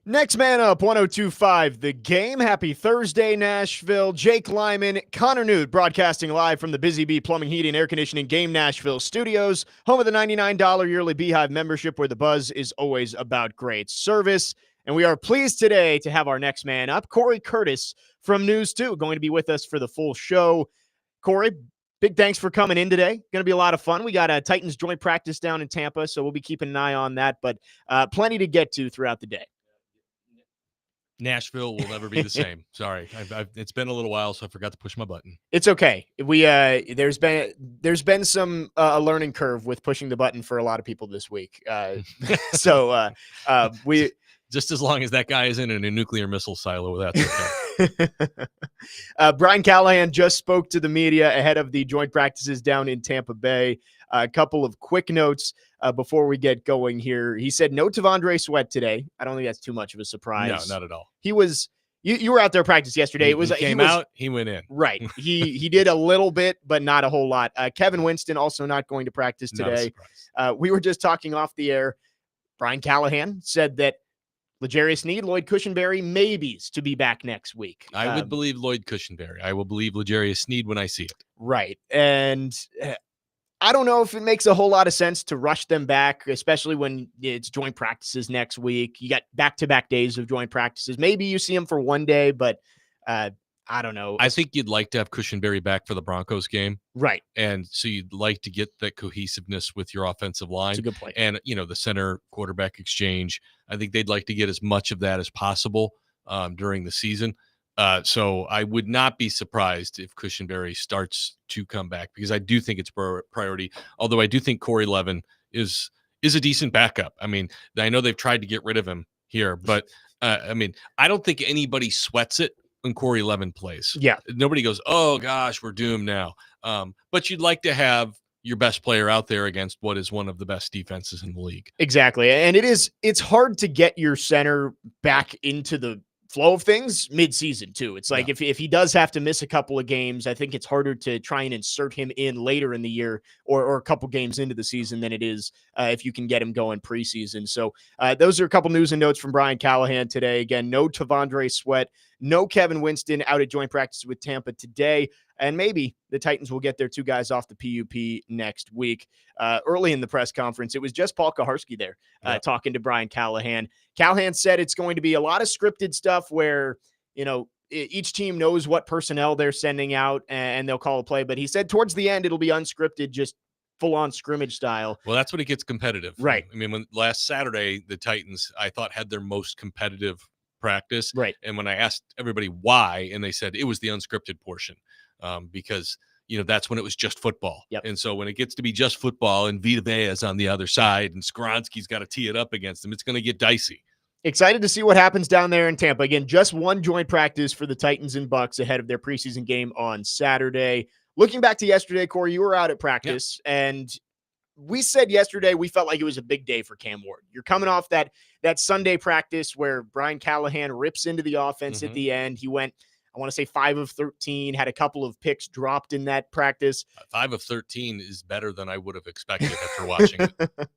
Next man up, 1025 The Game. Happy Thursday, Nashville. Jake Lyman, Connor Newt, broadcasting live from the Busy Bee Plumbing, Heating, Air Conditioning Game Nashville studios, home of the $99 yearly Beehive membership where the buzz is always about great service. And we are pleased today to have our next man up, Cory Curtis from News 2, going to be with us for the full show. Cory, big thanks for coming in today. Going to be a lot of fun. We got a Titans joint practice down in Tampa, so we'll be keeping an eye on that, but plenty to get to throughout the day. Nashville will never be the same. Sorry, it's been a little while, so I forgot to push my button. It's okay. We there's been some a learning curve with pushing the button for a lot of people this week. So we just as long as that guy isn't in a nuclear missile silo, that's okay. Brian Callahan just spoke to the media ahead of the joint practices down in Tampa Bay. A couple of quick notes before we get going here. He said no T'Vondre Sweat today. I don't think that's too much of a surprise. No, not at all. He was. You were out there practice yesterday. He came out. He went in. Right. He did a little bit, but not a whole lot. Kevin Winston also not going to practice today. We were just talking off the air. Brian Callahan said that L'Jarius Sneed, Lloyd Cushenberry, maybes to be back next week. I would believe Lloyd Cushenberry. I will believe L'Jarius Sneed when I see it. Right. And I don't know if it makes a whole lot of sense to rush them back, especially when it's joint practices next week. You got back-to-back days of joint practices. Maybe you see them for one day, but I don't know. I think you'd like to have Cushenberry back for the Broncos game. Right. And so you'd like to get that cohesiveness with your offensive line. That's a good point. And, the center quarterback exchange. I think they'd like to get as much of that as possible during the season. So I would not be surprised if Cushenberry starts to come back because I do think it's priority. Although I do think Corey Levin is a decent backup. I mean, I know they've tried to get rid of him here, but I don't think anybody sweats it when Corey Levin plays. Yeah. Nobody goes, oh gosh, we're doomed now. But you'd like to have your best player out there against what is one of the best defenses in the league. Exactly. And it's hard to get your center back into the flow of things mid-season too. It's like if he does have to miss a couple of games, I think it's harder to try and insert him in later in the year or a couple games into the season than it is if you can get him going preseason. So those are a couple news and notes from Brian Callahan today. Again, no T'Vondre Sweat, no Kevin Winston out at joint practice with Tampa today. And maybe the Titans will get their two guys off the PUP next week. Early in the press conference, it was just Paul Kaharski there talking to Brian Callahan. Callahan said it's going to be a lot of scripted stuff where, each team knows what personnel they're sending out and they'll call a play. But he said towards the end, it'll be unscripted, just full-on scrimmage style. Well, that's when it gets competitive. Right. I mean, when last Saturday, the Titans, I thought, had their most competitive practice. Right. And when I asked everybody why, and they said it was the unscripted portion. Because that's when it was just football. Yep. And so when it gets to be just football and Vita Vea's on the other side and Skoronski's got to tee it up against them, it's going to get dicey. Excited to see what happens down there in Tampa. Again, just one joint practice for the Titans and Bucs ahead of their preseason game on Saturday. Looking back to yesterday, Cory, you were out at practice, and we said yesterday we felt like it was a big day for Cam Ward. You're coming off that Sunday practice where Brian Callahan rips into the offense at the end. He went, I want to say 5 of 13, had a couple of picks dropped in that practice. 5 of 13 is better than I would have expected after watching it.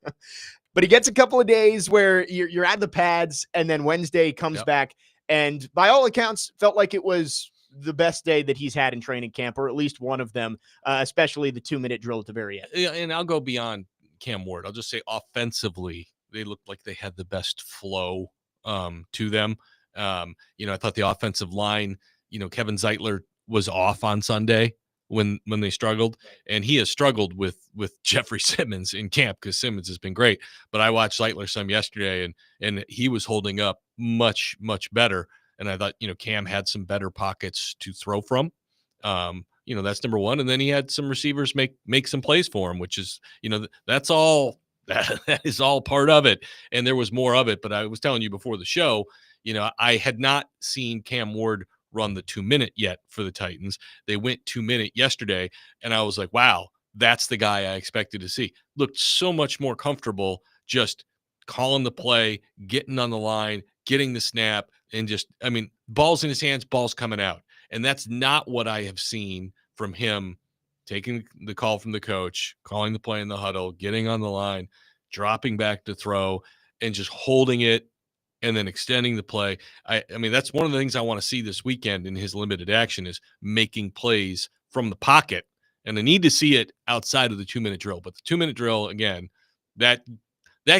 But he gets a couple of days where you're at the pads, and then Wednesday comes back, and by all accounts, felt like it was the best day that he's had in training camp, or at least one of them, especially the 2-minute drill at the very end. Yeah, and I'll go beyond Cam Ward. I'll just say offensively, they looked like they had the best flow to them. I thought the offensive line, Kevin Zeitler was off on Sunday when they struggled, and he has struggled with Jeffrey Simmons in camp because Simmons has been great. But I watched Zeitler some yesterday, and he was holding up much, much better. And I thought, Cam had some better pockets to throw from. That's number one. And then he had some receivers make some plays for him, which is, that's all. That is all part of it. And there was more of it. But I was telling you before the show, I had not seen Cam Ward run the 2-minute yet for the Titans. They went 2-minute yesterday, and I was like, wow, that's the guy I expected to see. Looked so much more comfortable just calling the play, getting on the line, getting the snap, and just, balls in his hands, balls coming out. And that's not what I have seen from him taking the call from the coach, calling the play in the huddle, getting on the line, dropping back to throw, and just holding it and then extending the play. I mean, that's one of the things I want to see this weekend in his limited action is making plays from the pocket. And I need to see it outside of the 2-minute drill. But the 2-minute drill, again, that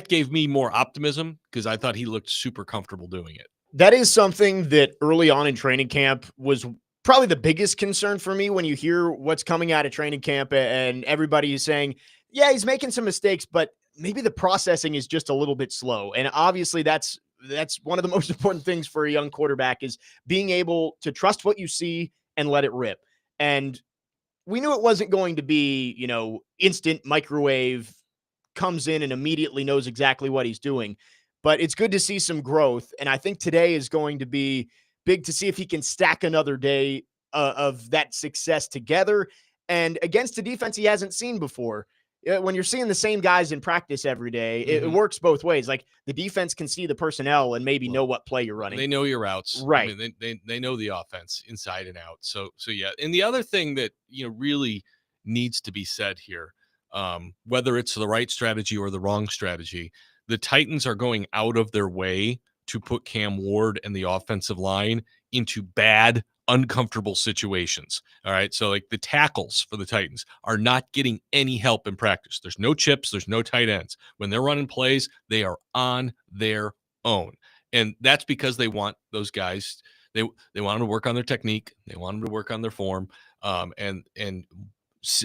gave me more optimism because I thought he looked super comfortable doing it. That is something that early on in training camp was probably the biggest concern for me when you hear what's coming out of training camp and everybody is saying, yeah, he's making some mistakes, but maybe the processing is just a little bit slow. And obviously that's one of the most important things for a young quarterback is being able to trust what you see and let it rip. And we knew it wasn't going to be, instant microwave comes in and immediately knows exactly what he's doing. But it's good to see some growth. And I think today is going to be big to see if he can stack another day of that success together and against a defense he hasn't seen before. When you're seeing the same guys in practice every day, it works both ways. Like the defense can see the personnel and maybe know what play you're running. They know your routes. Right. I mean, they know the offense inside and out. So yeah. And the other thing that, really needs to be said here, whether it's the right strategy or the wrong strategy, the Titans are going out of their way to put Cam Ward and the offensive line into bad, uncomfortable situations. All right. So like the tackles for the Titans are not getting any help in practice. There's no chips. There's no tight ends. When they're running plays, they are on their own. And that's because they want those guys. They want them to work on their technique. They want them to work on their form, and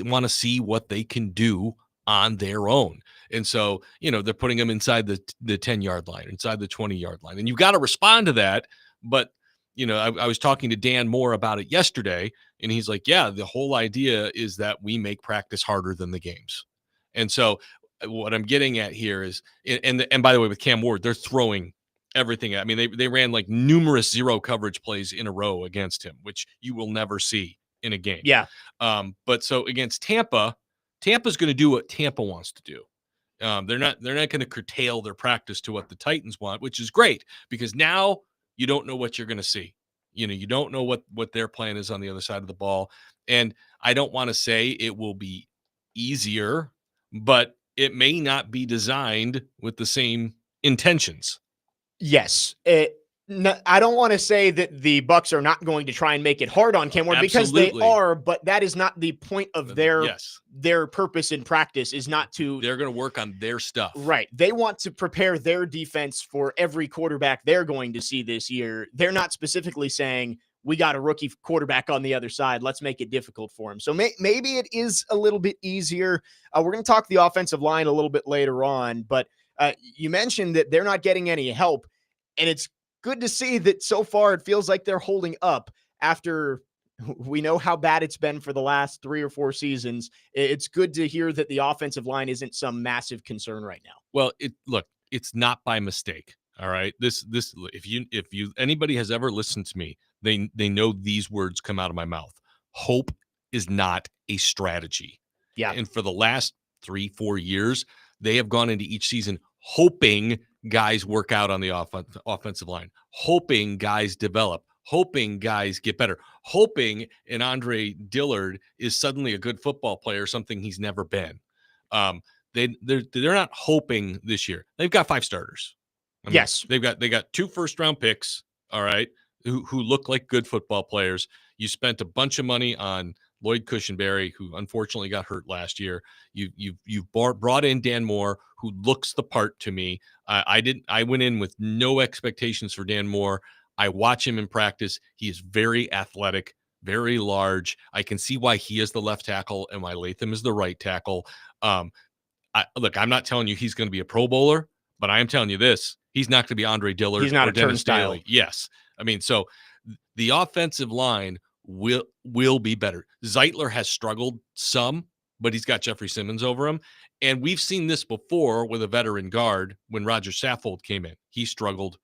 want to see what they can do on their own. And so, they're putting them inside the 10-yard line, inside the 20-yard line. And you've got to respond to that. But, I was talking to Dan Moore about it yesterday, and he's like, yeah, the whole idea is that we make practice harder than the games. And so what I'm getting at here is, and by the way, with Cam Ward, they're throwing everything. I mean, they ran like numerous zero coverage plays in a row against him, which you will never see in a game. Yeah. But so against Tampa's going to do what Tampa wants to do. They're not going to curtail their practice to what the Titans want, which is great because now you don't know what you're going to see. You don't know what their plan is on the other side of the ball. And I don't want to say it will be easier, but it may not be designed with the same intentions. Yes. I don't want to say that the Bucs are not going to try and make it hard on Cam Ward because they are, but that is not the point of their purpose in practice is not to. They're going to work on their stuff. Right. They want to prepare their defense for every quarterback they're going to see this year. They're not specifically saying we got a rookie quarterback on the other side. Let's make it difficult for him. So maybe it is a little bit easier. We're going to talk the offensive line a little bit later on, but you mentioned that they're not getting any help, and it's good to see that so far it feels like they're holding up after we know how bad it's been for the last 3 or 4 seasons. It's good to hear that the offensive line isn't some massive concern right now. Well, it's not by mistake. All right. This if anybody has ever listened to me, they know these words come out of my mouth. Hope is not a strategy. Yeah. And for the last 3-4 years, they have gone into each season hoping guys work out on the offensive line, hoping guys develop, hoping guys get better, hoping an Andre Dillard is suddenly a good football player, something he's never been. They're not hoping this year. They've got 5 starters. Yes. They got 2 first-round picks, all right, who look like good football players. You spent a bunch of money on Lloyd Cushenberry, who unfortunately got hurt last year. You've brought in Dan Moore, who looks the part to me. I went in with no expectations for Dan Moore. I watch him in practice. He is very athletic, very large. I can see why he is the left tackle and why Latham is the right tackle. Look, I'm not telling you he's going to be a Pro Bowler, but I am telling you this: he's not going to be Andre Dillard. He's not or a Dennis turnstile. Daly. Yes, I mean, so the offensive line will be better. Zeitler has struggled some, but he's got Jeffrey Simmons over him. And we've seen this before with a veteran guard when Roger Saffold came in. He struggled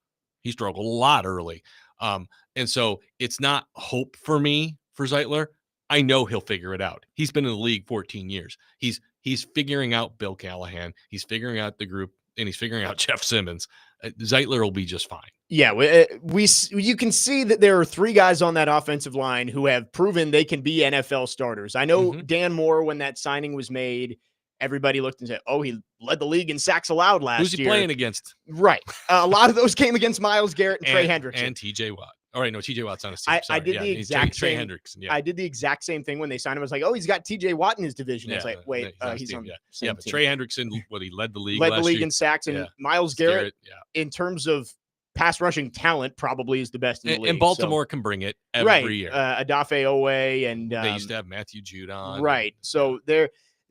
a lot early. And so it's not hope for me for Zeitler. I know he'll figure it out. He's been in the league 14 years. He's figuring out Bill Callahan. He's figuring out the group, and he's figuring out Jeff Simmons. Zeitler will be just fine. Yeah, you can see that there are 3 guys on that offensive line who have proven they can be NFL starters. I know Dan Moore, when that signing was made, everybody looked and said, oh, he led the league in sacks allowed last Who's he year. playing against? Right. A lot of those came against Myles Garrett and Trey Hendrickson. And TJ Watt. All right, no, TJ Watt's on his team. Sorry. I did the exact Trey same. Hendrickson. Yeah. I did the exact same thing when they signed him. I was like, oh, he's got TJ Watt in his division. I was like, wait, he's on the same but team. Trey Hendrickson, he led the league. Led the league in sacks, and Myles Garrett, in terms of pass rushing talent, probably is the best in the league. And Baltimore can bring it every year. Adafe Owe, and they used to have Matthew Judon. Right. So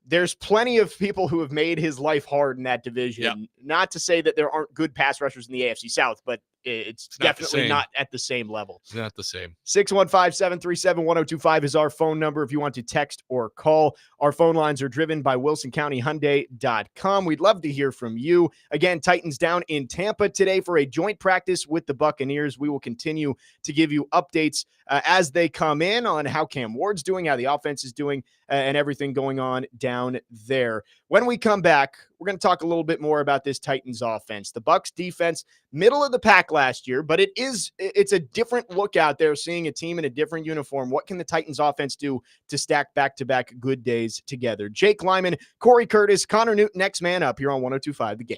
there's plenty of people who have made his life hard in that division. Yep. Not to say that there aren't good pass rushers in the AFC South, but it's definitely not at the same level. It's not the same. 615-737-1025 is our phone number if you want to text or call. Our phone lines are driven by WilsonCountyHyundai.com. We'd love to hear from you. Again, Titans down in Tampa today for a joint practice with the Buccaneers. We will continue to give you updates as they come in on how Cam Ward's doing, how the offense is doing, and everything going on down there. When we come back, we're going to talk a little bit more about this Titans offense. The Bucs defense, middle of the pack last year, but it's a different look out there, seeing a team in a different uniform. What can the Titans offense do to stack back-to-back good days together? Jake Lyman, Cory Curtis, Connor Newton, next man up here on 102.5 The Game.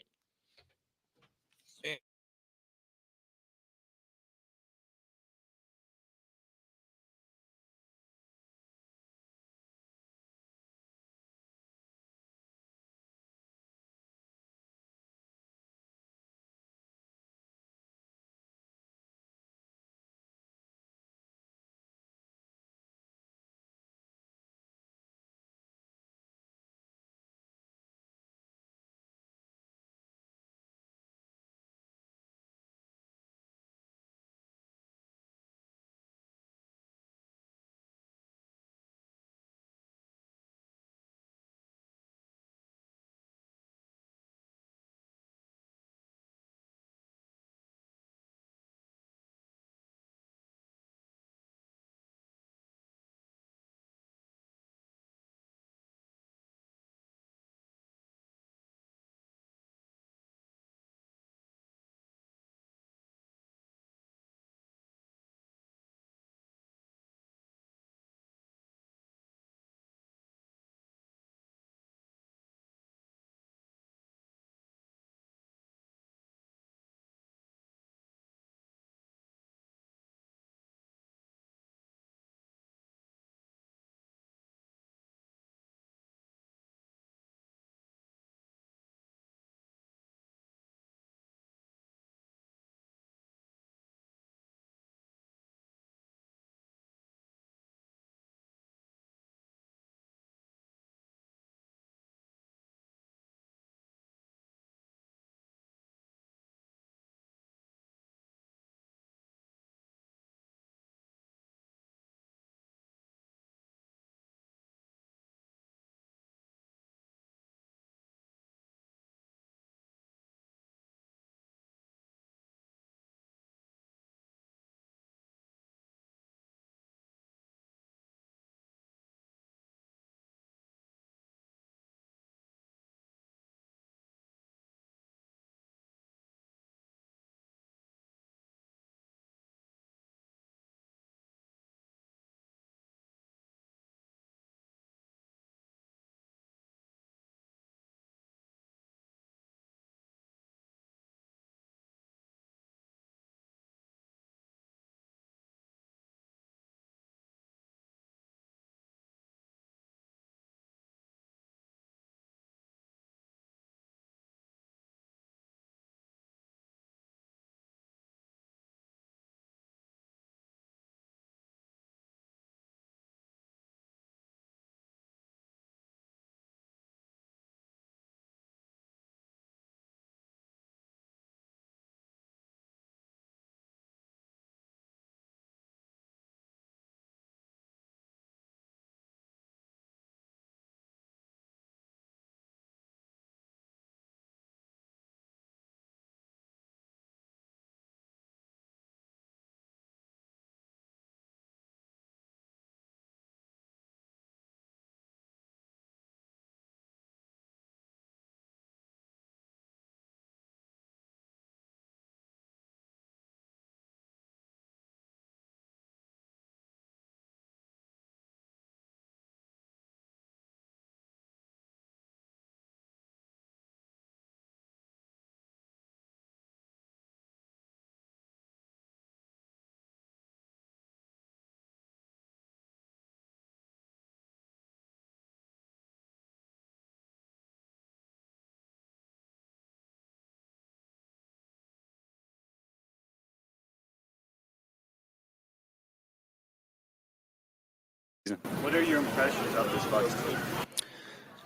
What are your impressions of this Bucs team?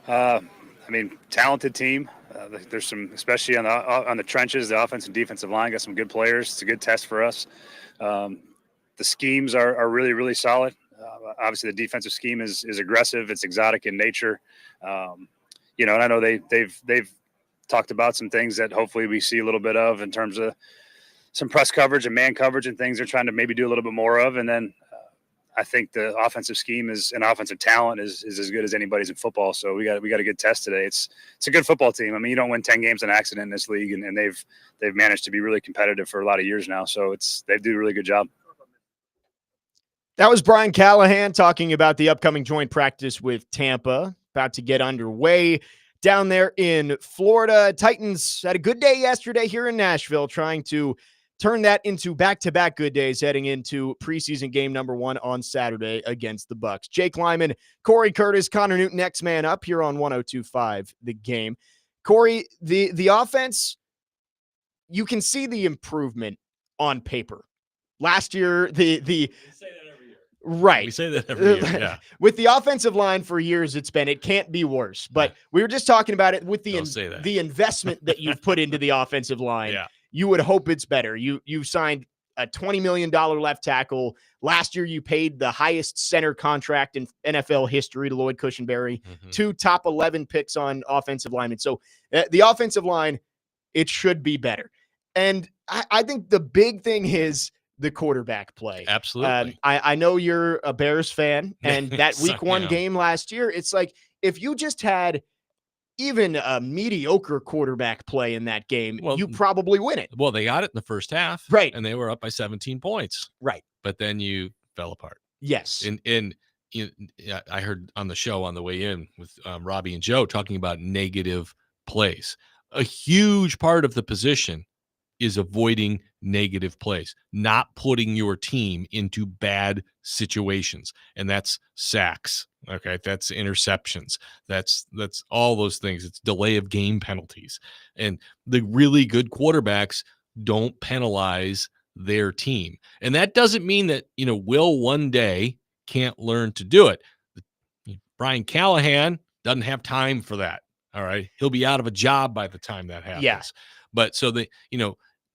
I mean, talented team. There's some, especially on the trenches, the offense and defensive line, got some good players. It's a good test for us. The schemes are really, really solid. Obviously, the defensive scheme is aggressive. It's exotic in nature. And I know they've talked about some things that hopefully we see a little bit of in terms of some press coverage and man coverage and things they're trying to maybe do a little bit more of. And then I think the offensive scheme and offensive talent is as good as anybody's in football. So we got a good test today. It's a good football team. I mean, you don't win 10 games on accident in this league, and they've managed to be really competitive for a lot of years now. So they do a really good job. That was Brian Callahan talking about the upcoming joint practice with Tampa, about to get underway down there in Florida. Titans had a good day yesterday here in Nashville, trying to turn that into back-to-back good days heading into preseason game number 1 on Saturday against the Bucs. Jake Lyman, Cory Curtis, Connor Newton, next man up here on 102.5 The Game. Cory, the offense, you can see the improvement on paper. Last year, We say that every year. Right. We say that every year, yeah. With the offensive line for years, it can't be worse. But we were just talking about it with the investment that you've put into the offensive line. Yeah. You would hope it's better. You signed a $20 million left tackle. Last year, you paid the highest center contract in NFL history to Lloyd Cushenberry. 2 top 11 picks on offensive linemen. So the offensive line, it should be better. And I think the big thing is the quarterback play. Absolutely. I know you're a Bears fan, and that week 1 game last year, it's like if you just had even a mediocre quarterback play in that game, you probably win it. Well, they got it in the first half. Right. And they were up by 17 points. Right. But then you fell apart. Yes. And I heard on the show on the way in with Robbie and Joe talking about negative plays. A huge part of the position is avoiding negative plays, not putting your team into bad situations. And that's sacks. Okay. That's interceptions. That's all those things. It's delay of game penalties. And the really good quarterbacks don't penalize their team. And that doesn't mean that, Will one day can't learn to do it. Brian Callahan doesn't have time for that. All right. He'll be out of a job by the time that happens. Yeah. But so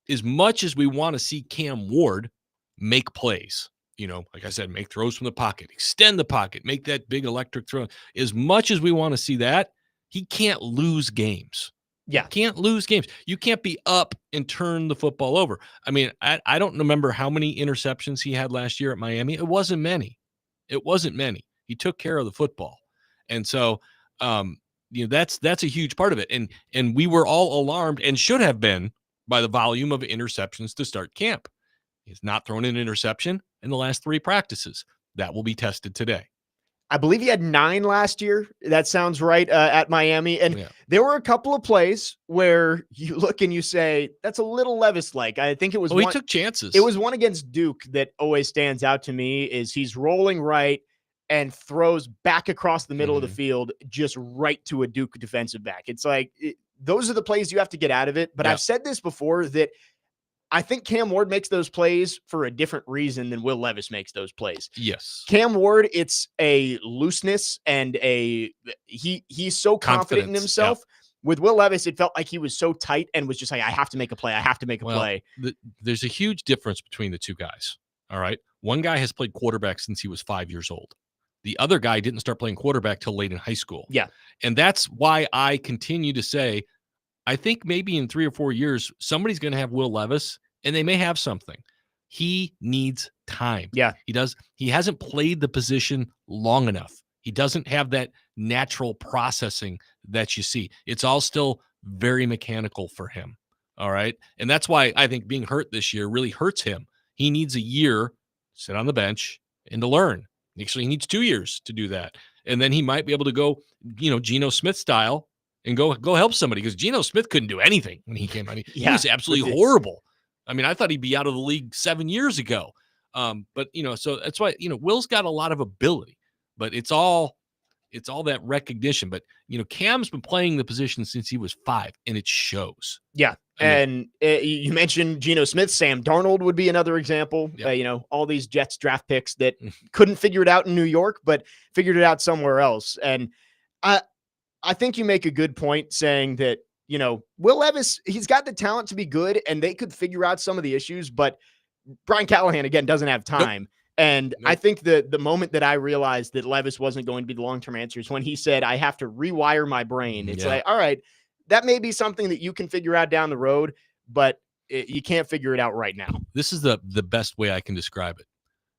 as much as we want to see Cam Ward make plays, like I said, make throws from the pocket, extend the pocket, make that big electric throw. As much as we want to see that, he can't lose games. Yeah. Can't lose games. You can't be up and turn the football over. I mean, I don't remember how many interceptions he had last year at Miami. It wasn't many. He took care of the football. And so, that's a huge part of it. And we were all alarmed and should have been by the volume of interceptions to start camp. He's not thrown an interception in the last 3 practices. That will be tested today. I believe he had 9 last year. That sounds right, at Miami. And there were a couple of plays where you look and you say, that's a little Levis-like. I think it was he took chances. It was one against Duke that always stands out to me is he's rolling right and throws back across the middle of the field, just right to a Duke defensive back. It's like, those are the plays you have to get out of it. But I've said this before that I think Cam Ward makes those plays for a different reason than Will Levis makes those plays. Yes. Cam Ward, it's a looseness and he's so confident in himself. With Will Levis, it felt like he was so tight and was just like, I have to make a play. I have to make a play. There's a huge difference between the two guys. All right. One guy has played quarterback since he was 5 years old. The other guy didn't start playing quarterback till late in high school. Yeah. And that's why I continue to say, I think maybe in 3 or 4 years, somebody's going to have Will Levis and they may have something. He needs time. Yeah. He does. He hasn't played the position long enough. He doesn't have that natural processing that you see. It's all still very mechanical for him. All right. And that's why I think being hurt this year really hurts him. He needs a year, sit on the bench, and to learn. Actually, he needs 2 years to do that. And then he might be able to go, Geno Smith style and go help somebody, because Geno Smith couldn't do anything when he came out. He was absolutely horrible. I mean, I thought he'd be out of the league 7 years ago. But so that's why, Will's got a lot of ability, but it's all that recognition. But, Cam's been playing the position since he was 5, and it shows. Yeah. And you mentioned Geno Smith. Sam Darnold would be another example. Yep. All these Jets draft picks that couldn't figure it out in New York, but figured it out somewhere else. And I think you make a good point saying that, Will Levis, he's got the talent to be good and they could figure out some of the issues, but Brian Callahan, again, doesn't have time. Nope. And I think the moment that I realized that Levis wasn't going to be the long-term answer is when he said, I have to rewire my brain. It's like, all right, that may be something that you can figure out down the road, but you can't figure it out right now. This is the best way I can describe it.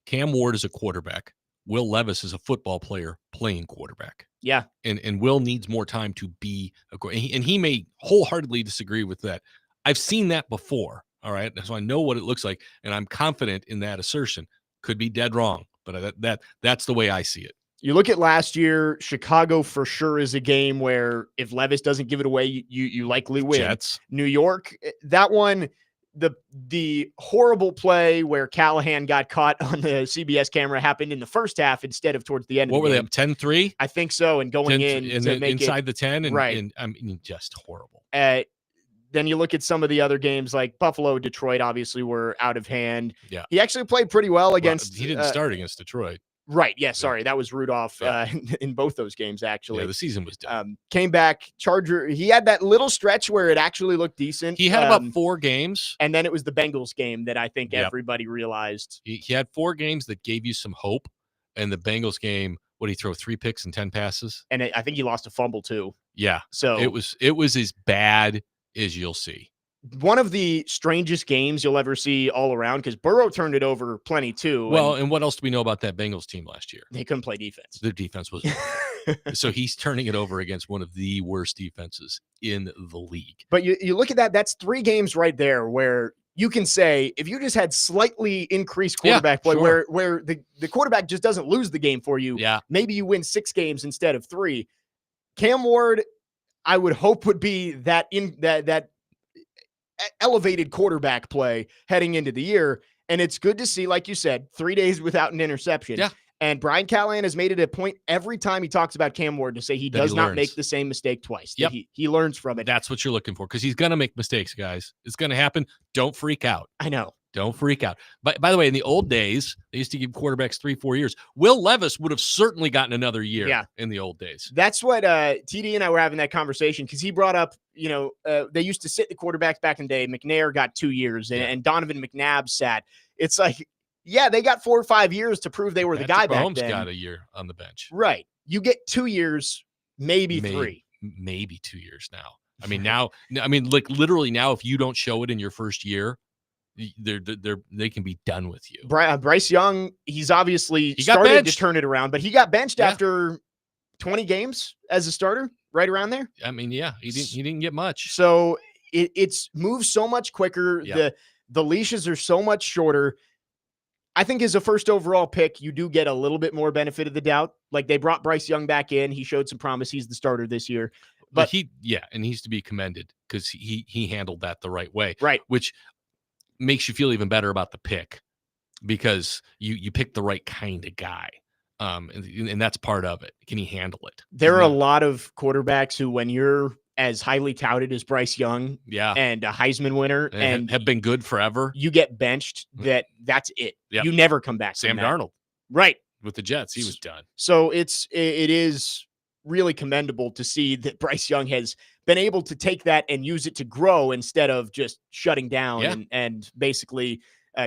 Cam Ward is a quarterback. Will Levis is a football player playing quarterback. Yeah. And Will needs more time to be and he may wholeheartly disagree with that. I've seen that before. All right. So I know what it looks like. And I'm confident in that assertion. Could be dead wrong, but that's the way I see it. You look at last year, Chicago for sure is a game where if Levis doesn't give it away, you likely win. Jets. New York, that one, the horrible play where Callahan got caught on the CBS camera happened in the first half instead of towards the end. What of the were game. they up 10-3? I think so. And going inside the 10 and, right. And I mean, just horrible. Then you look at some of the other games like Buffalo, Detroit, obviously were out of hand. Yeah. He actually played pretty well against. He didn't start against Detroit. Right. Yeah. Sorry. That was Rudolph in both those games, actually. Yeah, the season was done. Came back. Charger. He had that little stretch where it actually looked decent. He had about 4 games. And then it was the Bengals game that I think everybody realized. He had 4 games that gave you some hope. And the Bengals game, what did he throw? 3 picks and 10 passes? And I think he lost a fumble too. Yeah. So it was as bad as you'll see. One of the strangest games you'll ever see all around because Burrow turned it over plenty too. Well, and what else do we know about that Bengals team last year? They couldn't play defense. Their defense was so he's turning it over against one of the worst defenses in the league. But you look at that, that's 3 games right there where you can say if you just had slightly increased quarterback play where the quarterback just doesn't lose the game for you, maybe you win 6 games instead of 3. Cam Ward, I would hope would be that elevated quarterback play heading into the year. And it's good to see, like you said, 3 days without an interception. Yeah. And Brian Callahan has made it a point every time he talks about Cam Ward to say he does not make the same mistake twice. Yep. He learns from it. That's what you're looking for because he's going to make mistakes, guys. It's going to happen. Don't freak out. I know. Don't freak out. But by the way, in the old days, they used to give quarterbacks 3-4 years. Will Levis would have certainly gotten another year in the old days. That's what TD and I were having that conversation because he brought up, they used to sit the quarterbacks back in the day. McNair got 2 years and Donovan McNabb sat. It's like, they got 4 or 5 years to prove they were the guy back then. Mahomes got a year on the bench. Right. You get 2 years, maybe 3. Maybe 2 years now. I mean, like literally now, if you don't show it in your first year, they can be done with you. Bryce Young, he's obviously started to turn it around, but he got benched after 20 games as a starter, right around there. I mean, he didn't get much. So it's moved so much quicker. Yeah. The leashes are so much shorter. I think as a first overall pick, you do get a little bit more benefit of the doubt. Like they brought Bryce Young back in. He showed some promise. He's the starter this year. But and he's to be commended because he handled that the right way. Right. Which makes you feel even better about the pick because you picked the right kind of guy. And that's part of it. Can he handle it? There are a lot of quarterbacks who, when you're as highly touted as Bryce Young and a Heisman winner and have been good forever, you get benched, that's it. Yep. You never come back. Sam Darnold. Right. With the Jets, he was done. So it is really commendable to see that Bryce Young has been able to take that and use it to grow instead of just shutting down and basically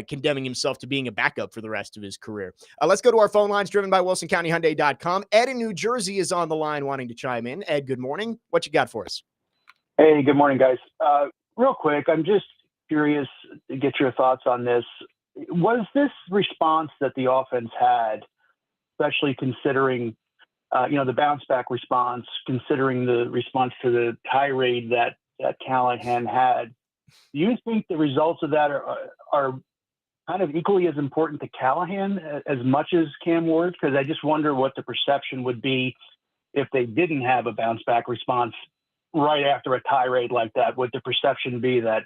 condemning himself to being a backup for the rest of his career. Let's go to our phone lines driven by WilsonCountyHyundai.com. Ed in New Jersey is on the line wanting to chime in. Ed, good morning. What you got for us? Hey, good morning, guys. Real quick, I'm just curious to get your thoughts on this. Was this response that the offense had, especially considering the bounce back response, considering the response to the tirade that Callahan had, do you think the results of that are kind of equally as important to Callahan as much as Cam Ward? Because I just wonder what the perception would be if they didn't have a bounce back response right after a tirade like that. Would the perception be that,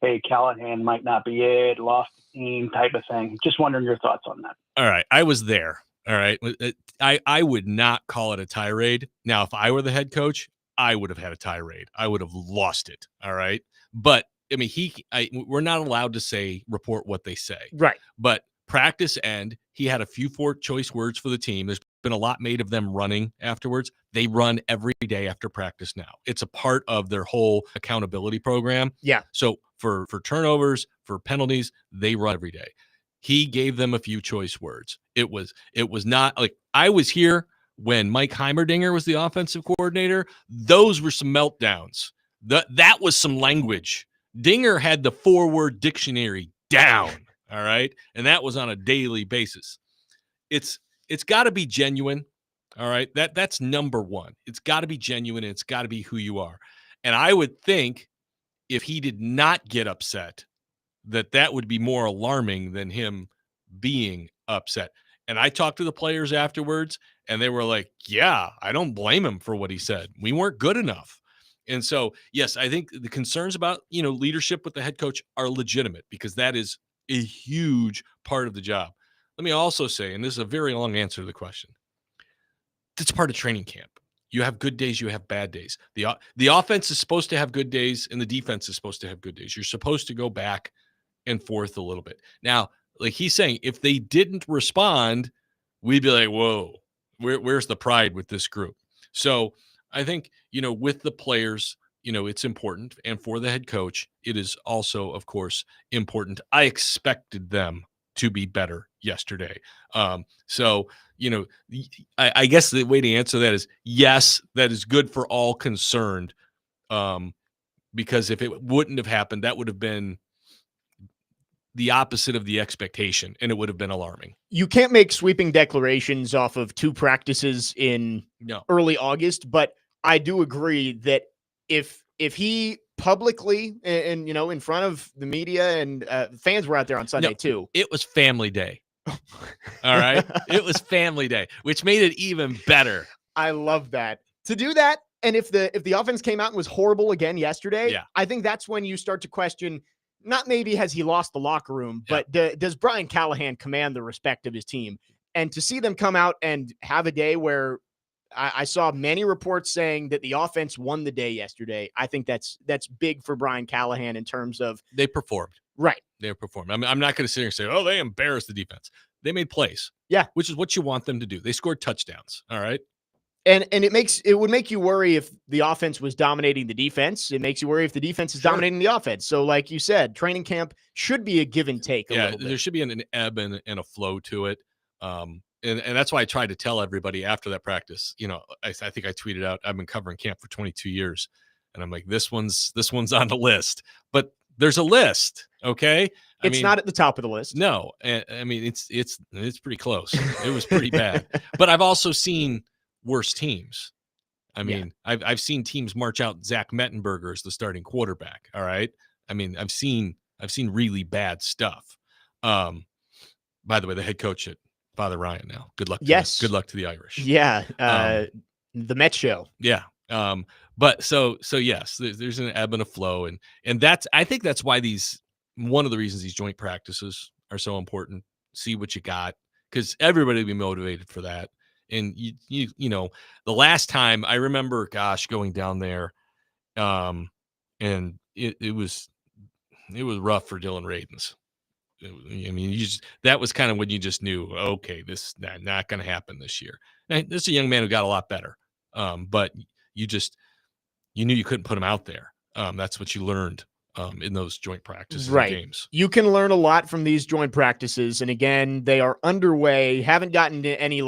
hey, Callahan might not be it, lost the team type of thing? Just wondering your thoughts on that. All right. I was there. All right. I would not call it a tirade. Now, if I were the head coach, I would have had a tirade. I would have lost it. All right. But I mean, we're not allowed to report what they say. Right. But practice end, he had a few choice words for the team. There's been a lot made of them running afterwards. They run every day after practice now. It's a part of their whole accountability program. Yeah. So for turnovers, for penalties, they run every day. He gave them a few choice words. It was not like I was here when Mike Heimerdinger was the offensive coordinator. Those were some meltdowns. That was some language. Dinger had the 4-word dictionary down. All right. And that was on a daily basis. It's got to be genuine. All right. That's number one. It's got to be genuine, and it's got to be who you are. And I would think if he did not get upset, that would be more alarming than him being upset. And I talked to the players afterwards, and they were like, yeah, I don't blame him for what he said. We weren't good enough. And so, yes, I think the concerns about, leadership with the head coach are legitimate, because that is a huge part of the job. Let me also say, and this is a very long answer to the question, it's part of training camp. You have good days, you have bad days. The offense is supposed to have good days, and the defense is supposed to have good days. You're supposed to go back and forth a little bit. Now, like he's saying, if they didn't respond, we'd be like, whoa, where's the pride with this group? So I think, with the players, it's important. And for the head coach, it is also, of course, important. I expected them to be better yesterday. So, I guess the way to answer that is yes, that is good for all concerned. Because if it wouldn't have happened, that would have been the opposite of the expectation, and it would have been alarming. You can't make sweeping declarations off of 2 practices in early August, but I do agree that if he publicly and in front of the media and fans were out there on Sunday too. It was family day. All right. It was family day, which made it even better. I love that. To do that, and if the offense came out and was horrible again yesterday, I think that's when you start to question, not maybe has he lost the locker room, but does Brian Callahan command the respect of his team? And to see them come out and have a day where I saw many reports saying that the offense won the day yesterday, I think that's big for Brian Callahan in terms of they performed. Right. They performed. I mean, I'm not going to sit here and say, oh, they embarrassed the defense. They made plays. Yeah. Which is what you want them to do. They scored touchdowns. All right. And it would make you worry if the offense was dominating the defense. It makes you worry if the defense is dominating the offense. So like you said, training camp should be a give and take a little bit. There should be an ebb and a flow to it. And that's why I tried to tell everybody after that practice, I think I tweeted out, I've been covering camp for 22 years. And I'm like, this one's on the list, but there's a list. Okay. It's not at the top of the list. No. I mean, it's pretty close. It was pretty bad, but I've also seen worse teams. I mean, I've seen teams march out Zach Mettenberger as the starting quarterback. All right. I mean, I've seen really bad stuff. By the way, the head coach at Father Ryan now. Good luck. Good luck to the Irish. Yeah. The Met show. Yeah. But so yes, there's an ebb and a flow, and I think that's why one of the reasons these joint practices are so important. See what you got, because everybody will be motivated for that. And you the last time I remember, going down there, and it was rough for Dylan Radins. I mean, that was kind of when you just knew, okay, this not going to happen this year. Now, this is a young man who got a lot better, but you knew you couldn't put him out there. That's what you learned in those joint practices and games. You can learn a lot from these joint practices, and again, they are underway. Haven't gotten to any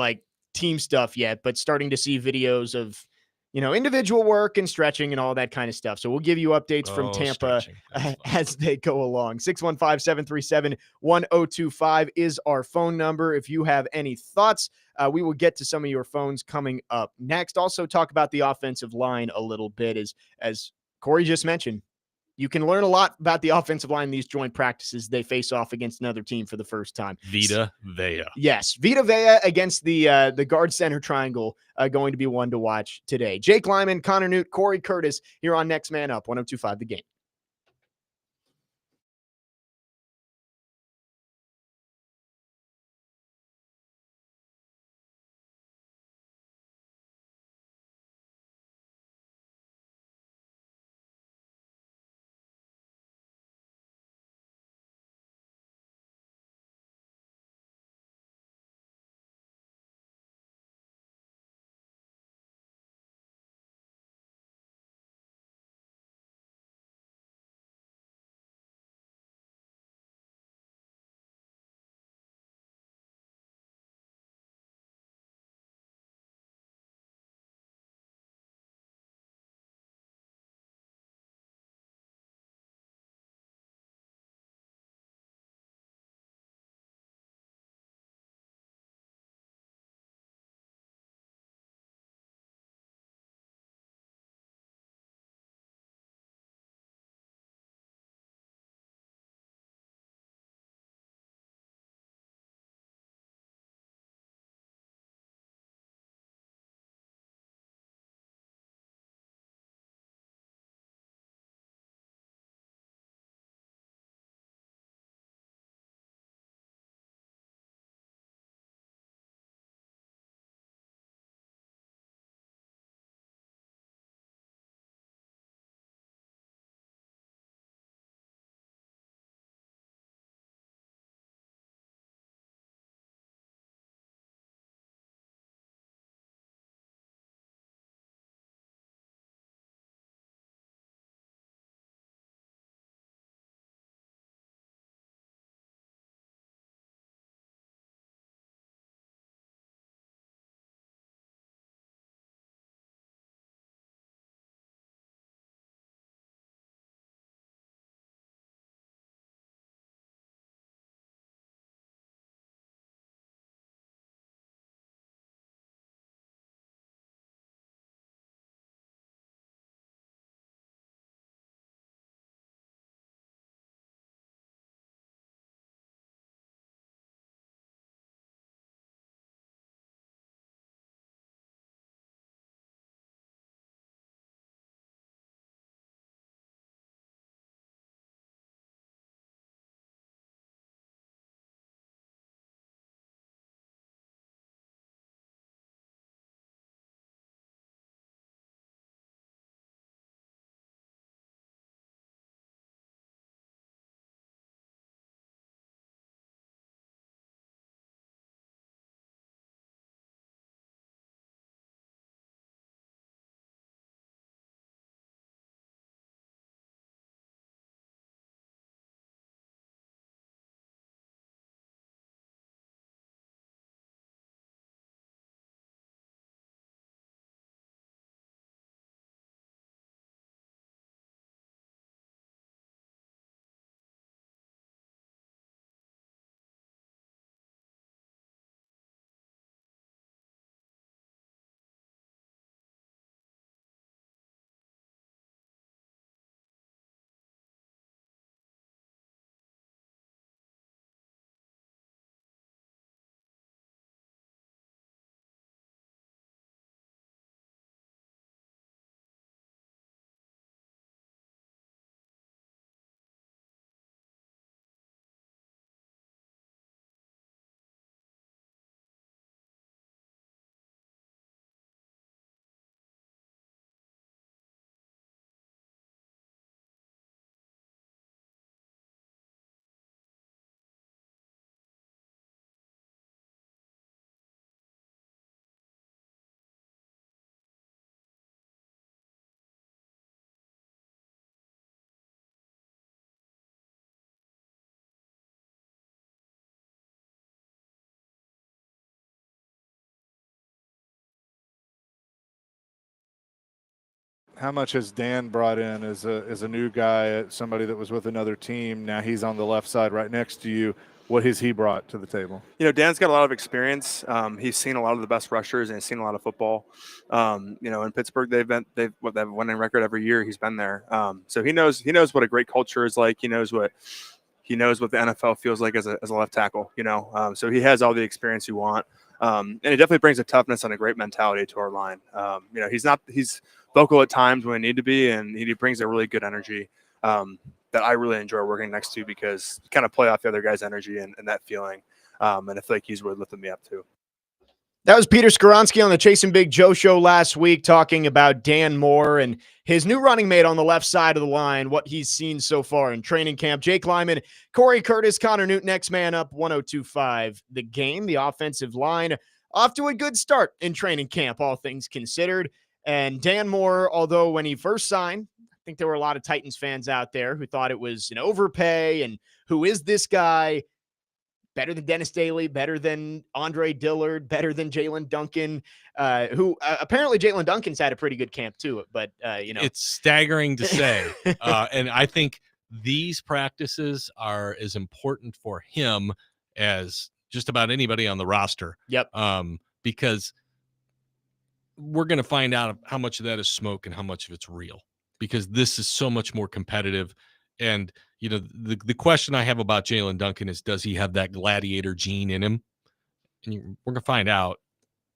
team stuff yet, but starting to see videos of individual work and stretching and all that kind of stuff. So we'll give you updates from Tampa as they go along. 615-737-1025 is our phone number. If you have any thoughts, we will get to some of your phones coming up next. Also talk about the offensive line a little bit as Cory just mentioned. You can learn a lot about the offensive line in these joint practices. They face off against another team for the first time. Vita Vea. Yes, Vita Vea against the guard center triangle, going to be one to watch today. Jake Lyman, Connor Newt, Cory Curtis here on Next Man Up, 102.5 The Game. how much has Dan brought in as a new guy, somebody that was with another team? Now he's on the left side right next to you. What has he brought to the table? Dan's got a lot of experience. He's seen a lot of the best rushers and he's seen a lot of football. In Pittsburgh, they've a winning record every year. He's been there, so he knows what a great culture is like. He knows what the NFL feels like as a left tackle. So he has all the experience you want, and he definitely brings a toughness and a great mentality to our line. He's vocal at times when he need to be, and he brings a really good energy. That I really enjoy working next to because you kind of play off the other guy's energy and that feeling. And I feel like he's really lifting me up too. That was Peter Skoronsky on the Chasing Big Joe show last week talking about Dan Moore and his new running mate on the left side of the line, what he's seen so far in training camp. Jake Lyman, Cory Curtis, Connor Newton, next man up, 102.5 The Game. The offensive line off to a good start in training camp, all things considered. And Dan Moore, although when he first signed, I think there were a lot of Titans fans out there who thought it was an overpay and who is this guy? Better than Dennis Daly, better than Andre Dillard, better than Jalen Duncan, who apparently Jalen Duncan's had a pretty good camp too. But, it's staggering to say. And I think these practices are as important for him as just about anybody on the roster. Yep. Because we're going to find out how much of that is smoke and how much of it's real, because this is so much more competitive. And, the question I have about Jalen Duncan is, does he have that gladiator gene in him? And we're going to find out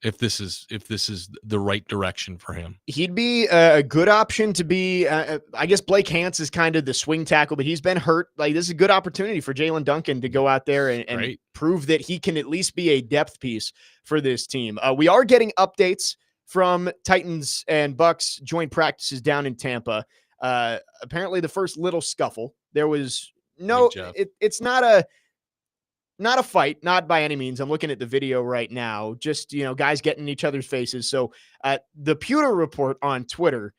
if this is the right direction for him. He'd be a good option to be, I guess Blake Hance is kind of the swing tackle, but he's been hurt. Like, this is a good opportunity for Jalen Duncan to go out there and prove that he can at least be a depth piece for this team. We are getting updates from Titans and Bucs joint practices down in Tampa. Apparently the first little scuffle, there was it's not a fight, not by any means. I'm looking at the video right now, just, guys getting in each other's faces. So the Pewter Report on Twitter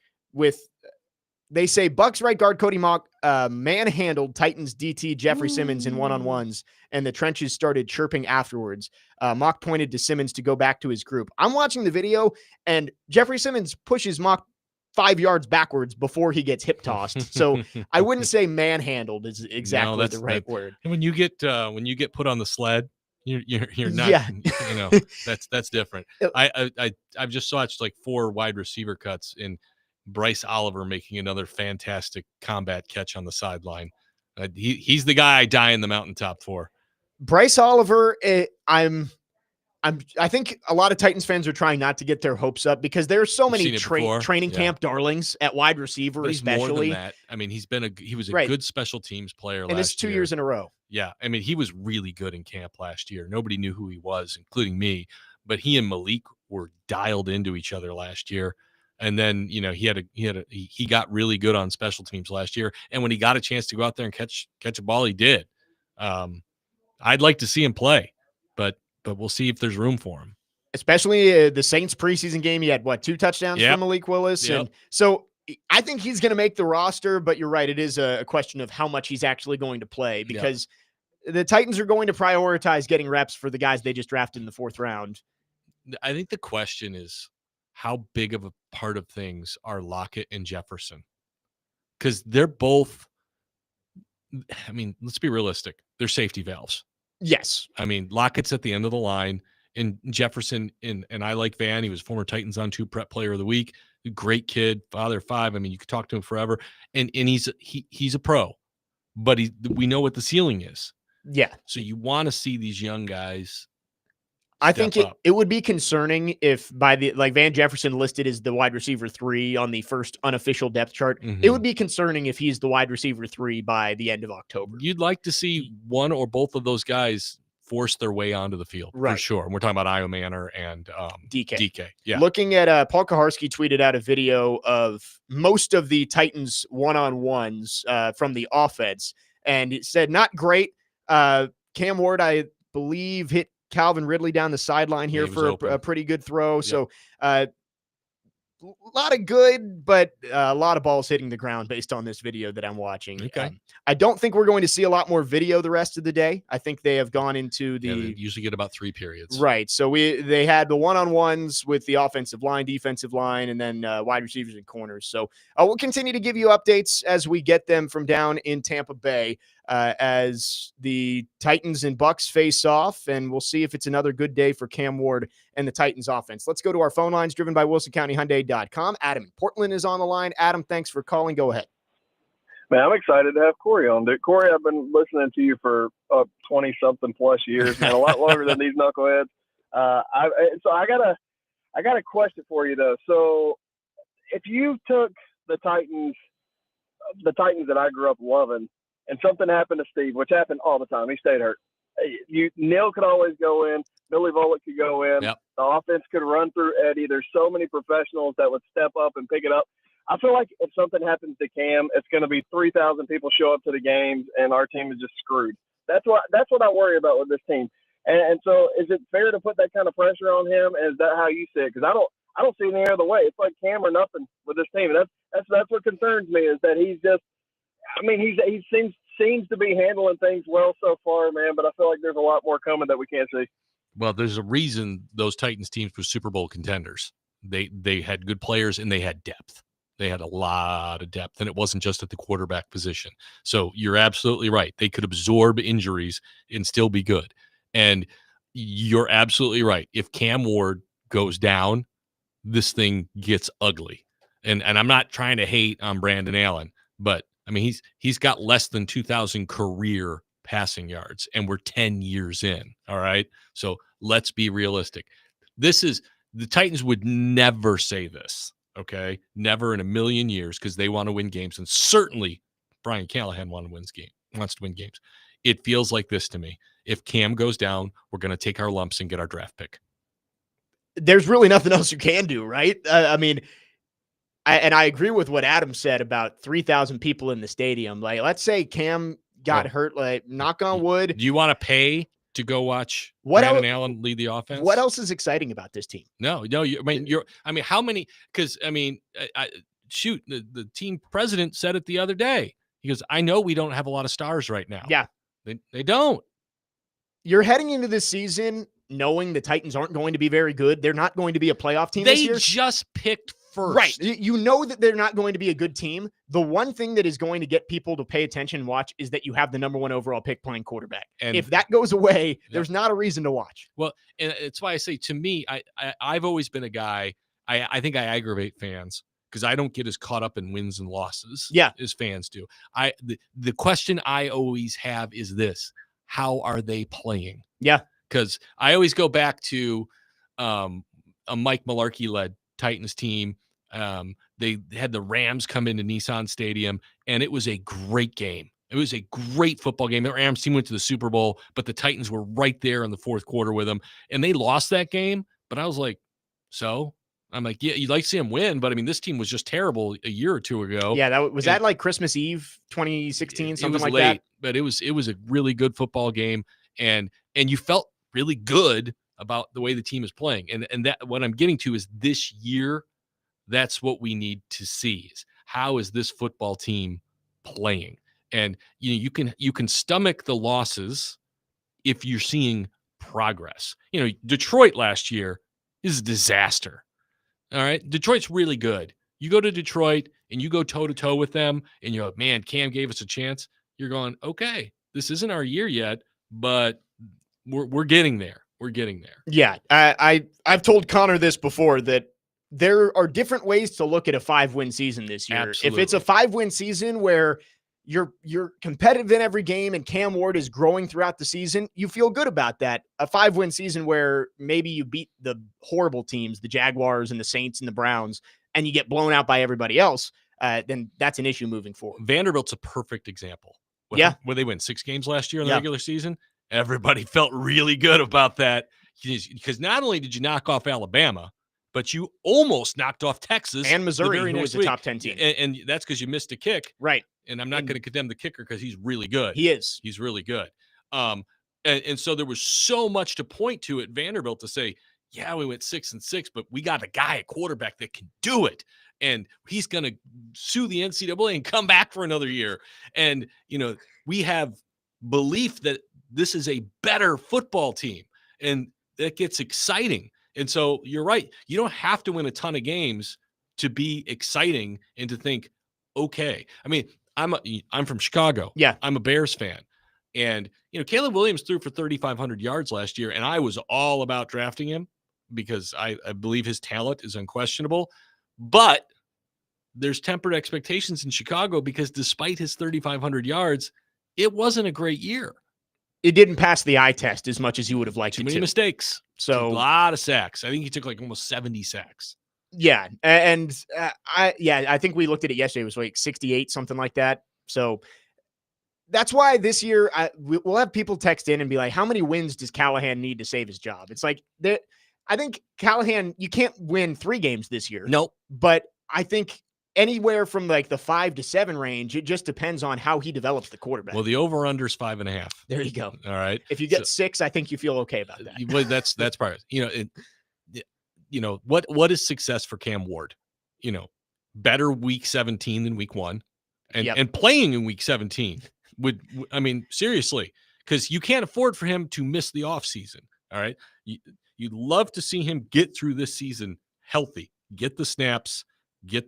they say Bucs right guard Cody Mock manhandled Titans DT Jeffrey Simmons in one-on-ones, and the trenches started chirping afterwards. Mock pointed to Simmons to go back to his group. I'm watching the video, and Jeffrey Simmons pushes Mock 5 yards backwards before he gets hip tossed. So I wouldn't say manhandled is exactly the right word. And when you get put on the sled, you're not, that's different. I've just watched like 4 wide receiver cuts in Bryce Oliver making another fantastic combat catch on the sideline. He's the guy I die in the mountaintop for. Bryce Oliver, I think a lot of Titans fans are trying not to get their hopes up because there are so many training camp darlings at wide receiver, but especially. More than that. I mean, he was a good special teams player last year. And it's 2 years in a row. Yeah. I mean, he was really good in camp last year. Nobody knew who he was, including me, but he and Malik were dialed into each other last year. And then, he got really good on special teams last year. And when he got a chance to go out there and catch a ball, he did. I'd like to see him play, but we'll see if there's room for him. Especially the Saints preseason game. He had 2 touchdowns from Malik Willis. Yep. And so I think he's going to make the roster, but you're right. It is a question of how much he's actually going to play because the Titans are going to prioritize getting reps for the guys they just drafted in the 4th round. I think the question is, how big of a part of things are Lockett and Jefferson? Because they're both, I mean, let's be realistic. They're safety valves. Yes. I mean, Lockett's at the end of the line, and Jefferson, and I like Van. He was former Titans on 2 prep player of the week. Great kid, father 5. I mean, you could talk to him forever. And he's a pro, but we know what the ceiling is. Yeah. So you want to see these young guys. I think it would be concerning if Van Jefferson listed as the wide receiver 3 on the first unofficial depth chart. Mm-hmm. It would be concerning if he's the wide receiver 3 by the end of October. You'd like to see one or both of those guys force their way onto the field, for sure. And we're talking about Io Manor and DK. Yeah. Looking at Paul Kaharski tweeted out a video of most of the Titans one-on-ones from the offense, and it said not great. Cam Ward, I believe, hit Calvin Ridley down the sideline here for a pretty good throw. Yep. So lot of good, but a lot of balls hitting the ground based on this video that I'm watching. Okay. I don't think we're going to see a lot more video the rest of the day. I think they have gone into Yeah, they the usually get about 3 periods. right. So they had the one-on-ones with the offensive line, defensive line, and then wide receivers and corners. So we'll continue to give you updates as we get them from down in Tampa Bay as the Titans and Bucs face off, and we'll see if it's another good day for Cam Ward and the Titans offense. Let's go to our phone lines driven by WilsonCountyHyundai.com. Adam in Portland is on the line. Adam, thanks for calling. Go ahead. Man, I'm excited to have Cory on. Cory, I've been listening to you for 20-something plus years, man, a lot longer than these knuckleheads. So I got a question for you though. So if you took the Titans that I grew up loving, and something happened to Steve, which happened all the time, he stayed hurt. Neil could always go in. Billy Volek could go in. Yep. The offense could run through Eddie. There's so many professionals that would step up and pick it up. I feel like if something happens to Cam, it's going to be 3,000 people show up to the games, and our team is just screwed. That's what I worry about with this team. And so, is it fair to put that kind of pressure on him? And is that how you see it? Because I don't see any other way. It's like Cam or nothing with this team. And that's what concerns me, is that he's just. I mean, he seems to be handling things well so far, man. But I feel like there's a lot more coming that we can't see. Well, there's a reason those Titans teams were Super Bowl contenders. They had good players and they had depth. They had a lot of depth, and it wasn't just at the quarterback position. So you're absolutely right. They could absorb injuries and still be good. And you're absolutely right. If Cam Ward goes down, this thing gets ugly. And I'm not trying to hate on Brandon Allen, but I mean he's got less than 2,000 career passing yards, and we're 10 years in. All right. So let's be realistic. The Titans would never say this. Okay. Never in a million years, because they want to win games. And certainly Brian Callahan wants to win games. It feels like this to me. If Cam goes down, we're going to take our lumps and get our draft pick. There's really nothing else you can do, right? I mean, I agree with what Adam said about 3,000 people in the stadium. Like, let's say Cam got hurt, like, knock on wood. Do you want to pay to go watch Brandon Allen lead the offense? What else is exciting about this team? No. How many? Because shoot, the team president said it the other day. He goes, I know we don't have a lot of stars right now. Yeah, they don't. You're heading into this season knowing the Titans aren't going to be very good. They're not going to be a playoff team this year. They just picked first. Right. You know that they're not going to be a good team. The one thing that is going to get people to pay attention and watch is that you have the number 1 overall pick playing quarterback. And if that goes away, there's not a reason to watch. Well, and it's why I say, to me, I've always been a guy, I think I aggravate fans because I don't get as caught up in wins and losses as fans do. The question I always have is this: how are they playing? Yeah. Because I always go back to a Mike Mularkey-led Titans team. They had the Rams come into Nissan Stadium, and it was a great game. It was a great football game. The Rams team went to the Super Bowl, but the Titans were right there in the fourth quarter with them, and they lost that game. But I was like, so? I'm like, yeah, you'd like to see them win, but I mean, this team was just terrible a year or two ago. Yeah, that like Christmas Eve 2016, something like late, that. But it was a really good football game, and you felt really good about the way the team is playing. And that, what I'm getting to is this year, that's what we need to see, is how is this football team playing? And you can stomach the losses if you're seeing progress. Detroit last year is a disaster. All right. Detroit's really good. You go to Detroit and you go toe to toe with them and you're like, man, Cam gave us a chance. You're going, okay, this isn't our year yet, but we're getting there. We're getting there. Yeah. I've told Connor this before, that there are different ways to look at a 5-win season this year. Absolutely. If it's a 5-win season where you're competitive in every game and Cam Ward is growing throughout the season, you feel good about that. A 5-win season where maybe you beat the horrible teams, the Jaguars and the Saints and the Browns, and you get blown out by everybody else, then that's an issue moving forward. Vanderbilt's a perfect example. Where they win 6 games last year in the regular season, everybody felt really good about that, because not only did you knock off Alabama, but you almost knocked off Texas and Missouri, who was a top 10 team. And that's because you missed a kick. Right. And I'm not going to condemn the kicker because he's really good. He is. He's really good. And so there was so much to point to at Vanderbilt to say, yeah, we went 6-6, but we got a guy at quarterback that can do it. And he's going to sue the NCAA and come back for another year. And, we have belief that this is a better football team. And that gets exciting. And so you're right. You don't have to win a ton of games to be exciting and to think, okay. I mean, I'm from Chicago. Yeah. I'm a Bears fan. And, Caleb Williams threw for 3,500 yards last year, and I was all about drafting him because I believe his talent is unquestionable. But there's tempered expectations in Chicago because despite his 3,500 yards, it wasn't a great year. It didn't pass the eye test as much as you would have liked Too it many to. mistakes. So a lot of sacks. I think he took like almost 70 sacks. Yeah, and I think we looked at it yesterday. It was like 68, something like that. So that's why this year we'll have people text in and be like, "How many wins does Callahan need to save his job?" It's like that. I think Callahan, you can't win 3 games this year. Nope. But I think anywhere from like the 5 to 7 range, it just depends on how he develops the quarterback. Well, the over/under is 5.5. There you go. All right. If you get 6, I think you feel okay about that. Well, that's part of it. What is success for Cam Ward? Better week 17 than week 1, and playing in week 17 seriously, because you can't afford for him to miss the offseason. All right. You'd love to see him get through this season healthy, get the snaps, get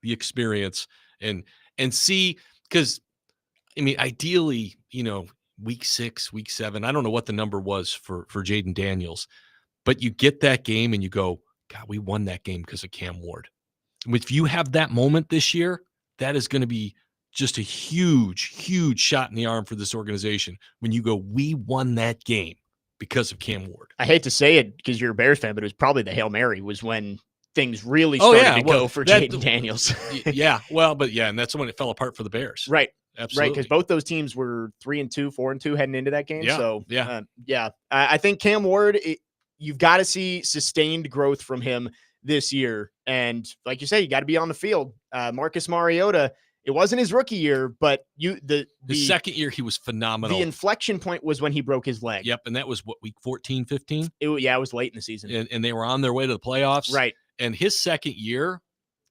the experience, and see, because ideally, week 6, week 7, I don't know what the number was for Jaden Daniels, but you get that game and you go, God, we won that game because of Cam Ward. If you have that moment this year, that is going to be just a huge, huge shot in the arm for this organization when you go, we won that game because of Cam Ward. I hate to say it because you're a Bears fan, but it was probably the Hail Mary was when things really started to go for Jaden Daniels. And that's when it fell apart for the Bears. Right. Absolutely. Right, because both those teams were 3-2, 4-2 heading into that game. Yeah. So, yeah. I think Cam Ward, you've got to see sustained growth from him this year. And like you say, you got to be on the field. Marcus Mariota, it wasn't his rookie year, but the second year he was phenomenal. The inflection point was when he broke his leg. Yep, and that was week 14, 15? It was late in the season. And they were on their way to the playoffs. Right. And his second year,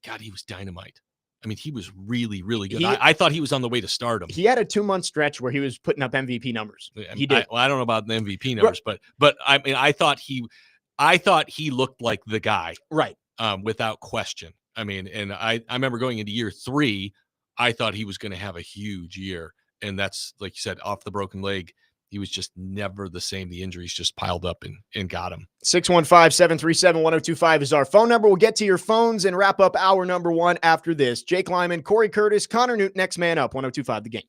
God, he was dynamite. He was really, really good. I thought he was on the way to stardom. He had a 2-month stretch where he was putting up MVP numbers. He did. I don't know about the MVP numbers, but I thought he looked like the guy. Right. Without question. And I remember going into year 3, I thought he was going to have a huge year. And that's, like you said, off the broken leg, he was just never the same. The injuries just piled up and got him. 615-737-1025 is our phone number. We'll get to your phones and wrap up hour number 1 after this. Jake Lyman, Cory Curtis, Connor Newton, next man up, 1025 The Game.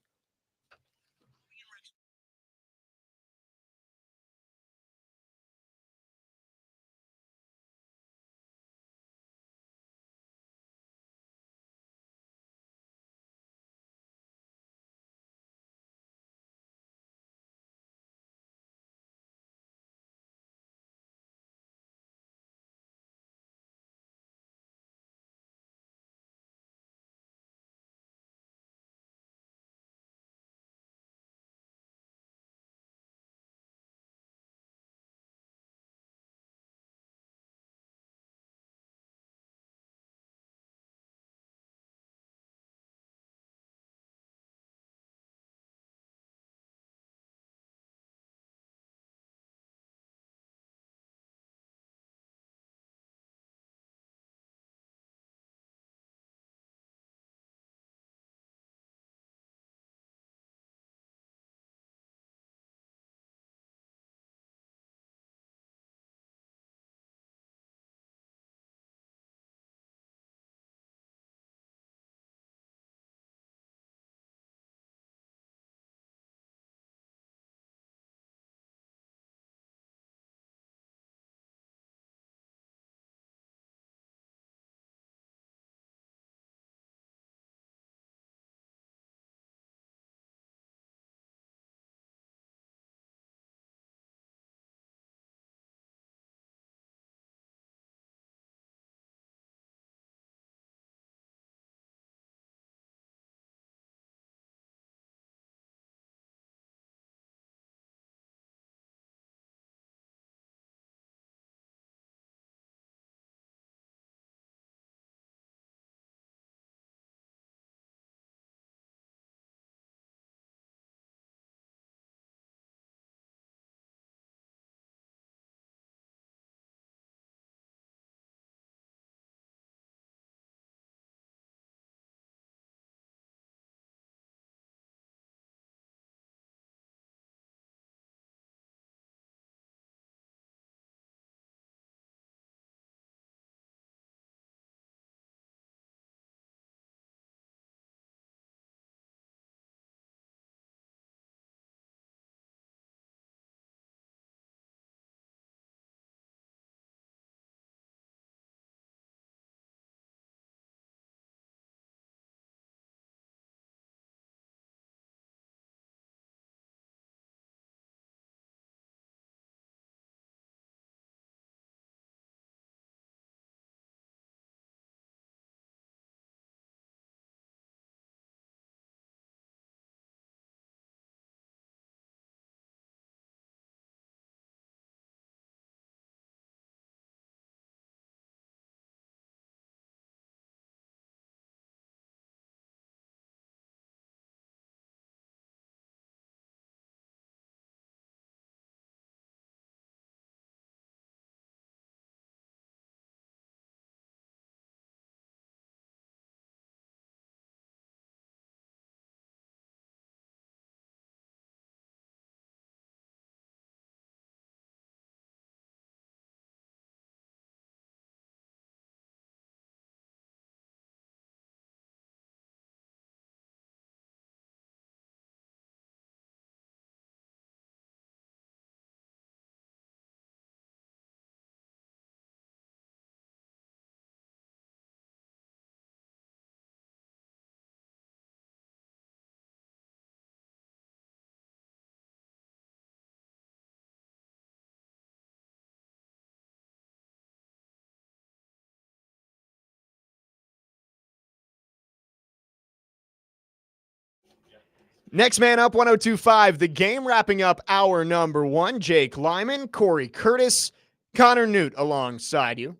Next man up, 1025. The game wrapping up hour number 1. Jake Lyman, Cory Curtis, Connor Newt alongside you.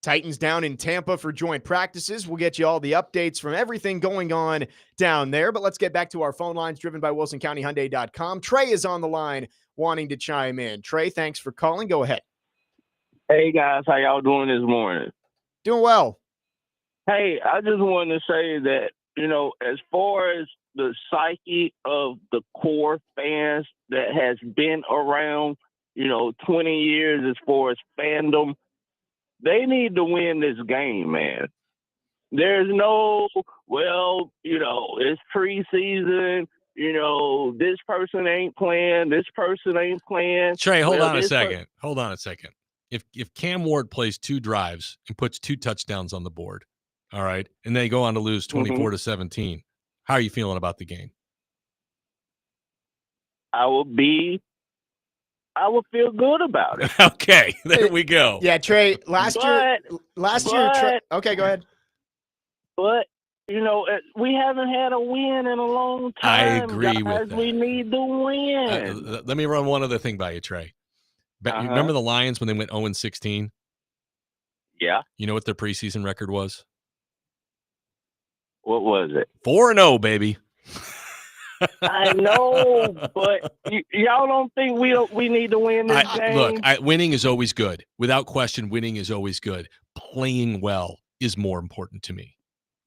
Titans down in Tampa for joint practices. We'll get you all the updates from everything going on down there. But let's get back to our phone lines driven by WilsonCountyHyundai.com. Trey is on the line wanting to chime in. Trey, thanks for calling. Go ahead. Hey guys, how y'all doing this morning? Doing well. Hey, I just wanted to say that, as far as the psyche of the core fans that has been around, 20 years as far as fandom, they need to win this game, man. There's no, it's preseason, this person ain't playing, this person ain't playing. Trey, hold on a second. If Cam Ward plays 2 drives and puts 2 touchdowns on the board, all right, and they go on to lose 24-17, how are you feeling about the game? I would feel good about it. Okay, there we go. Yeah, Trey, last year, Trey, okay, go ahead. But, we haven't had a win in a long time. I agree guys. with that. We need to win. Let me run one other thing by you, Trey. You remember the Lions when they went 0-16? Yeah. You know what their preseason record was? What was it? 4-0, baby. I know, but y'all don't think we need to win this game? Look, winning is always good. Without question, winning is always good. Playing well is more important to me.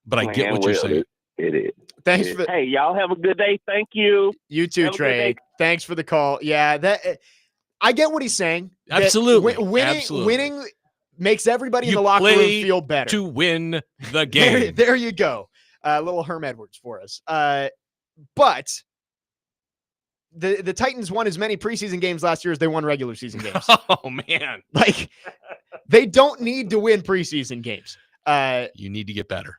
But I get what you're saying. It is. Thanks Hey, y'all have a good day. Thank you. You too, Trey. Thanks for the call. Yeah, I get what he's saying. Absolutely. Winning makes everybody in the locker room feel better. To win the game. There you go. Little Herm Edwards for us. But the Titans won as many preseason games last year as they won regular season games. Oh, man. Like, they don't need to win preseason games. You need to get better.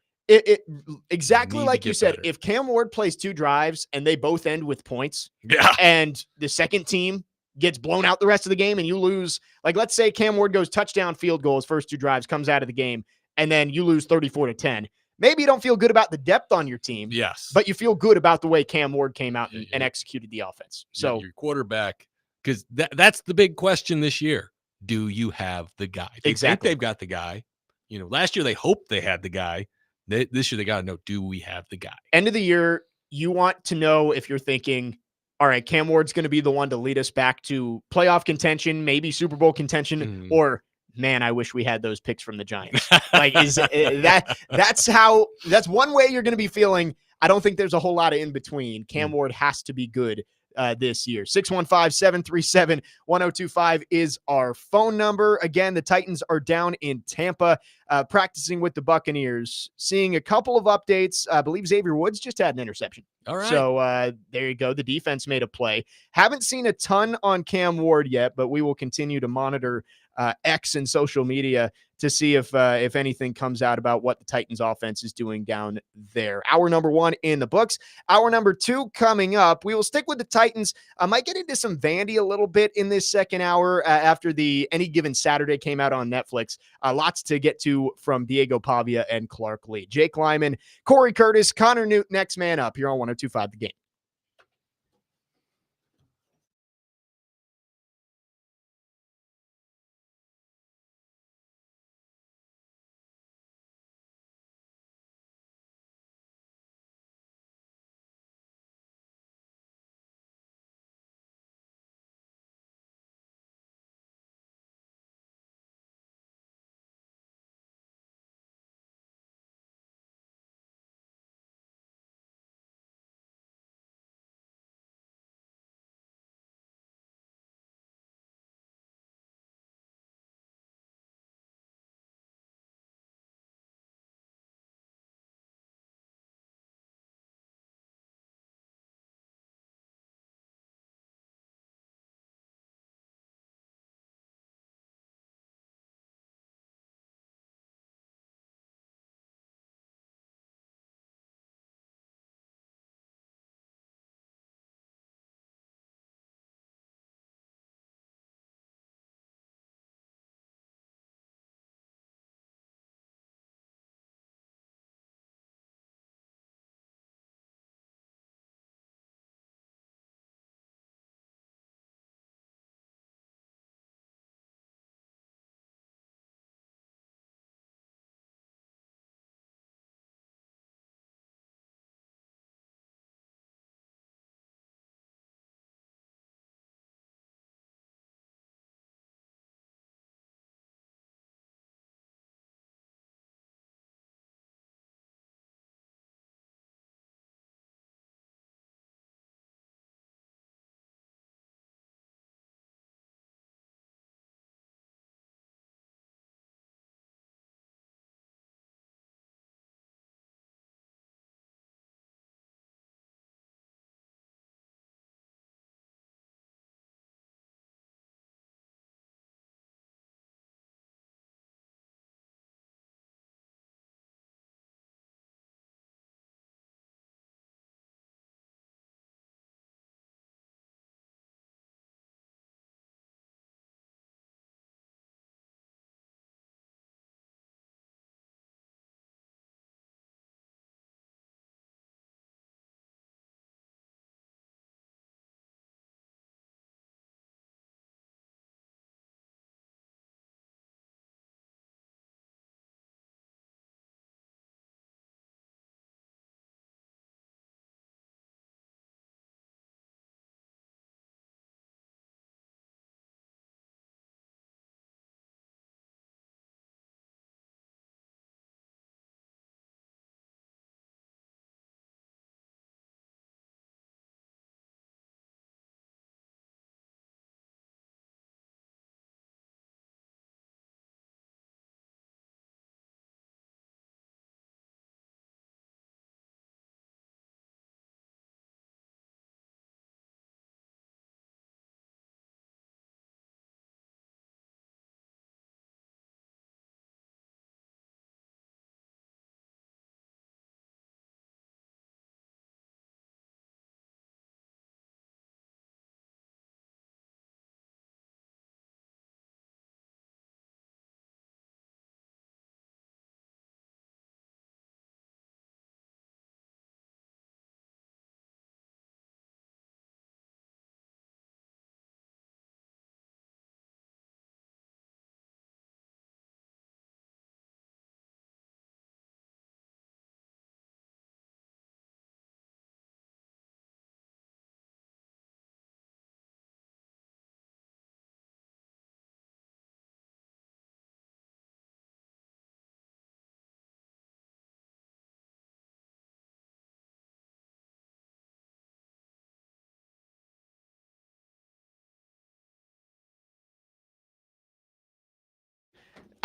Exactly like you said, if Cam Ward plays 2 drives and they both end with points, yeah, and the second team gets blown out the rest of the game and you lose, like let's say Cam Ward goes touchdown, field goal, his first 2 drives, comes out of the game, and then you lose 34-10. Maybe you don't feel good about the depth on your team. Yes. But you feel good about the way Cam Ward came out and executed the offense. So your quarterback, because that's the big question this year. Do you have the guy? They think they've got the guy. Last year they hoped they had the guy. This year they got to know, do we have the guy? End of the year, you want to know if you're thinking, all right, Cam Ward's going to be the one to lead us back to playoff contention, maybe Super Bowl contention, or man, I wish we had those picks from the Giants. Like, that's one way you're going to be feeling. I don't think there's a whole lot of in between. Cam Ward has to be good this year. 615-737-1025 is our phone number. Again, the Titans are down in Tampa practicing with the Buccaneers. Seeing a couple of updates. I believe Xavier Woods just had an interception. All right. So there you go. The defense made a play. Haven't seen a ton on Cam Ward yet, but we will continue to monitor X and social media to see if anything comes out about what the Titans offense is doing down there. Hour number 1 in the books. Hour number 2 coming up. We will stick with the Titans. I might get into some Vandy a little bit in this second hour after the Any Given Saturday came out on Netflix. Lots to get to from Diego Pavia and Clark Lee. Jake Lyman, Cory Curtis, Connor Newt, next man up here on 1025 The Game.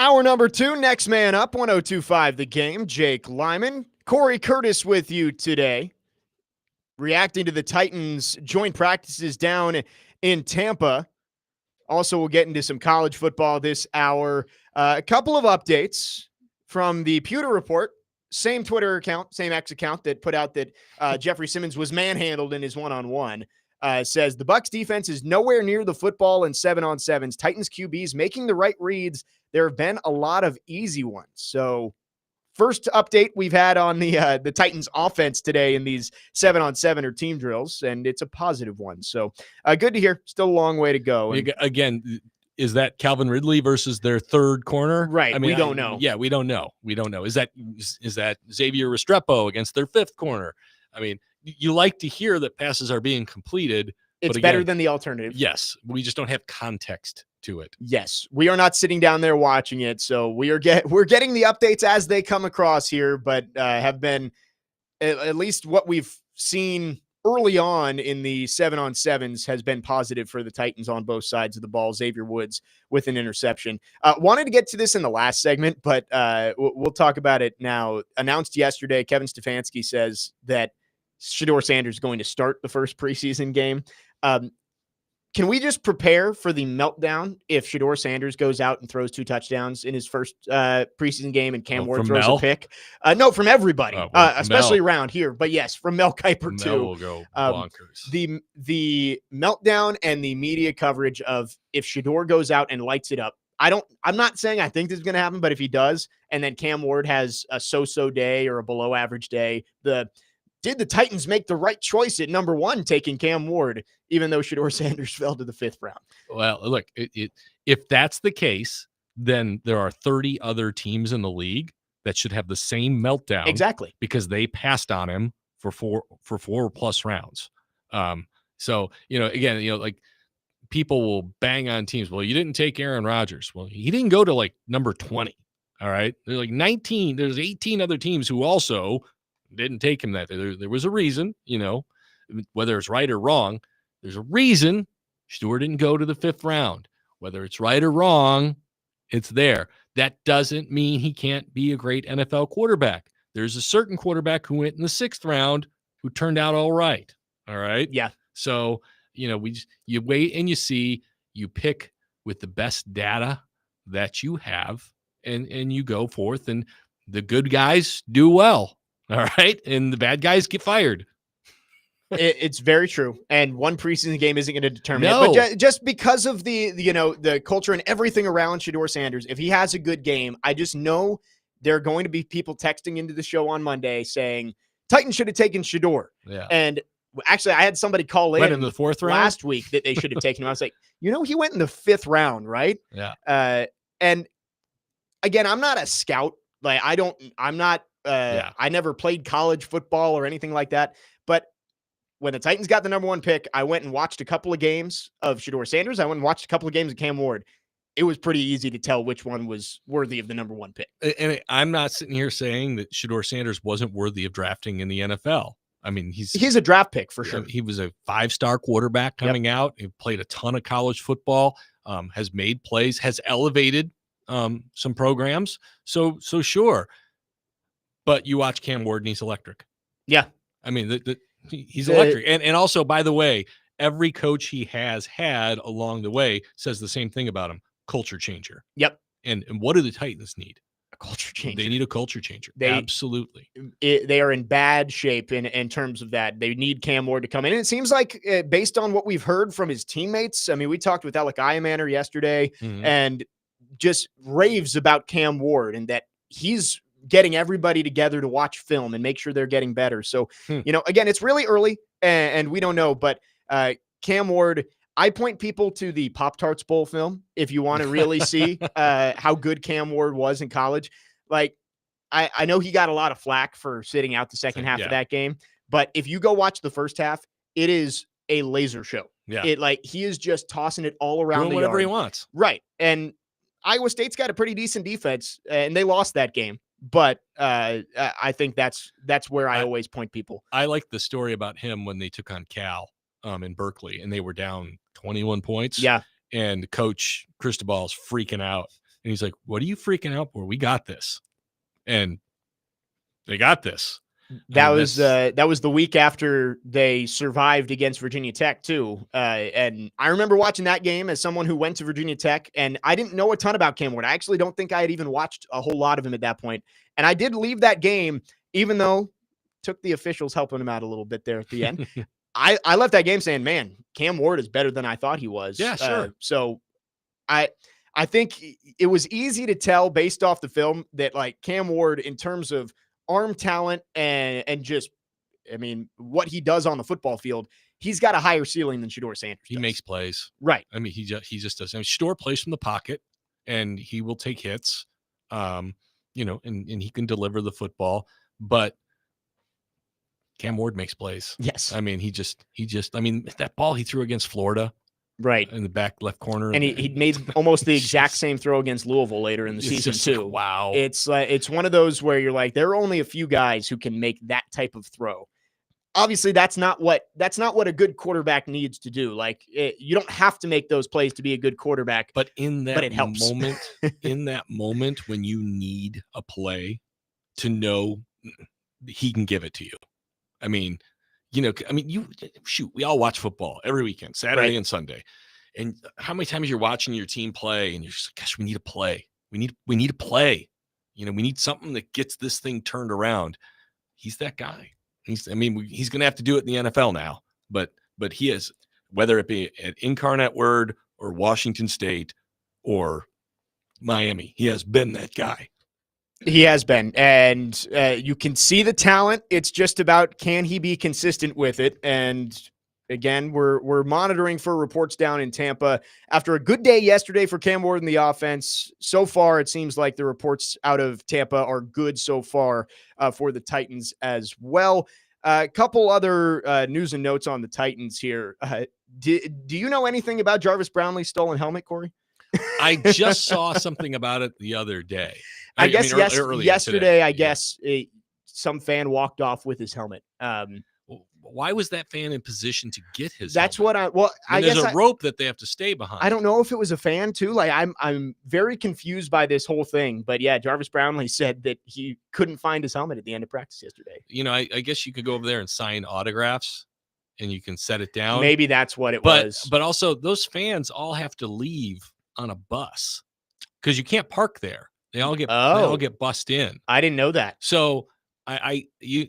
Hour number 2, next man up, 102.5 The Game, Jake Lyman. Cory Curtis with you today, reacting to the Titans' joint practices down in Tampa. Also, we'll get into some college football this hour. A couple of updates from the Pewter Report. Same Twitter account, same X account that put out that Jeffrey Simmons was manhandled in his one-on-one. Says the Bucs defense is nowhere near the football in 7-on-7s. Titans QBs making the right reads. There have been a lot of easy ones. So first update we've had on the Titans offense today in these 7-on-7 or team drills, and it's a positive one. So good to hear. Still a long way to go. And, again, is that Calvin Ridley versus their third corner? Right. I mean, we don't know. Yeah, we don't know. We don't know. Is that Xavier Restrepo against their fifth corner? I mean, you like to hear that passes are being completed. It's better than the alternative. Yes. We just don't have context to it. Yes. We are not sitting down there watching it. So we're getting the updates as they come across here, but have been at least what we've seen early on in the 7-on-7s has been positive for the Titans on both sides of the ball. Xavier Woods with an interception. Wanted to get to this in the last segment, but we'll talk about it now. Announced yesterday, Kevin Stefanski says that Shedeur Sanders is going to start the first preseason game. Can we just prepare for the meltdown if Shedeur Sanders goes out and throws 2 touchdowns in his first preseason game and Cam Ward throws a pick? No, from everybody, especially around here. But yes, from Mel Kiper too. Mel will go bonkers. The meltdown and the media coverage of if Shedeur goes out and lights it up. I'm not saying I think this is going to happen, but if he does, and then Cam Ward has a so-so day or a below average day, did the Titans make the right choice at number 1, taking Cam Ward, even though Shedeur Sanders fell to the 5th round? Well, look, if that's the case, then there are 30 other teams in the league that should have the same meltdown. Exactly. Because they passed on him for 4+ rounds. So, again, like people will bang on teams. Well, you didn't take Aaron Rodgers. Well, he didn't go to like number 20. All right. There's like 19. There's 18 other teams who also didn't take him. That there was a reason, whether it's right or wrong, there's a reason Shedeur didn't go to the 5th round. Whether it's right or wrong, it's there. That doesn't mean he can't be a great NFL quarterback. There's a certain quarterback who went in the 6th round who turned out all right. All right. Yeah. So, you wait and you see, you pick with the best data that you have and you go forth, and the good guys do well. All right. And the bad guys get fired. It's very true. And one preseason game isn't going to determine No. it. But just because of the culture and everything around Shedeur Sanders, if he has a good game, I just know there are going to be people texting into the show on Monday saying Titans should have taken Shedeur. Yeah. And actually, I had somebody call in the 4th round last week that they should have taken him. I was like, he went in the 5th round, right? Yeah. And again, I'm not a scout. Like I never played college football or anything like that. But when the Titans got the number 1 pick, I went and watched a couple of games of Shedeur Sanders. I went and watched a couple of games of Cam Ward. It was pretty easy to tell which one was worthy of the number 1 pick. And I'm not sitting here saying that Shedeur Sanders wasn't worthy of drafting in the NFL. I mean, he's a draft pick for sure. He was a 5-star quarterback coming out. He played a ton of college football, has made plays, has elevated some programs. So sure. But you watch Cam Ward and he's electric. Yeah. I mean, he's electric. And also, by the way, every coach he has had along the way says the same thing about him. Culture changer. Yep. And what do the Titans need? A culture changer. They need a culture changer. Absolutely. They are in bad shape in terms of that. They need Cam Ward to come in. And it seems like based on what we've heard from his teammates, I mean, we talked with Alec Iamaner yesterday and just raves about Cam Ward and that he's getting everybody together to watch film and make sure they're getting better. So, again, it's really early and we don't know, but Cam Ward, I point people to the Pop-Tarts Bowl film if you want to really see how good Cam Ward was in college. Like, I know he got a lot of flack for sitting out the second half of that game, but if you go watch the first half, it is a laser show. Yeah. He is just tossing it all around doing whatever he wants. Right. And Iowa State's got a pretty decent defense and they lost that game. But I think that's where I always point people. I like the story about him when they took on Cal in Berkeley and they were down 21 points. Yeah. And Coach Cristobal's freaking out. And he's like, what are you freaking out for? We got this. And they got this. That was the week after they survived against Virginia Tech too. And I remember watching that game as someone who went to Virginia Tech, and I didn't know a ton about Cam Ward. I actually don't think I had even watched a whole lot of him at that point. And I did leave that game, even though took the officials helping him out a little bit there at the end. I left that game saying, man, Cam Ward is better than I thought he was. Yeah, sure. So I think it was easy to tell based off the film that like Cam Ward, in terms of arm talent and just, I mean, what he does on the football field, he's got a higher ceiling than Shedeur Sanders does. He makes plays. Right. I mean, he just does. I mean, Shedeur plays from the pocket, and he will take hits, and he can deliver the football. But Cam Ward makes plays. Yes. I mean, he just, I mean, that ball he threw against Florida. Right. In the back left corner. And he made almost the exact same throw against Louisville later in the season too. Like, wow. It's one of those where you're like, there are only a few guys who can make that type of throw. Obviously, that's not what a good quarterback needs to do. Like, you don't have to make those plays to be a good quarterback. But it helps. In that moment when you need a play, to know he can give it to you. I mean, we all watch football every weekend, Saturday and Sunday. And how many times you're watching your team play and you're just like, gosh, we need a play. We need a play. We need something that gets this thing turned around. He's that guy. He's going to have to do it in the NFL now, but he is, whether it be at Incarnate Word or Washington State or Miami, he has been that guy. He has been, and you can see the talent. It's just about, can he be consistent with it? And again, we're monitoring for reports down in Tampa after a good day yesterday for Cam Ward in the offense. So far, it seems like the reports out of Tampa are good so far for the Titans as well. A couple other news and notes on the Titans here. Do you know anything about Jarvis Brownlee's stolen helmet, Corey? I just saw something about it the other day. I guess yesterday, I guess some fan walked off with his helmet. Why was that fan in position to get his? That's helmet? I guess there's a rope that they have to stay behind. I don't know if it was a fan too. Like I'm very confused by this whole thing. But yeah, Jarvis Brownlee said that he couldn't find his helmet at the end of practice yesterday. I guess you could go over there and sign autographs, and you can set it down. Maybe that's what it was. But also, those fans all have to leave on a bus because you can't park there. They all get bussed in. I didn't know that. So you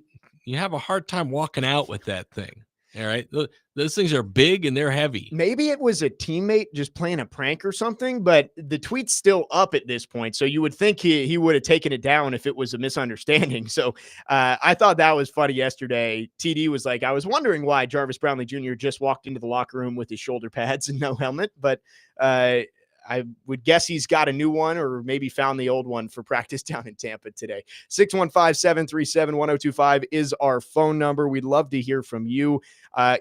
have a hard time walking out with that thing. All right. Those things are big and they're heavy. Maybe it was a teammate just playing a prank or something, but the tweet's still up at this point. So you would think he would have taken it down if it was a misunderstanding. So I thought that was funny yesterday. TD was like, I was wondering why Jarvis Brownlee Jr. just walked into the locker room with his shoulder pads and no helmet, but I would guess he's got a new one or maybe found the old one for practice down in Tampa today. 615-737-1025 is our phone number. We'd love to hear from you.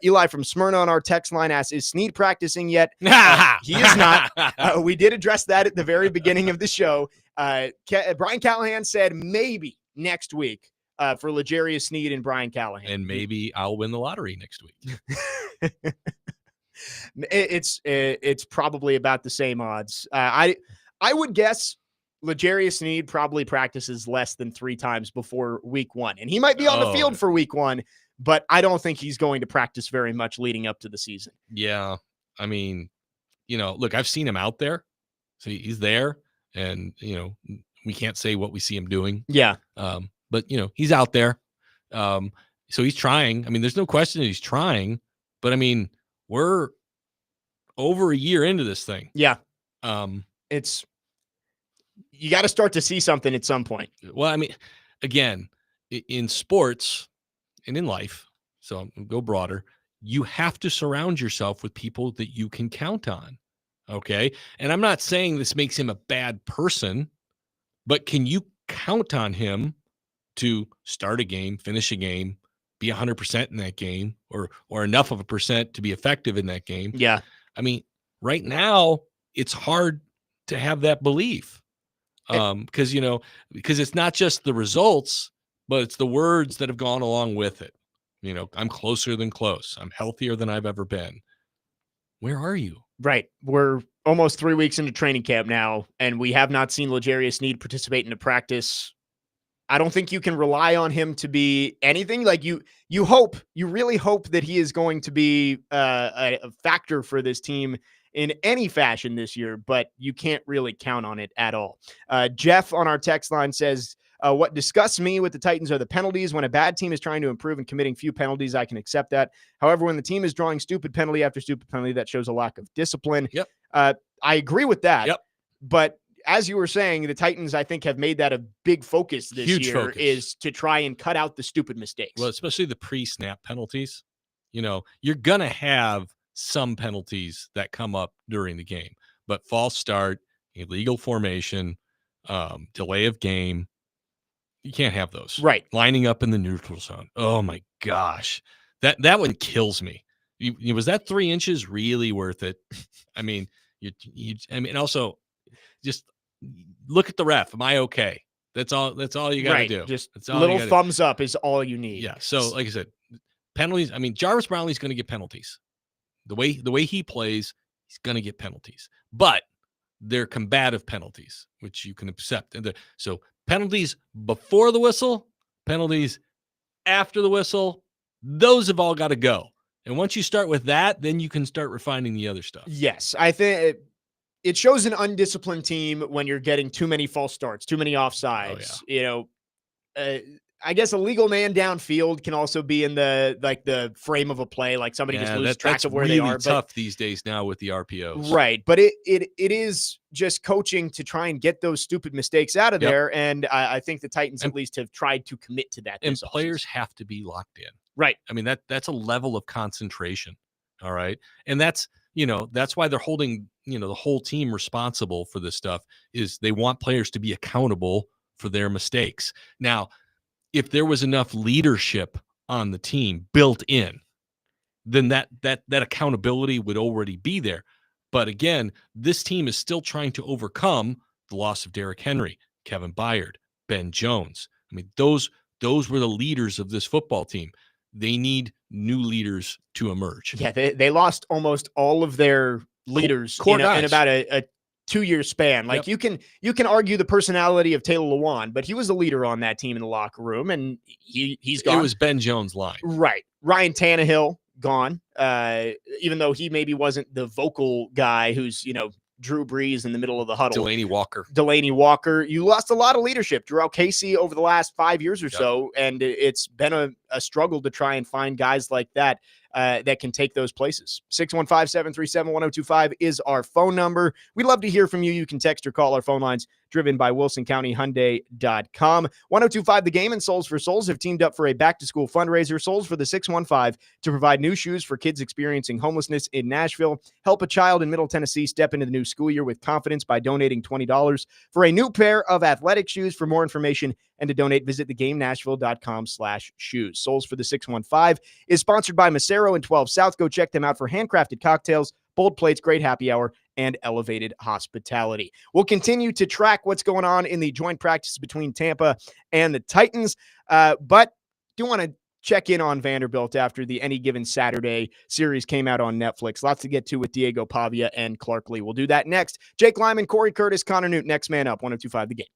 Eli from Smyrna on our text line asks, is Snead practicing yet? He is not. We did address that at the very beginning of the show. Brian Callahan said maybe next week for L'Jarius Snead and Brian Callahan. And maybe I'll win the lottery next week. It's probably about the same odds. I would guess L'Jarius Snead probably practices less than 3 times before week 1, and he might be on the field for week 1, but I don't think he's going to practice very much leading up to the season. Yeah. I mean, look, I've seen him out there. So he's there, and, we can't say what we see him doing. Yeah. But, he's out there. So he's trying. I mean, there's no question that he's trying, but I mean, we're over a year into this thing. Yeah. It's, you got to start to see something at some point. Well, I mean, again, in sports and in life, so go broader, you have to surround yourself with people that you can count on. Okay. And I'm not saying this makes him a bad person, but can you count on him to start a game, finish a game, be 100% in that game, or enough of a percent to be effective in that game? Yeah. I mean, right now it's hard to have that belief. Because it's not just the results, but it's the words that have gone along with it. I'm closer than close. I'm healthier than I've ever been. Where are you? Right. We're almost 3 weeks into training camp now, and we have not seen L'Jarius Sneed participate in a practice. I don't think you can rely on him to be anything. Like you really hope that he is going to be a factor for this team in any fashion this year, but you can't really count on it at all. Jeff on our text line says, what disgusts me with the Titans are the penalties. When a bad team is trying to improve and committing few penalties, I can accept that. However, when the team is drawing stupid penalty after stupid penalty, that shows a lack of discipline. Yep. I agree with that. Yep. But as you were saying, the Titans, I think, have made that a big focus this Huge year focus. is to try and cut out the stupid mistakes. Well, especially the pre-snap penalties. You're going to have some penalties that come up during the game, but false start, illegal formation, delay of game, you can't have those. Right. Lining up in the neutral zone. Oh my gosh. That one kills me. Was that 3 inches really worth it? I mean, also just look at the ref. Am I okay? That's all you got to do. Just that's all little thumbs up is all you need. Yeah. So like I said, penalties. I mean, Jarvis Brownlee's going to get penalties. The way he plays, he's going to get penalties. But they're combative penalties, which you can accept. And so penalties before the whistle, penalties after the whistle, those have all got to go. And once you start with that, then you can start refining the other stuff. Yes, I think it shows an undisciplined team when you're getting too many false starts, too many offsides. I guess a legal man downfield can also be in the frame of a play, like somebody just loses track of where really they are. Tough these days now with the RPOs, right? But it is just coaching to try and get those stupid mistakes out of there, and I think the Titans at least have tried to commit to that. And players have to be locked in, right? I mean that's a level of concentration, all right, and that's why they're holding the whole team responsible for this stuff. Is they want players to be accountable for their mistakes. Now, if there was enough leadership on the team built in, then that accountability would already be there. But again, this team is still trying to overcome the loss of Derrick Henry, Kevin Byard, Ben Jones. I mean, those were the leaders of this football team. They need new leaders to emerge. Yeah, they lost almost all of their leaders in about a 2-year span. Like you can argue the personality of Taylor Lewan, but he was a leader on that team in the locker room, and he's gone. It was Ben Jones' line. Right. Ryan Tannehill gone. Even though he maybe wasn't the vocal guy who's, Drew Brees in the middle of the huddle. Delaney Walker. You lost a lot of leadership. Drew Casey over the last 5 years or so, and it's been a struggle to try and find guys like that that can take those places. 615-737-1025 is our phone number. We'd love to hear from you. You can text or call our phone lines, driven by WilsonCountyHyundai.com. 1025 The Game and Souls for Souls have teamed up for a back-to-school fundraiser. Souls for the 615 to provide new shoes for kids experiencing homelessness in Nashville. Help a child in Middle Tennessee step into the new school year with confidence by donating $20 for a new pair of athletic shoes. For more information and to donate, visit thegamenashville.com/shoes. Souls for the 615 is sponsored by Macero and 12 South. Go check them out for handcrafted cocktails, bold plates, great happy hour, and elevated hospitality. We'll continue to track what's going on in the joint practice between Tampa and the Titans, but do want to check in on Vanderbilt after the Any Given Saturday series came out on Netflix. Lots to get to with Diego Pavia and Clark Lee. We'll do that next. Jake Lyman, Corey Curtis, Connor Newt, next man up, 1025 The Game.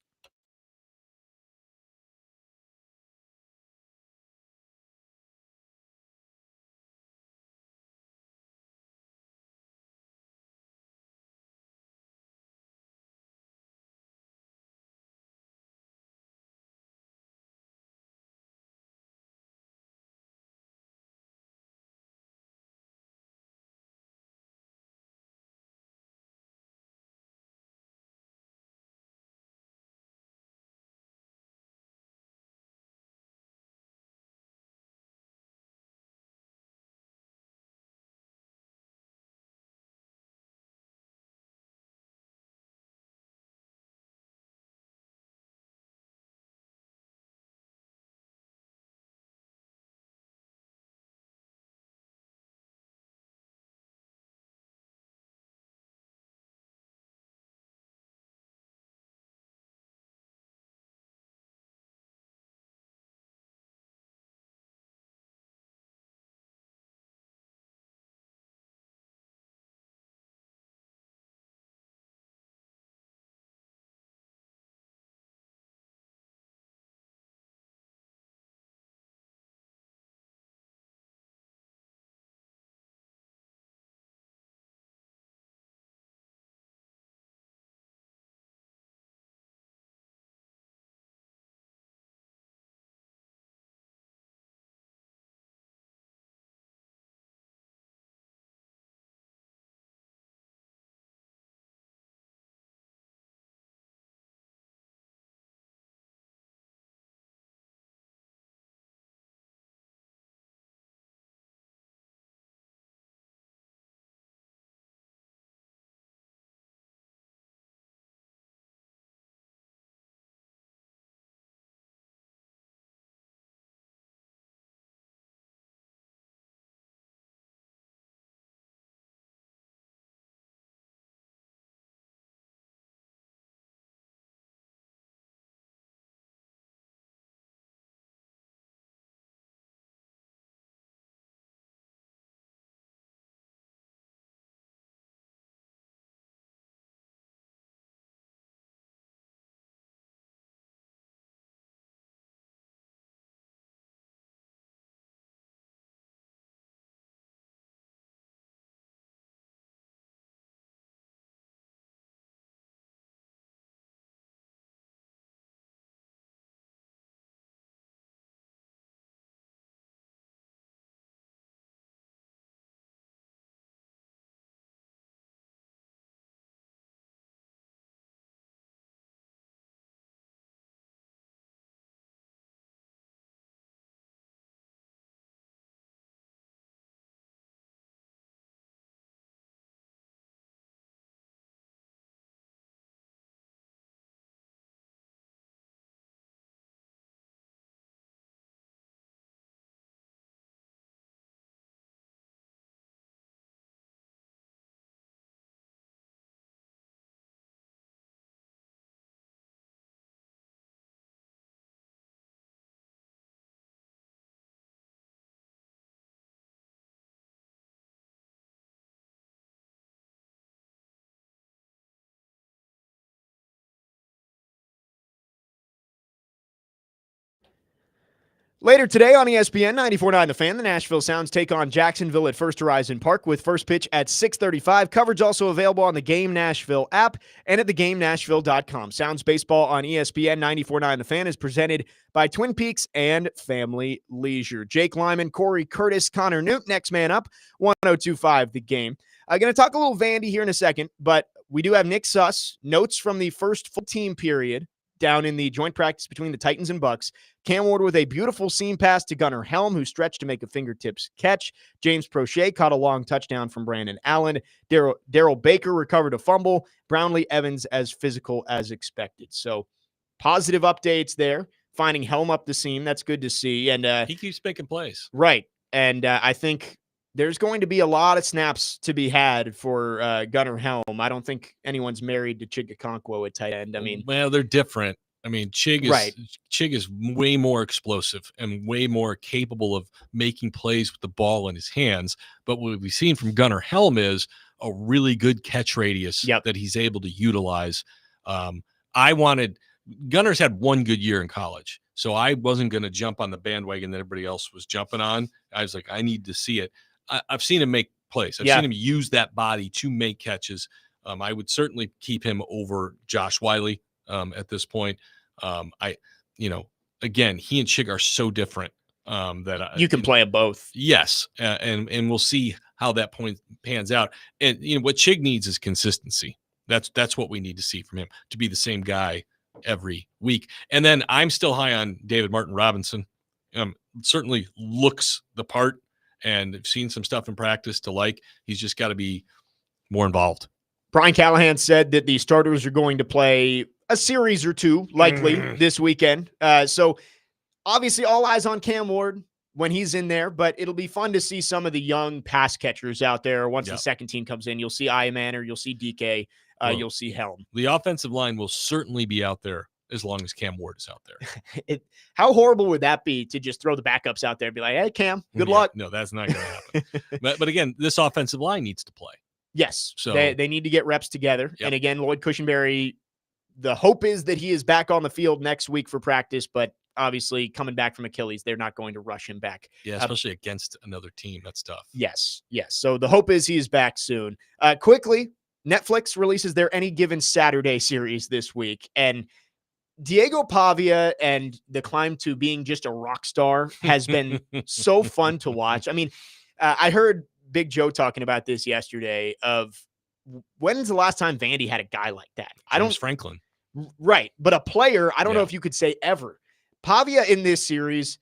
Later today on ESPN 94.9 The Fan, the Nashville Sounds take on Jacksonville at First Horizon Park with first pitch at 6:35. Coverage also available on the Game Nashville app and at thegamenashville.com. Sounds baseball on ESPN 94.9 The Fan is presented by Twin Peaks and Family Leisure. Jake Lyman, Cory Curtis, Connor Newt, next man up, 102.5 The Game. I'm going to talk a little Vandy here in a second, but we do have Nick Suss, notes from the first full team period down in the joint practice between the Titans and Bucs. Cam Ward with a beautiful seam pass to Gunnar Helm, who stretched to make a fingertips catch. James Prochet caught a long touchdown from Brandon Allen. Darrell Baker recovered a fumble. Brownlee Evans as physical as expected. So positive updates there. Finding Helm up the seam. That's good to see. And he keeps making plays. Right. And I think there's going to be a lot of snaps to be had for Gunnar Helm. I don't think anyone's married to Chigakonkwo at tight end. I mean, well, they're different. I mean, Chig is way more explosive and way more capable of making plays with the ball in his hands. But what we've seen from Gunnar Helm is a really good catch radius that he's able to utilize. Gunnar's had one good year in college, so I wasn't going to jump on the bandwagon that everybody else was jumping on. I was like, I need to see it. I've seen him make plays. I've seen him use that body to make catches. I would certainly keep him over Josh Wiley at this point. Again, he and Chig are so different that you can play them both. Yes, and we'll see how that point pans out. And what Chig needs is consistency. That's what we need to see from him, to be the same guy every week. And then I'm still high on David Martin Robinson. Certainly looks the part, and I've seen some stuff in practice to like. He's just got to be more involved. Brian Callahan said that the starters are going to play a series or two, likely this weekend. So obviously all eyes on Cam Ward when he's in there, but it'll be fun to see some of the young pass catchers out there. Once the second team comes in, you'll see Iamaner, you'll see DK, you'll see Helm. The offensive line will certainly be out there as long as Cam Ward is out there. How horrible would that be to just throw the backups out there and be like, hey, Cam, good luck? No, that's not going to happen. but again, this offensive line needs to play. Yes, so they need to get reps together. Yep. And again, Lloyd Cushenberry, the hope is that he is back on the field next week for practice, but obviously coming back from Achilles, they're not going to rush him back. Yeah, especially against another team. That's tough. Yes. So the hope is he is back soon. Quickly, Netflix releases their Any Given Saturday series this week, and Diego Pavia and the climb to being just a rock star has been so fun to watch. I mean, I heard Big Joe talking about this yesterday of when's the last time Vandy had a guy like that? James Franklin. Right. But a player, I don't know if you could say ever. Pavia in this series,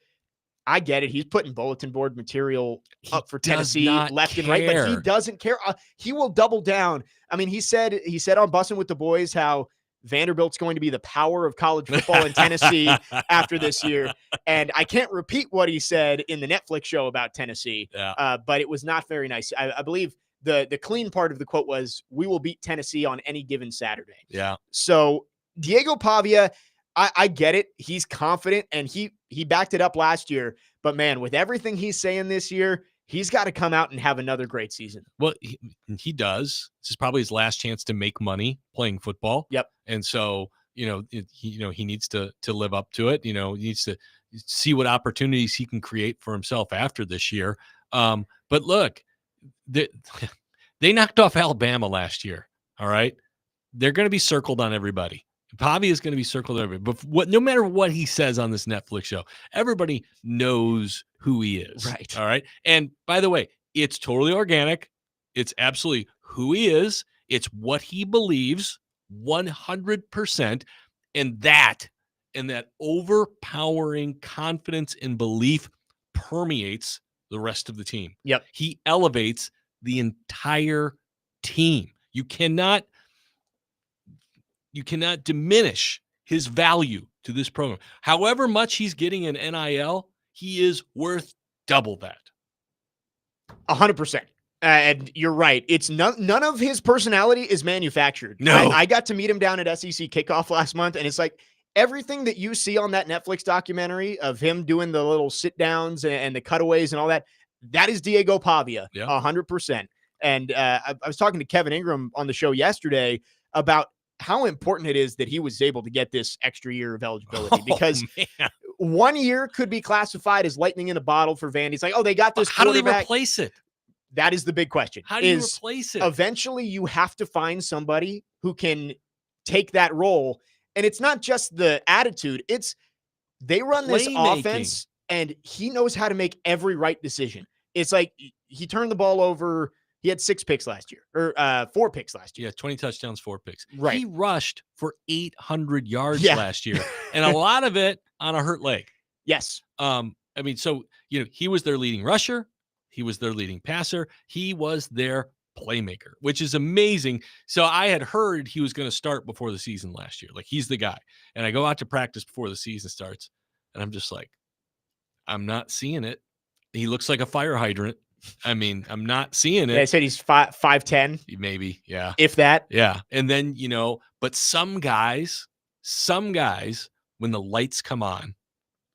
I get it. He's putting bulletin board material up for Tennessee left and right, but he doesn't care. He will double down. I mean, he said on Bussin' with the Boys how Vanderbilt's going to be the power of college football in Tennessee after this year. And I can't repeat what he said in the Netflix show about Tennessee, but it was not very nice. I believe the clean part of the quote was, we will beat Tennessee on any given Saturday. Yeah. So Diego Pavia, I get it. He's confident, and he backed it up last year. But, man, with everything he's saying this year, he's got to come out and have another great season. Well, he does. This is probably his last chance to make money playing football. Yep. And so, he needs to live up to it. He needs to see what opportunities he can create for himself after this year. But look, they knocked off Alabama last year. All right. They're going to be circled on everybody. Pavia is going to be circled on everybody. But no matter what he says on this Netflix show, everybody knows who he is. Right. All right. And by the way, it's totally organic. It's absolutely who he is. It's what he believes 100%. And that overpowering confidence and belief permeates the rest of the team. Yep. He elevates the entire team. You cannot diminish his value to this program. However much he's getting in NIL, he is worth double that. 100%. And you're right. It's none of his personality is manufactured. No. I got to meet him down at SEC Kickoff last month, and it's like everything that you see on that Netflix documentary of him doing the little sit downs and the cutaways and all that, that is Diego Pavia, 100%. And I was talking to Kevin Ingram on the show yesterday about how important it is that he was able to get this extra year of eligibility, because 1 year could be classified as lightning in a bottle for Vandy. It's like, oh, they got this How do they quarterback. replace it? That is the big question. How do you replace it? Eventually, you have to find somebody who can take that role. And it's not just the attitude. It's they run this offense, and he knows how to make every right decision. It's like he turned the ball over. He had 6 picks last year, or 4 picks last year. Yeah, 20 touchdowns, 4 picks. Right. He rushed for 800 yards last year, and a lot of it on a hurt leg. Yes. I mean, so, he was their leading rusher. He was their leading passer. He was their playmaker, which is amazing. So I had heard he was going to start before the season last year. Like, he's the guy. And I go out to practice before the season starts, and I'm just like, I'm not seeing it. He looks like a fire hydrant. I mean, I'm not seeing it. They said he's 5'10", maybe, yeah. if that. Yeah. And then, but some guys, when the lights come on,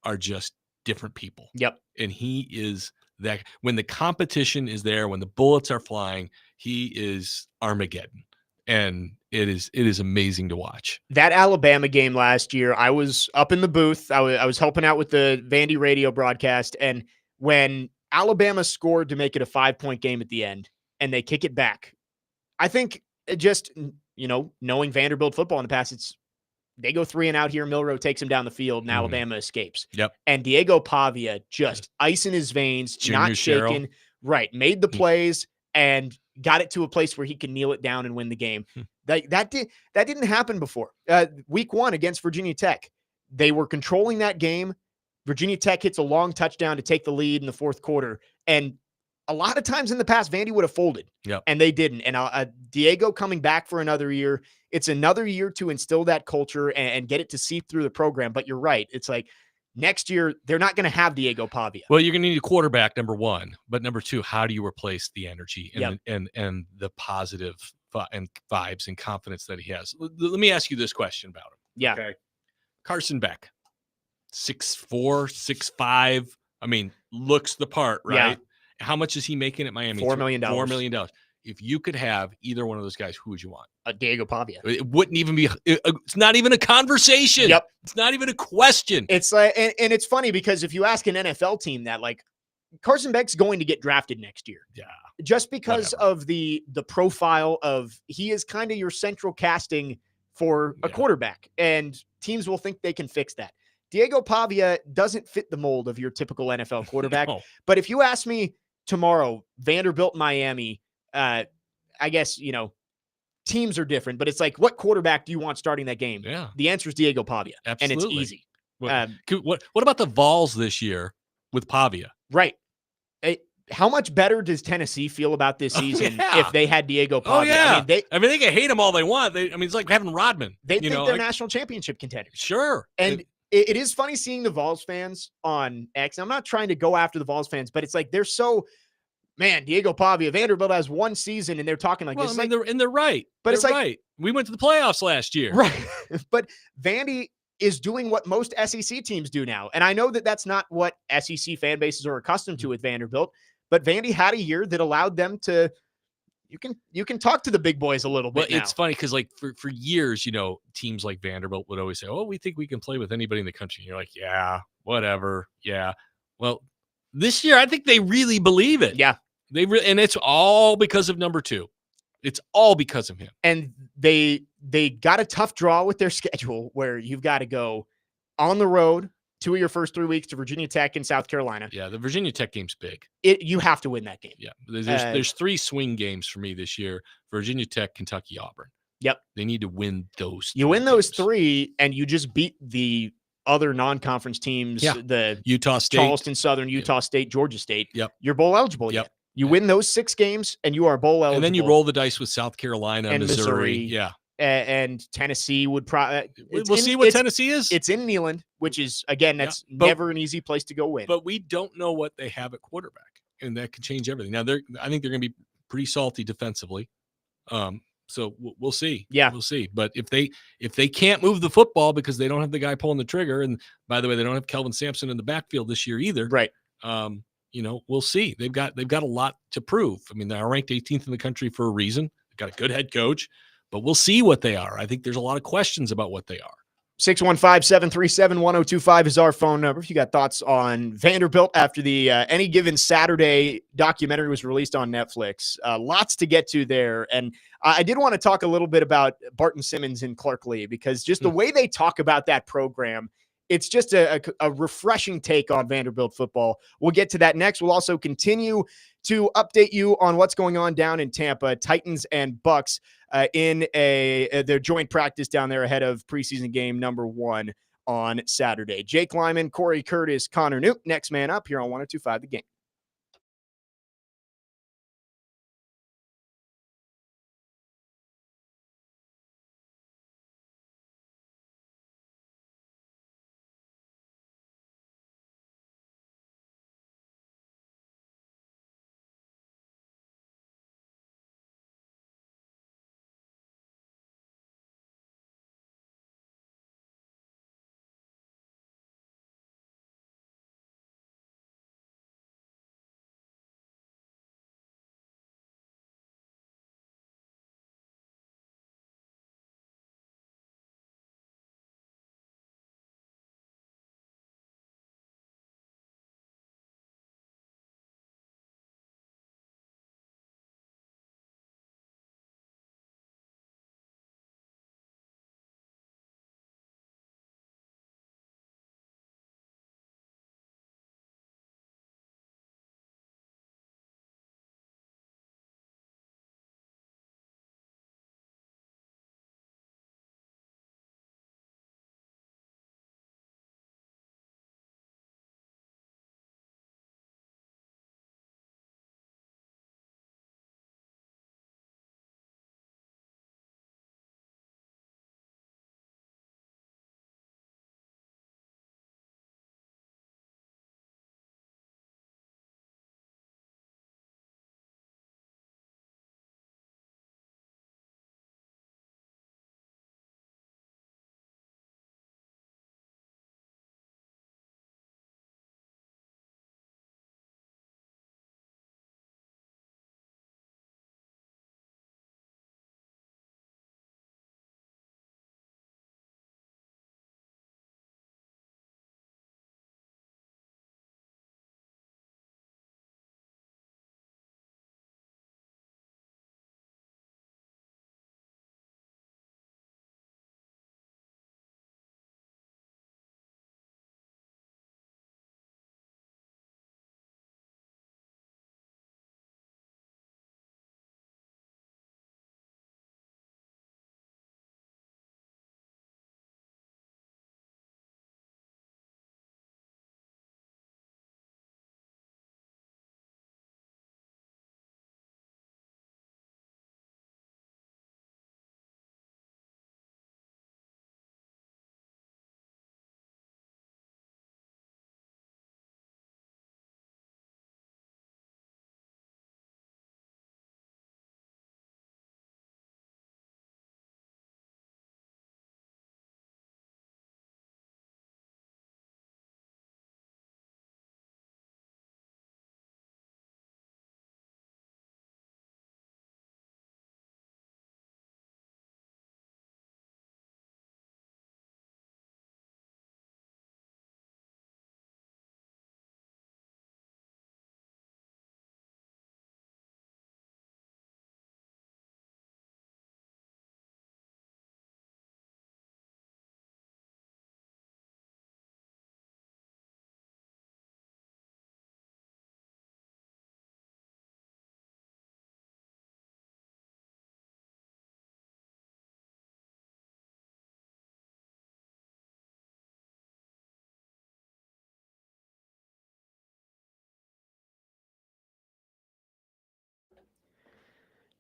are just different people. Yep. And he is that. When the competition is there, when the bullets are flying, he is Armageddon. And it is amazing to watch. That Alabama game last year, I was up in the booth. I was helping out with the Vandy radio broadcast. And when Alabama scored to make it a 5-point game at the end, and they kick it back, I think just, knowing Vanderbilt football in the past, they go 3 and out here. Milroe takes him down the field, and Alabama escapes. Yep. And Diego Pavia just ice in his veins, not shaken. Right. Made the plays and got it to a place where he can kneel it down and win the game. That didn't happen before. Week 1 against Virginia Tech, they were controlling that game. Virginia Tech hits a long touchdown to take the lead in the 4th quarter. And a lot of times in the past, Vandy would have folded. Yep. And they didn't. And Diego coming back for another year. It's another year to instill that culture and get it to seep through the program. But you're right. It's like next year, they're not going to have Diego Pavia. Well, you're going to need a quarterback, number 1. But number 2, how do you replace the energy and the positive and vibes and confidence that he has? Let me ask you this question about him. Yeah. Okay. Carson Beck, 6'4", 6'5". I mean, looks the part, right? Yeah. How much is he making at Miami? $4 million. $4 million. If you could have either one of those guys, who would you want? Diego Pavia. It wouldn't even be. It's not even a conversation. Yep. It's not even a question. It's like, and it's funny because if you ask an NFL team that, like, Carson Beck's going to get drafted next year. Yeah. Just because of the profile of, he is kind of your central casting for a quarterback, and teams will think they can fix that. Diego Pavia doesn't fit the mold of your typical NFL quarterback. No. But if you ask me tomorrow, Vanderbilt, Miami, I guess, teams are different, but it's like, what quarterback do you want starting that game? Yeah. The answer is Diego Pavia. Absolutely. And it's easy. What about the Vols this year with Pavia? Right. How much better does Tennessee feel about this season if they had Diego Pavia? Oh, yeah. I mean, they can hate him all they want. It's like having Rodman. They think they're national championship contenders. Sure. And it is funny seeing the Vols fans on X. I'm not trying to go after the Vols fans, but it's like they're so, man, Diego Pavia, Vanderbilt has 1 season, and they're talking like this. They're right. But it's like, right. We went to the playoffs last year. Right. But Vandy is doing what most SEC teams do now. And I know that that's not what SEC fan bases are accustomed to with Vanderbilt, but Vandy had a year that allowed them to, you can talk to the big boys a little bit. Well, it's funny because, like, for years, teams like Vanderbilt would always say, "Oh, we think we can play with anybody in the country." And you're like, "Yeah, whatever, yeah." Well, this year, I think they really believe it. Yeah, and it's all because of number 2. It's all because of him. And they got a tough draw with their schedule where you've got to go on the road 2 of your first 3 weeks to Virginia Tech and South Carolina. Yeah, the Virginia Tech game's big. You have to win that game. Yeah, there's 3 swing games for me this year: Virginia Tech, Kentucky, Auburn. Yep, they need to win those. You win those 3, and you just beat the other non-conference teams. Yeah. The Utah State, Charleston Southern, Utah State, Georgia State. Yep, you're bowl eligible. Yep. You win those 6 games, and you are bowl eligible. And then you roll the dice with South Carolina and Missouri. Yeah. And Tennessee would probably. We'll see what Tennessee is. It's in Neyland, which is, again, that's never an easy place to go win. But we don't know what they have at quarterback, and that could change everything. Now, I think they're going to be pretty salty defensively. So we'll see. Yeah, we'll see. But if they can't move the football because they don't have the guy pulling the trigger, and by the way, they don't have Kelvin Sampson in the backfield this year either. Right. We'll see. They've got a lot to prove. I mean, they're ranked 18th in the country for a reason. They've got a good head coach, but we'll see what they are. I think there's a lot of questions about what they are. 615-737-1025 is our phone number. If you got thoughts on Vanderbilt after the Any Given Saturday documentary was released on Netflix. Lots to get to there. And I did want to talk a little bit about Barton Simmons and Clark Lee, because just the way they talk about that program, it's just a refreshing take on Vanderbilt football. We'll get to that next. We'll also continue to update you on what's going on down in Tampa. Titans and Bucs in their joint practice down there ahead of preseason game number 1 on Saturday. Jake Lyman, Cory Curtis, Connor Newt, next man up here on 102.5 The Game.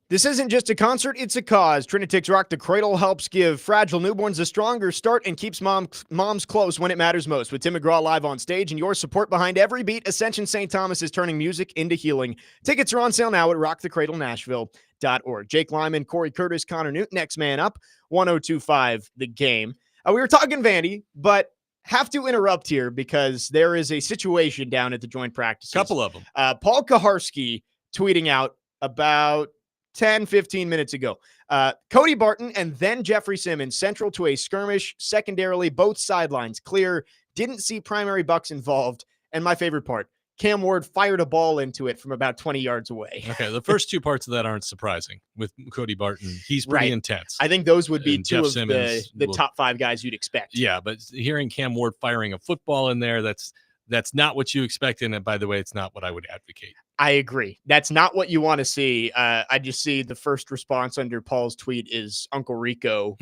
This isn't just a concert, it's a cause. Trinitix Rock the Cradle helps give fragile newborns a stronger start and keeps moms close when it matters most. With Tim McGraw live on stage and your support behind every beat, Ascension St. Thomas is turning music into healing. Tickets are on sale now at rockthecradlenashville.org. Jake Lyman, Cory Curtis, Connor Newt, next man up, 102.5 The Game. We were talking Vandy, but have to interrupt here because there is a situation down at the joint practices. Couple of them. Paul Kaharski tweeting out about 10, 15 minutes ago. Cody Barton and then Jeffrey Simmons central to a skirmish. Secondarily, both sidelines clear. Didn't see primary Bucs involved. And my favorite part, Cam Ward fired a ball into it from about 20 yards away. Okay, the first two parts of that aren't surprising with Cody Barton. He's pretty intense. I think those would be And two Jeff of Simmons the will- top 5 guys you'd expect. Yeah, but hearing Cam Ward firing a football in there, that's not what you expect. And by the way, it's not what I would advocate. I agree. That's not what you want to see. I just see the first response under Paul's tweet is Uncle Rico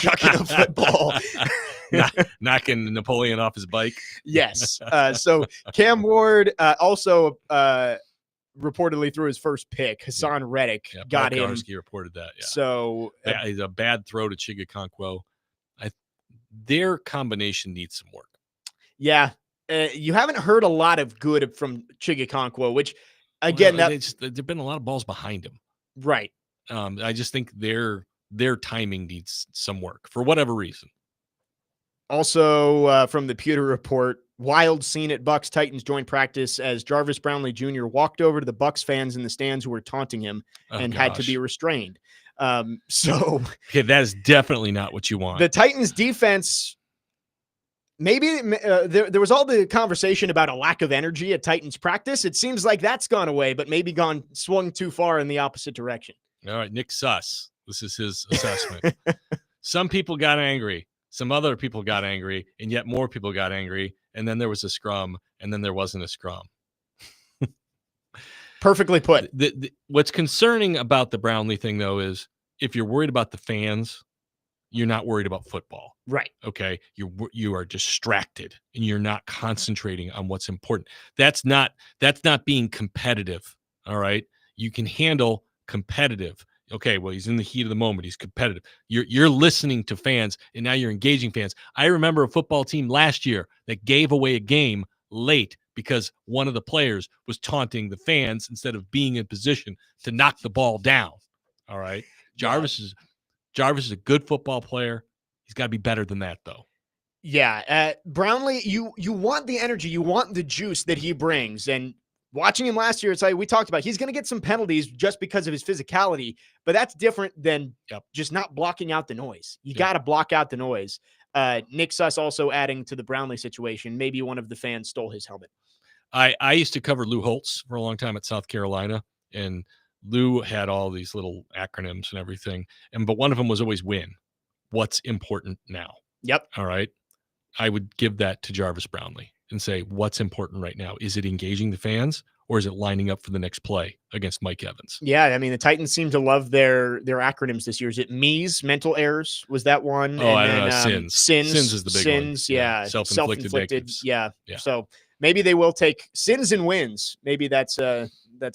chucking a football. Knocking Napoleon off his bike. Yes. So Cam Ward also reportedly threw his first pick. Hassan Reddick got him. Garski reported that. Yeah. So it's a bad throw to Chigakonkwo. Their combination needs some work. Yeah. You haven't heard a lot of good from Chigakonkwo, which again, there've been a lot of balls behind him. Right. I just think their timing needs some work for whatever reason. Also, from the Pewter Report, wild scene at Bucs Titans joint practice as Jarvis Brownlee Jr. walked over to the Bucs fans in the stands who were taunting him and had to be restrained. Okay, that is definitely not what you want. The Titans defense, maybe there was all the conversation about a lack of energy at Titans practice. It seems like that's gone away, but maybe swung too far in the opposite direction. All right, Nick Suss. This is his assessment. Some people got angry. Some other people got angry, and yet more people got angry. And then there was a scrum, and then there wasn't a scrum. Perfectly put. What's concerning about the Brownlee thing, though, is if you're worried about the fans, you're not worried about football. Right. Okay. You are distracted, and you're not concentrating on what's important. That's not being competitive. All right. You can handle competitive. Okay, well, he's in the heat of the moment. He's competitive. You're listening to fans, and now you're engaging fans. I remember a football team last year that gave away a game late because one of the players was taunting the fans instead of being in position to knock the ball down. All right, Jarvis is a good football player. He's got to be better than that, though. Yeah, Brownlee, you want the energy, you want the juice that he brings, and watching him last year, it's like we talked about, he's going to get some penalties just because of his physicality, but that's different than just not blocking out the noise. You got to block out the noise. Nick Suss also adding to the Brownlee situation, maybe one of the fans stole his helmet. I used to cover Lou Holtz for a long time at South Carolina, and Lou had all these little acronyms and everything, but one of them was always WIN. What's important now? Yep. All right. I would give that to Jarvis Brownlee and say, what's important right now? Is it engaging the fans, or is it lining up for the next play against Mike Evans? Yeah, I mean, the Titans seem to love their acronyms this year. Is it MES, mental errors? Was that one? Oh, I don't know. Sins. Sins is the big one. Yeah. Self-inflicted negatives. Yeah. So maybe they will take sins and wins. Maybe that's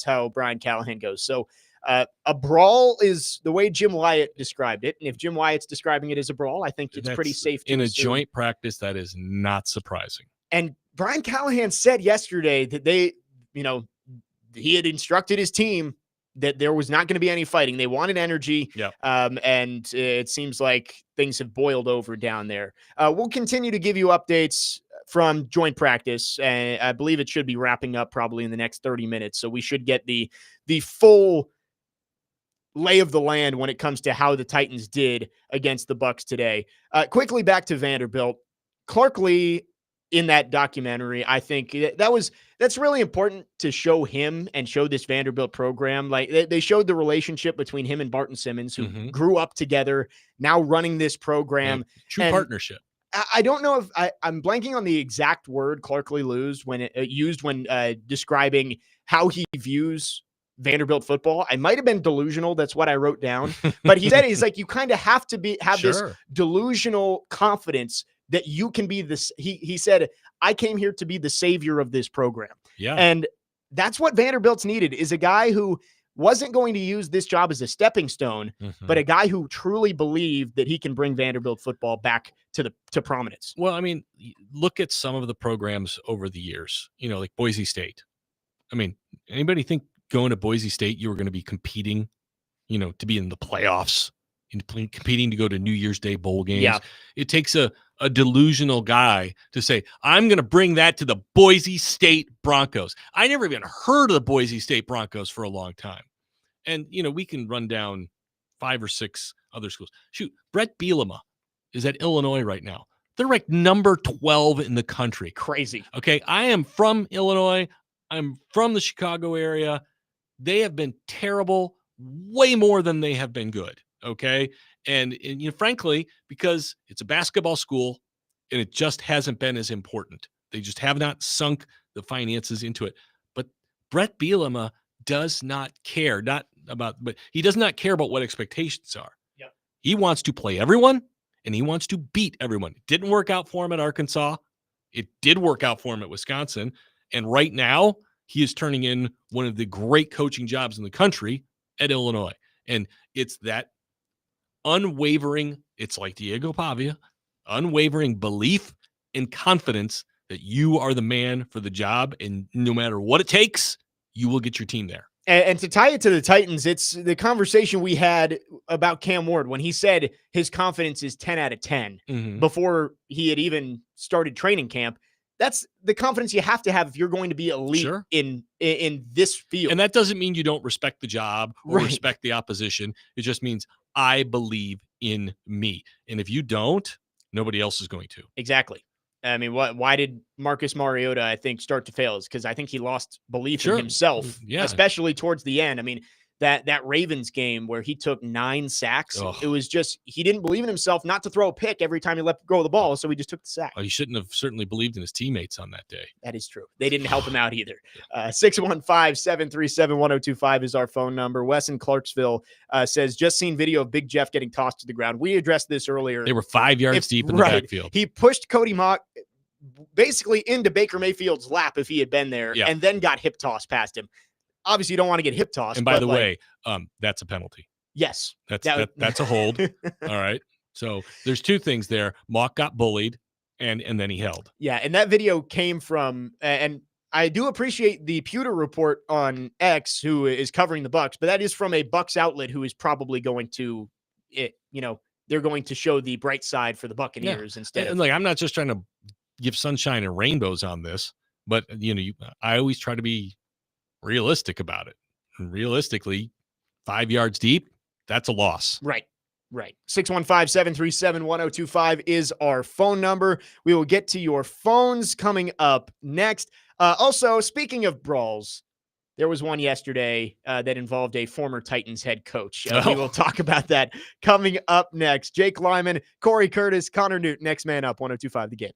how Brian Callahan goes. So a brawl is the way Jim Wyatt described it. And if Jim Wyatt's describing it as a brawl, I think it's pretty safe to in assume. A joint practice, that is not surprising. And Brian Callahan said yesterday that he had instructed his team that there was not going to be any fighting. They wanted energy. Yeah. And it seems like things have boiled over down there. We'll continue to give you updates from joint practice. And I believe it should be wrapping up probably in the next 30 minutes. So we should get the full lay of the land when it comes to how the Titans did against the Bucs today. Quickly back to Vanderbilt. Clark Lee in that documentary, I think that's really important to show him and show this Vanderbilt program. Like they showed the relationship between him and Barton Simmons, who grew up together, now running this program. Yeah, true partnership. I don't know if I'm blanking on the exact word Clark Lee used when describing how he views Vanderbilt football. I might have been delusional. That's what I wrote down. But he said, he's like, you kind of have to have this delusional confidence that you can be this. He said, I came here to be the savior of this program. Yeah. And that's what Vanderbilt's needed, is a guy who wasn't going to use this job as a stepping stone, but a guy who truly believed that he can bring Vanderbilt football back to prominence. Well, I mean, look at some of the programs over the years, like Boise State. I mean, anybody think going to Boise State, you were going to be competing, to be in the playoffs, competing to go to New Year's Day bowl games? Yeah. It takes a delusional guy to say, I'm going to bring that to the Boise State Broncos. I never even heard of the Boise State Broncos for a long time. And, we can run down 5 or 6 other schools. Shoot, Brett Bielema is at Illinois right now. They're ranked number 12 in the country. Crazy. Okay, I am from Illinois. I'm from the Chicago area. They have been terrible way more than they have been good. Okay. And frankly, because it's a basketball school and it just hasn't been as important. They just have not sunk the finances into it. But Brett Bielema does not care, but he does not care about what expectations are. Yep. He wants to play everyone and he wants to beat everyone. It didn't work out for him at Arkansas. It did work out for him at Wisconsin. And right now, he is turning in one of the great coaching jobs in the country at Illinois. And it's that unwavering, it's like Diego Pavia, unwavering belief and confidence that you are the man for the job. And no matter what it takes, you will get your team there. And to tie it to the Titans, it's the conversation we had about Cam Ward when he said his confidence is 10 out of 10 before he had even started training camp. That's the confidence you have to have if you're going to be elite in this field. And that doesn't mean you don't respect the job or Right. respect the opposition. It just means I believe in me. And if you don't, nobody else is going to. Exactly. I mean, why did Marcus Mariota, I think, start to fail? Is because I think he lost belief in himself, especially towards the end. I mean, that Ravens game where he took 9 sacks, it was just he didn't believe in himself not to throw a pick every time he let go of the ball, so he just took the sack. Well, he shouldn't have certainly believed in his teammates on that day. That is true. They didn't help him out either. 615-737-1025 is our phone number. Wes in Clarksville says, just seen video of Big Jeff getting tossed to the ground. We addressed this earlier. They were 5 yards deep in the backfield. He pushed Cody Mock basically into Baker Mayfield's lap if he had been there, and then got hip tossed past him. Obviously, you don't want to get hip tossed. And by the way, that's a penalty. Yes. That's a hold. All right. So there's 2 things there. Mock got bullied, and then he held. Yeah, and that video came from and I do appreciate the Pewter report on X who is covering the Bucs, but that is from a Bucs outlet who is probably going to they're going to show the bright side for the Buccaneers instead. And I'm not just trying to give sunshine and rainbows on this, but I always try to be realistic about it. And realistically, 5 yards deep, that's a loss. Right. 615-737-1025 is our phone number. We will get to your phones coming up next. Also, speaking of brawls, there was one yesterday that involved a former Titans head coach. We will talk about that coming up next. Jake Lyman, Cory Curtis, Connor Newton, next man up, 1025 The Game.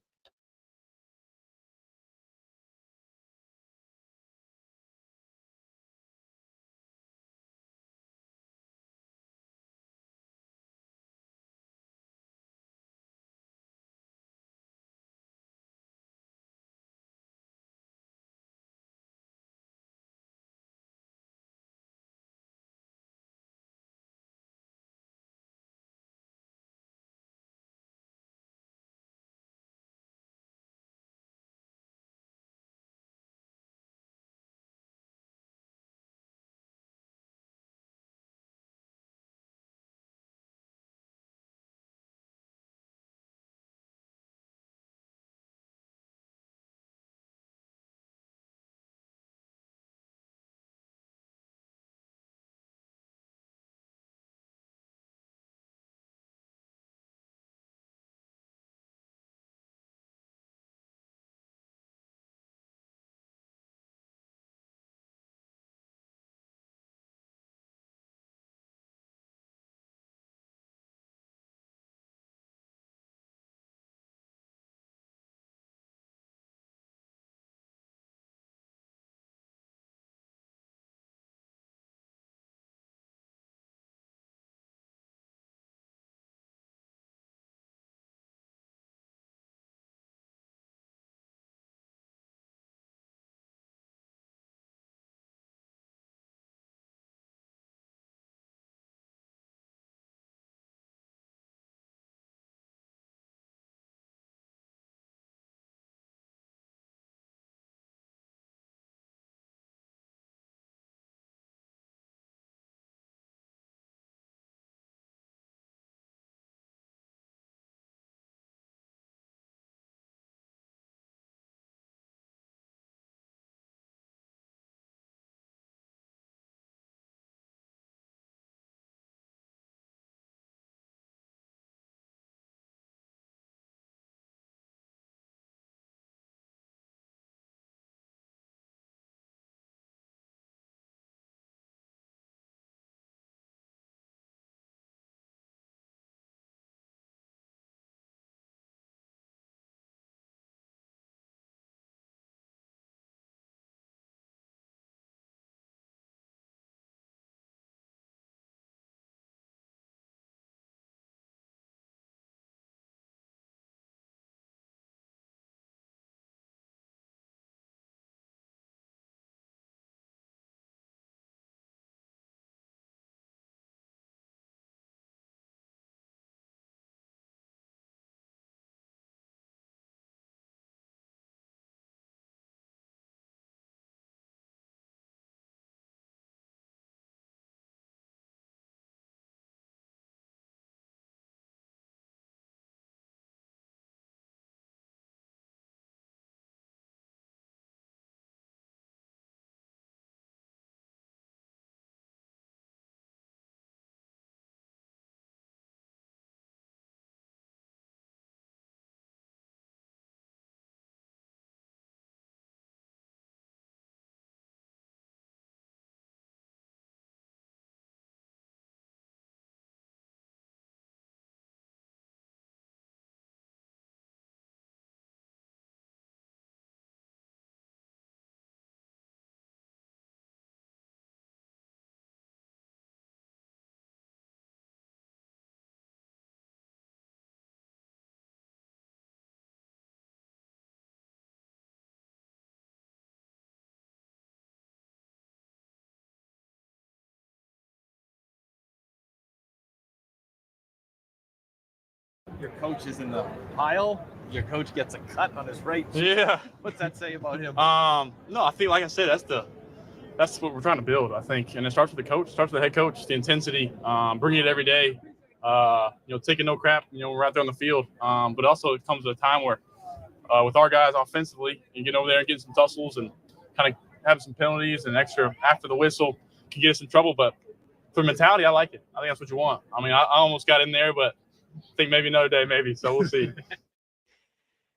your coach is in the pile, your coach gets a cut on his right cheek. Yeah. What's that say about him? No, I think, like I said, that's what we're trying to build, I think. And it starts with the coach, starts with the head coach, the intensity, bringing it every day, taking no crap, we're out there on the field. But also it comes at a time where with our guys offensively, you get over there and get some tussles and kind of have some penalties and extra after the whistle can get us in trouble. But for mentality, I like it. I think that's what you want. I mean, I almost got in there, but I think maybe another day, maybe. So we'll see.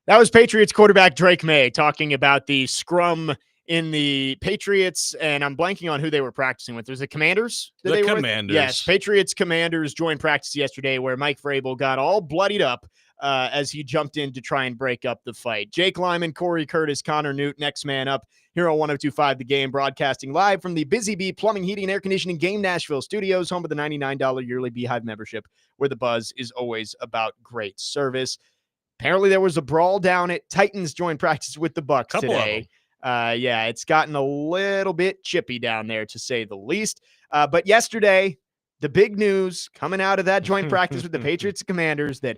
That was Patriots quarterback Drake May talking about the scrum in the Patriots, and I'm blanking on who they were practicing with. There's the Commanders? The Commanders. Yes, Patriots Commanders joined practice yesterday where Mike Vrabel got all bloodied up as he jumped in to try and break up the fight. Jake Lyman, Cory Curtis, Connor Newt, next man up here on 102.5 The Game, broadcasting live from the Busy Bee Plumbing, Heating, and Air Conditioning Game Nashville studios, home of the $99 yearly Beehive membership, where the buzz is always about great service. Apparently there was a brawl down at Titans joint practice with the Bucs Couple today. Yeah, it's gotten a little bit chippy down there, to say the least. But yesterday, the big news coming out of that joint practice with the Patriots and Commanders that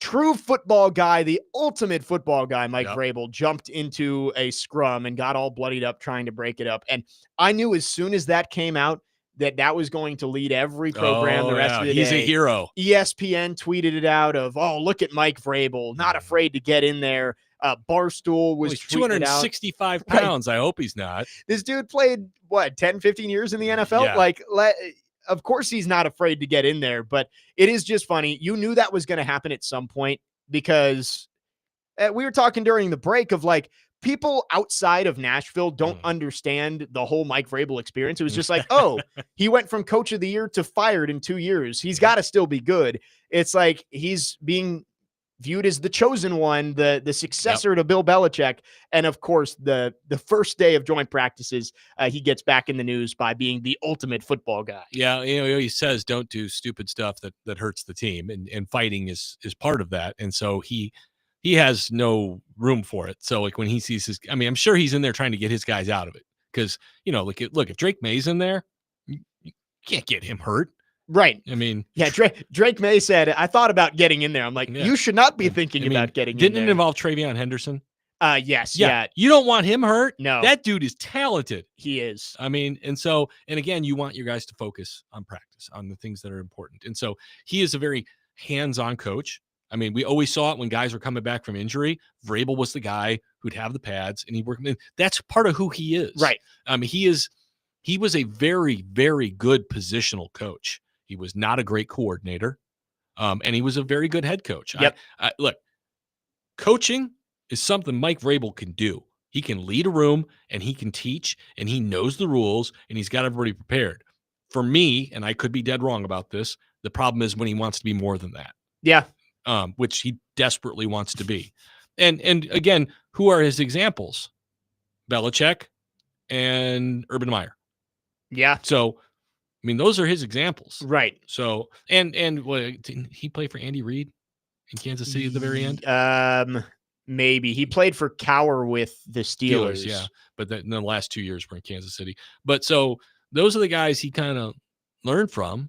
true football guy, the ultimate football guy, Mike Vrabel, jumped into a scrum and got all bloodied up trying to break it up. And I knew as soon as that came out that was going to lead every program the rest of the day. He's a hero. ESPN tweeted it out of, look at Mike Vrabel, not afraid to get in there. Barstool was 265 pounds. Right. I hope he's not. This dude played, 10, 15 years in the NFL? Yeah. Of course he's not afraid to get in there, but it is just funny. You knew that was going to happen at some point because we were talking during the break of people outside of Nashville don't understand the whole Mike Vrabel experience. It was just he went from coach of the year to fired in 2 years. He's got to still be good. It's like he's being viewed as the chosen one, the successor to Bill Belichick. And of course, the first day of joint practices, he gets back in the news by being the ultimate football guy. Yeah, he says don't do stupid stuff that hurts the team, and fighting is part of that. And so he has no room for it. So when he sees I'm sure he's in there trying to get his guys out of it because look, if Drake May's in there, you can't get him hurt. Right. Drake May said, I thought about getting in there. I'm like, you should not be thinking about getting in there. Didn't it involve Travion Henderson? Yes. Yeah. You don't want him hurt. No. That dude is talented. He is. And again, you want your guys to focus on practice, on the things that are important. And so he is a very hands-on coach. We always saw it when guys were coming back from injury. Vrabel was the guy who'd have the pads and he worked. That's part of who he is. Right. He was a very, very good positional coach. He was not a great coordinator, and he was a very good head coach. Yep. Look, coaching is something Mike Vrabel can do. He can lead a room, and he can teach, and he knows the rules, and he's got everybody prepared. For me, and I could be dead wrong about this, the problem is when he wants to be more than that. Yeah. Which he desperately wants to be. And again, who are his examples? Belichick and Urban Meyer. Yeah. So, those are his examples. Right. So, and didn't he play for Andy Reid in Kansas City at the very end? Maybe. He played for Cower with the Steelers. Yeah. But then the last 2 years were in Kansas City. But so those are the guys he kind of learned from.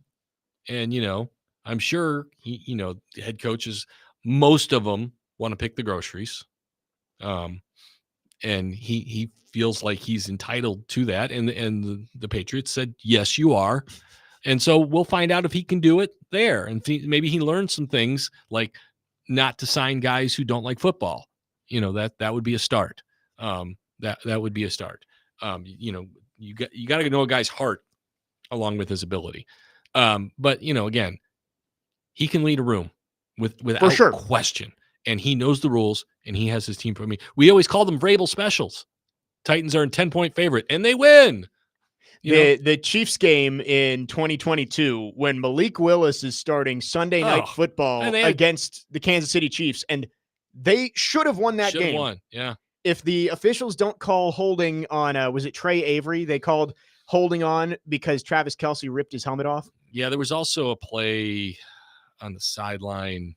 And, I'm sure he, the head coaches, most of them want to pick the groceries. And he feels like he's entitled to that. And the Patriots said, yes, you are. And so we'll find out if he can do it there. And maybe he learned some things like not to sign guys who don't like football. That would be a start. That would be a start. You got to know a guy's heart along with his ability. But again, he can lead a room without question. And he knows the rules, and he has his team. We always call them Vrabel specials. Titans are a 10-point favorite, and they win. The Chiefs game in 2022, when Malik Willis is starting Sunday Night Football against the Kansas City Chiefs, and they should have won that game. Won. Yeah. If the officials don't call holding on, was it Trey Avery? They called holding on because Travis Kelce ripped his helmet off. Yeah, there was also a play on the sideline.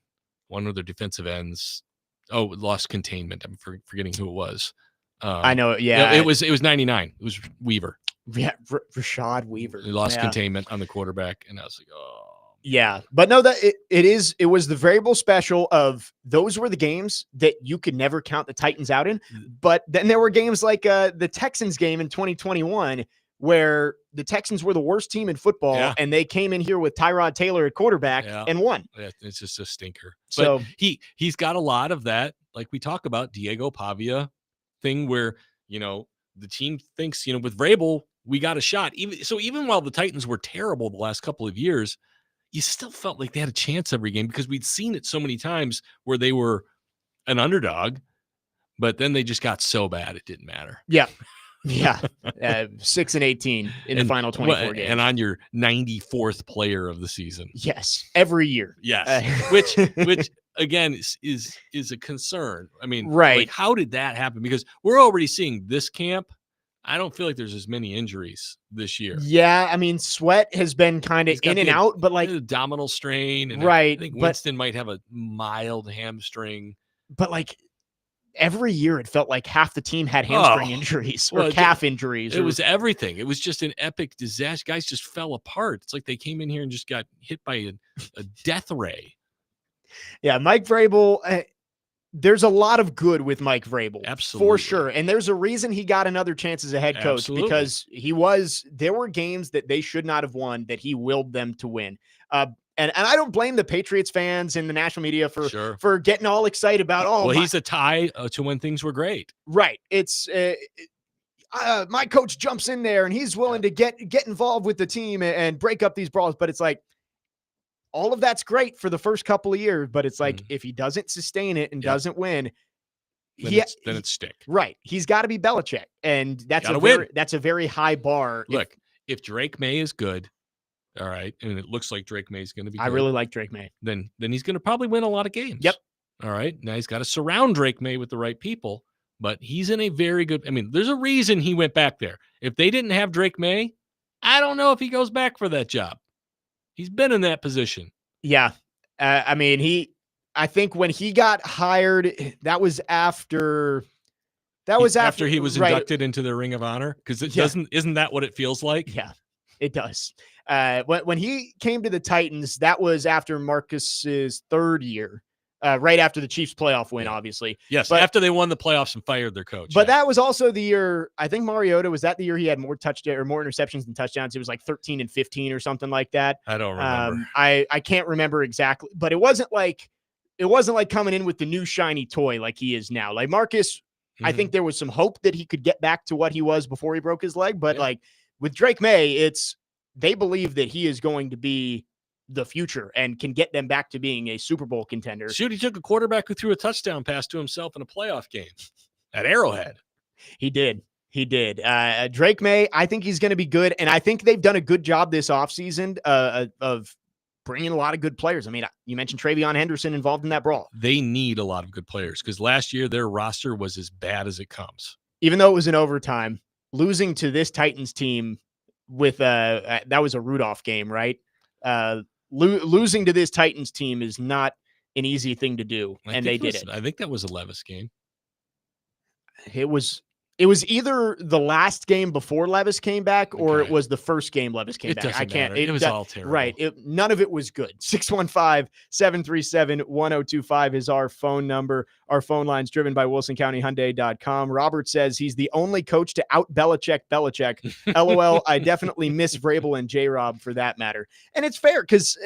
One of their defensive ends, lost containment. I'm forgetting who it was. I know. Yeah, it was 99. It was Weaver. Yeah, Rashad Weaver. He lost containment on the quarterback, and I was like, oh Yeah, but no, that it was the variable special of those were the games that you could never count the Titans out in. But then there were games like the Texans game in 2021 where the Texans were the worst team in football and they came in here with Tyrod Taylor at quarterback and won. Yeah, it's just a stinker. So but he's got a lot of that, like we talk about Diego Pavia thing where, the team thinks, with Vrabel, we got a shot. Even while the Titans were terrible the last couple of years, you still felt like they had a chance every game because we'd seen it so many times where they were an underdog, but then they just got so bad it didn't matter. Yeah. Yeah. 6-18 in the final 24 games. And on your 94th player of the season. Yes. Every year. Yes. Which again is a concern. I mean, right. Like, how did that happen? Because we're already seeing this camp. I don't feel like there's as many injuries this year. Yeah, I mean, Sweat has been kind of in and out, but like abdominal strain. And right. I think Winston might have a mild hamstring. But like every year it felt like half the team had hamstring injuries or calf injuries. It was everything. It was just an epic disaster. Guys just fell apart. It's like they came in here and just got hit by a death ray. Yeah, Mike Vrabel, there's a lot of good with Mike Vrabel. Absolutely. For sure. And there's a reason he got another chance as a head coach because there were games that they should not have won that he willed them to win. And I don't blame the Patriots fans and the national media for getting all excited about, he's a tie to when things were great. Right. It's my coach jumps in there and he's willing to get involved with the team and break up these brawls. But it's like, all of that's great for the first couple of years, but it's like if he doesn't sustain it and doesn't win, then it's stick. Right. He's got to be Belichick, and that's a very high bar. Look, if Drake May is good, all right, and it looks like Drake May is going to be good, I really like Drake May. Then he's going to probably win a lot of games. Yep. All right. Now he's got to surround Drake May with the right people, but he's in a very good. I mean, there's a reason he went back there. If they didn't have Drake May, I don't know if he goes back for that job. He's been in that position. Yeah. I think when he got hired, that was after he was inducted into the Ring of Honor. Cause isn't that what it feels like? Yeah, it does. When he came to the Titans, that was after Marcus's third year. Right after the Chiefs playoff win, obviously. Yes, but after they won the playoffs and fired their coach. But that was also the year, I think Mariota, was that the year he had more touchdowns or more interceptions than touchdowns? It was like 13 and 15 or something like that. I don't remember. I can't remember exactly, but it wasn't like coming in with the new shiny toy like he is now. Like Marcus, I think there was some hope that he could get back to what he was before he broke his leg. But like with Drake May, they believe that he is going to be the future and can get them back to being a Super Bowl contender. Shoot, he took a quarterback who threw a touchdown pass to himself in a playoff game at Arrowhead. He did. Drake May, I think he's going to be good. And I think they've done a good job this offseason of bringing a lot of good players. I mean, you mentioned Travion Henderson involved in that brawl. They need a lot of good players because last year their roster was as bad as it comes. Even though it was in overtime, losing to this Titans team with that was a Rudolph game, right? Losing to this Titans team is not an easy thing to do, and they did it. I think that was a Levis game. It was either the last game before Levis came back or it was the first game Levis came back. I can't. It was all terrible. Right. None of it was good. 615-737-1025 is our phone number. Our phone line's driven by WilsonCountyHyundai.com. Robert says he's the only coach to out Belichick. LOL, I definitely miss Vrabel and J-Rob for that matter. And it's fair because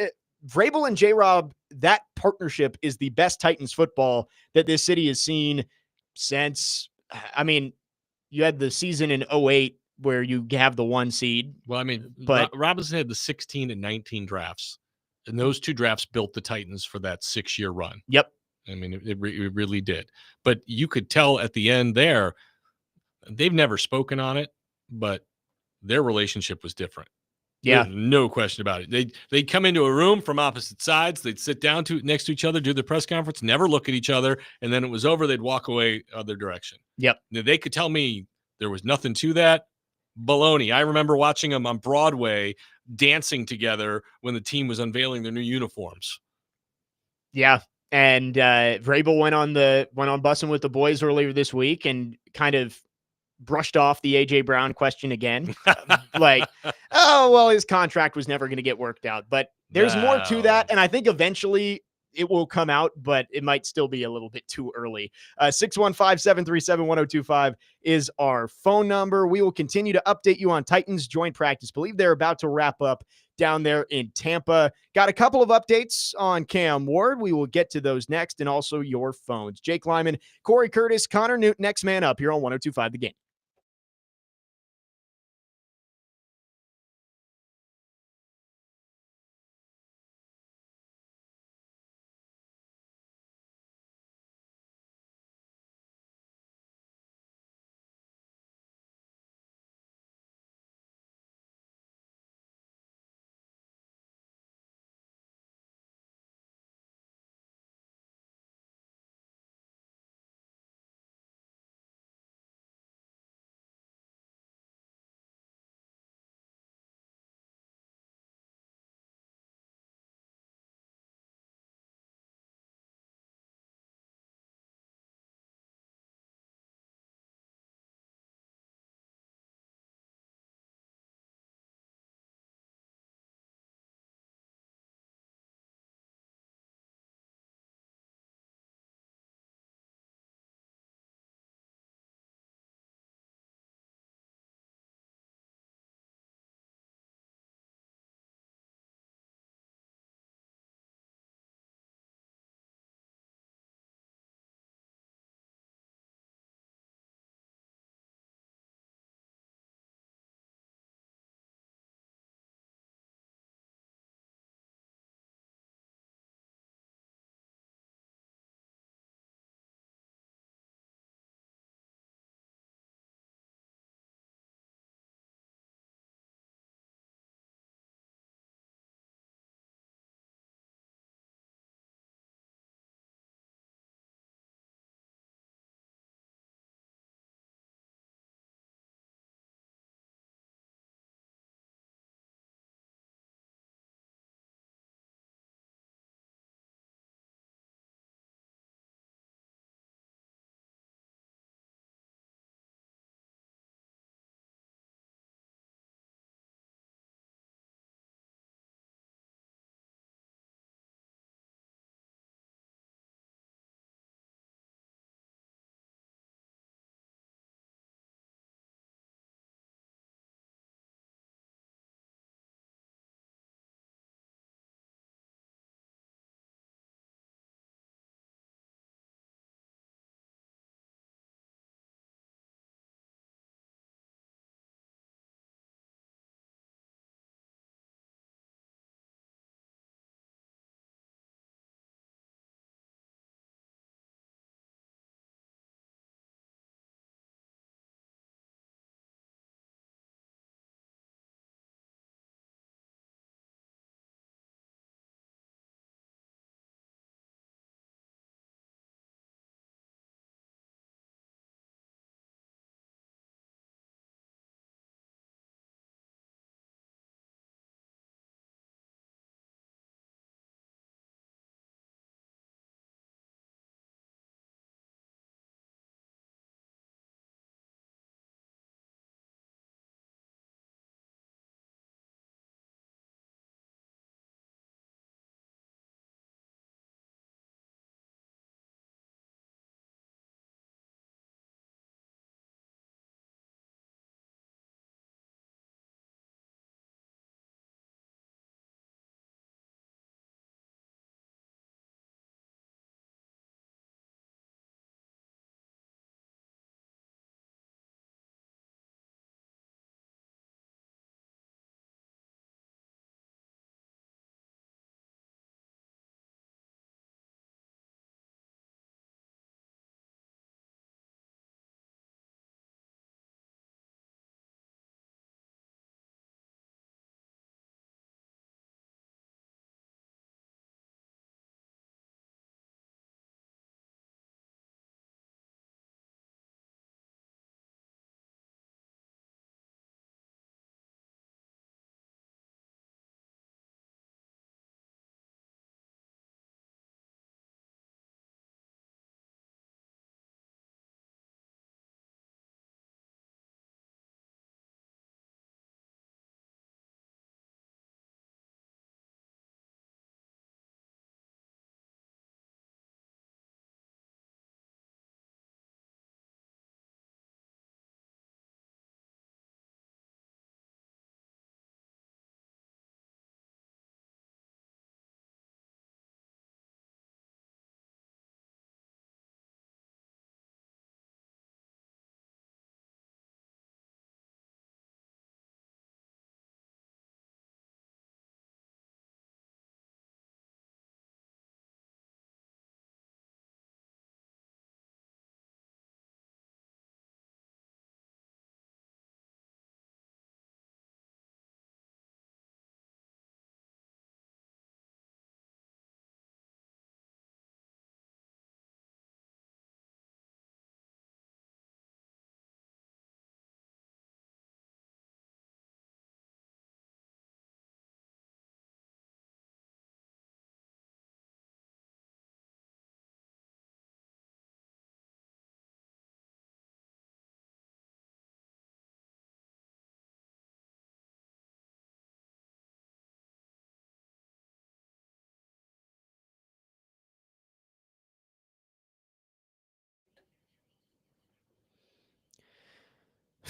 Vrabel and J-Rob, that partnership is the best Titans football that this city has seen since, you had the season in 2008 where you have the 1 seed. Well, but Robinson had the 16 and 19 drafts, and those 2 drafts built the Titans for that 6-year run. Yep. It really did. But you could tell at the end there, they've never spoken on it, but their relationship was different. Yeah. There's no question about it. They'd come into a room from opposite sides. They'd sit down next to each other, do the press conference, never look at each other. And then it was over. They'd walk away other direction. Yep. They could tell me there was nothing to that. Baloney. I remember watching them on Broadway dancing together when the team was unveiling their new uniforms. Yeah. And Vrabel went on bussing with the boys earlier this week and kind of brushed off the AJ Brown question again. Like, oh, well, his contract was never going to get worked out. But there's more to that. And I think eventually it will come out, but it might still be a little bit too early. 615-737-1025 is our phone number. We will continue to update you on Titans joint practice. Believe they're about to wrap up down there in Tampa. Got a couple of updates on Cam Ward. We will get to those next, and also your phones. Jake Lyman, Cory Curtis, Connor Newton, next man up here on 102.5 The Game.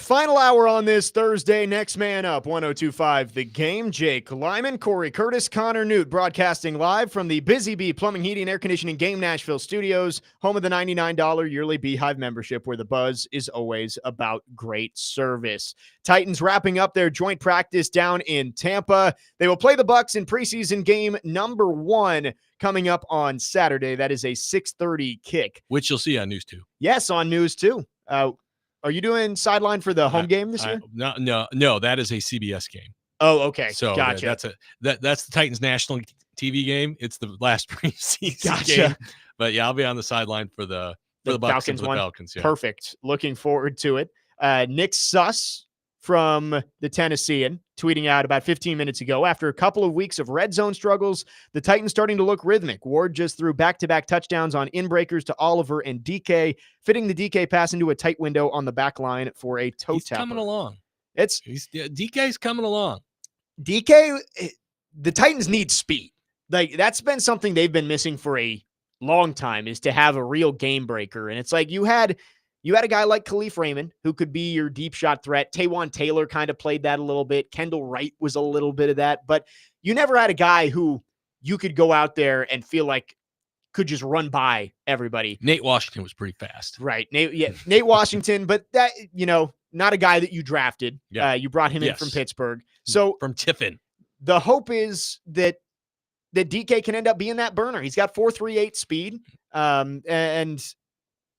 Final hour on this Thursday. Next man up, 102.5 The Game. Jake Lyman, Cory Curtis, Connor Newt, broadcasting live from the Busy Bee Plumbing, Heating, Air Conditioning Game Nashville studios, home of the $99 yearly Beehive membership, where the buzz is always about great service. Titans wrapping up their joint practice down in Tampa. They will play the Bucs in preseason game number 1 coming up on Saturday. That is a 6:30 kick, which you'll see on News 2. Yes, on News 2. Are you doing sideline for the home game this year? No, that is a CBS game. Oh, okay. So gotcha. That's the Titans national TV game. It's the last preseason game. But yeah, I'll be on the sideline for the Bucs Falcons and for the one. Falcons. Yeah. Perfect. Looking forward to it. Nick Suss from the Tennessean tweeting out about 15 minutes ago, after a couple of weeks of red zone struggles, the Titans starting to look rhythmic. Ward just threw back-to-back touchdowns on in-breakers to Oliver and DK, fitting the DK pass into a tight window on the back line for a toe tapper. Coming along. DK's coming along. DK, the Titans need speed. Like, that's been something they've been missing for a long time, is to have a real game breaker. And it's like you had a guy like Khalif Raymond who could be your deep shot threat. Taywan Taylor kind of played that a little bit. Kendall Wright was a little bit of that, but you never had a guy who you could go out there and feel like could just run by everybody. Nate Washington was pretty fast. Right. Nate Washington, but that, not a guy that you drafted. Yeah. You brought him in from Pittsburgh. So from Tiffin. The hope is that DK can end up being that burner. He's got 4.38 speed. And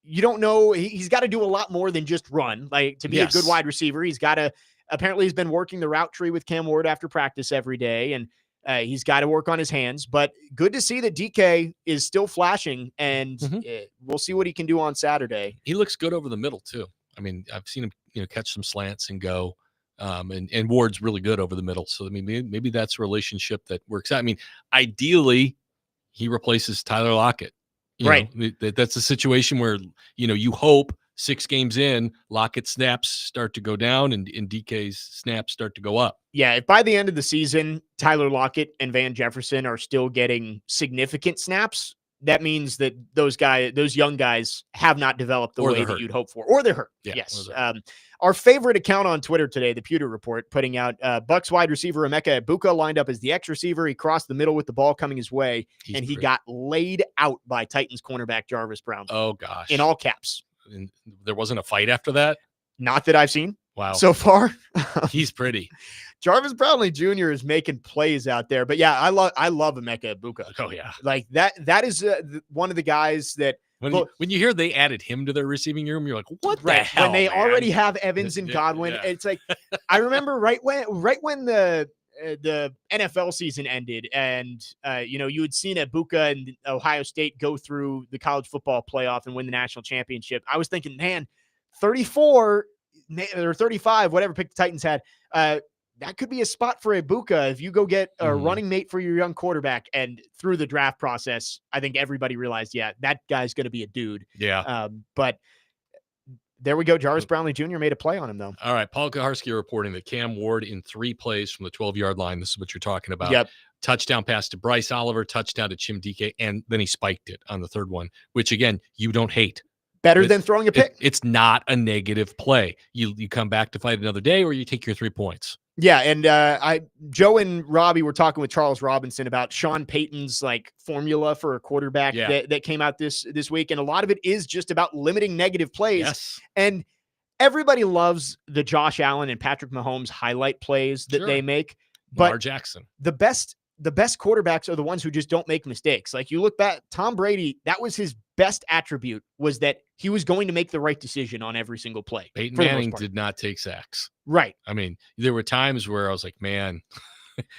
you don't know, he's got to do a lot more than just run. Like, to be a good wide receiver, he's been working the route tree with Cam Ward after practice every day, and he's got to work on his hands. But good to see that DK is still flashing, and we'll see what he can do on Saturday. He looks good over the middle too. I mean, I've seen him, catch some slants and go. And Ward's really good over the middle. So I mean, maybe that's a relationship that works out. I mean, ideally, he replaces Tyler Lockett. Right. That's a situation where, you hope 6 games in, Lockett's snaps start to go down and DK's snaps start to go up. Yeah. If by the end of the season, Tyler Lockett and Van Jefferson are still getting significant snaps, that means that those young guys have not developed the way that you'd hope for, or they're hurt. Yeah, yes. Our favorite account on Twitter today, the Pewter Report, putting out Bucs wide receiver Emeka Egbuka lined up as the X receiver. He crossed the middle with the ball coming his way, and he got laid out by Titans cornerback Jarvis Brown. Oh, gosh. In all caps. And there wasn't a fight after that? Not that I've seen. Wow. So far. He's pretty. Jarvis Brownlee Jr. is making plays out there. But yeah, I love Emeka Egbuka. Oh, yeah. Like that is one of the guys that when you hear they added him to their receiving room, you're like, what the hell? When they already have Evans and Godwin, it's like, I remember right when the NFL season ended, and you had seen Egbuka and Ohio State go through the college football playoff and win the national championship. I was thinking, man, 34 or 35, whatever pick the Titans had, that could be a spot for Egbuka if you go get a running mate for your young quarterback. And through the draft process, I think everybody realized, that guy's going to be a dude. Yeah. But there we go. Jarvis Brownlee Jr. made a play on him, though. All right. Paul Kaharski reporting that Cam Ward in 3 plays from the 12-yard line. This is what you're talking about. Yep. Touchdown pass to Bryce Oliver, touchdown to Chim DK, and then he spiked it on the 3rd one, which, again, you don't hate. Better than throwing a pick. It's not a negative play. You come back to fight another day, or you take your 3 points. Yeah, and Joe and Robbie were talking with Charles Robinson about Sean Payton's formula for a quarterback that came out this week, and a lot of it is just about limiting negative plays. Yes. And everybody loves the Josh Allen and Patrick Mahomes highlight plays that they make, but Lamar Jackson. The best quarterbacks are the ones who just don't make mistakes. Like, you look back, Tom Brady, that was his best attribute, was that he was going to make the right decision on every single play. Peyton Manning did not take sacks. Right. I mean, there were times where I was like, man,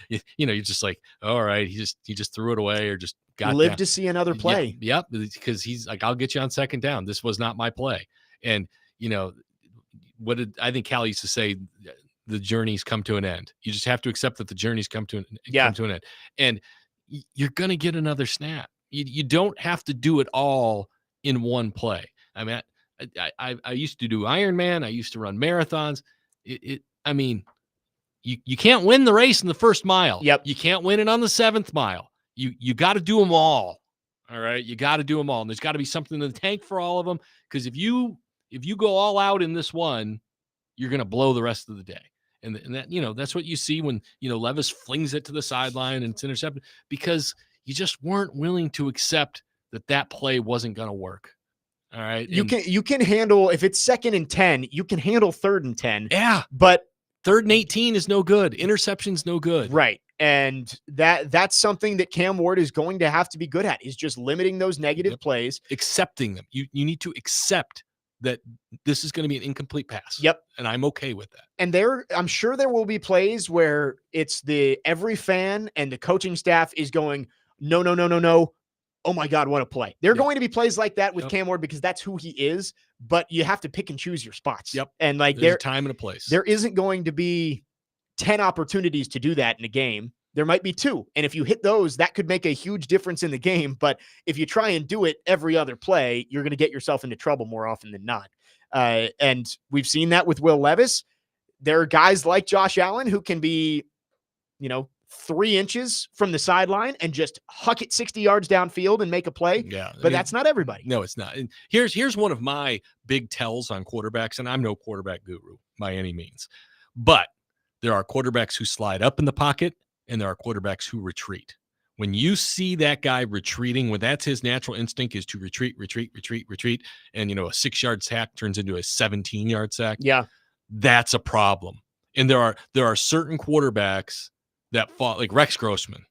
you're just like, all right, he just threw it away or just got live down. To see another play. Yep. Because he's like, I'll get you on 2nd down. This was not my play. And I think Cal used to say, the journey's come to an end. You just have to accept that the journey's come to an end. And you're going to get another snap. You don't have to do it all in one play. I mean, I used to do Ironman. I used to run marathons. I mean, you can't win the race in the 1st mile. Yep. You can't win it on the 7th mile. You got to do them all. All right. You got to do them all. And there's got to be something in the tank for all of them. Because if you go all out in this one, you're going to blow the rest of the day. And that, that's what you see when, Levis flings it to the sideline and it's intercepted, because you just weren't willing to accept that play wasn't going to work. All right. You can handle, if it's 2nd and 10, you can handle 3rd and 10. Yeah. But 3rd and 18 is no good. Interception's no good. Right. And that's something that Cam Ward is going to have to be good at, is just limiting those negative plays. Accepting them. You need to accept that this is going to be an incomplete pass. Yep. And I'm okay with that. And I'm sure there will be plays where it's every fan and the coaching staff is going, no. Oh my God, what a play. There are going to be plays like that with Cam Ward, because that's who he is, but you have to pick and choose your spots. Yep. And there's a time and a place. There isn't going to be 10 opportunities to do that in a game. There might be 2. And if you hit those, that could make a huge difference in the game. But if you try and do it every other play, you're going to get yourself into trouble more often than not. And we've seen that with Will Levis. There are guys like Josh Allen who can be, 3 inches from the sideline and just huck it 60 yards downfield and make a play. Yeah. But that's not everybody. No, it's not. And here's one of my big tells on quarterbacks, and I'm no quarterback guru by any means, but there are quarterbacks who slide up in the pocket and there are quarterbacks who retreat. When you see that guy retreating, when that's his natural instinct, is to retreat. And, a 6-yard sack turns into a 17-yard sack. Yeah. That's a problem. And there are certain quarterbacks that fought, like Rex Grossman.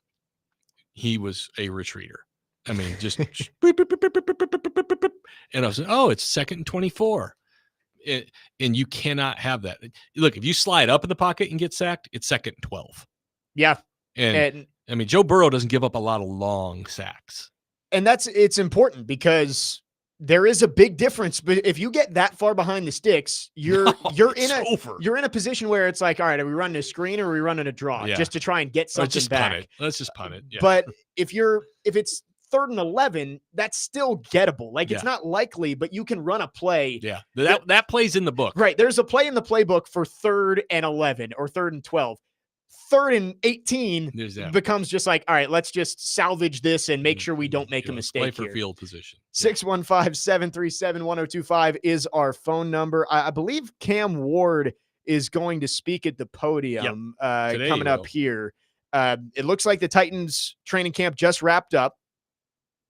He was a retreater. I mean, just and I was like, oh, it's 2nd and 24. And you cannot have that. Look, if you slide up in the pocket and get sacked, it's 2nd and 12. Yeah. And I mean, Joe Burrow doesn't give up a lot of long sacks. And it's important, because there is a big difference. But if you get that far behind the sticks, you're in a position where it's like, all right, are we running a screen or are we running a draw just to try and get something back? Let's just punt it. Yeah. But if it's 3rd and 11, that's still gettable. Like, it's not likely, but you can run a play. Yeah. That play's in the book. Right. There's a play in the playbook for 3rd and 11 or 3rd and 12. 3rd and 18 becomes just like, all right, let's just salvage this and make sure we don't make a mistake. Play for field position. 615-737-1025 is our phone number. I believe Cam Ward is going to speak at the podium coming up here. It looks like the Titans training camp just wrapped up.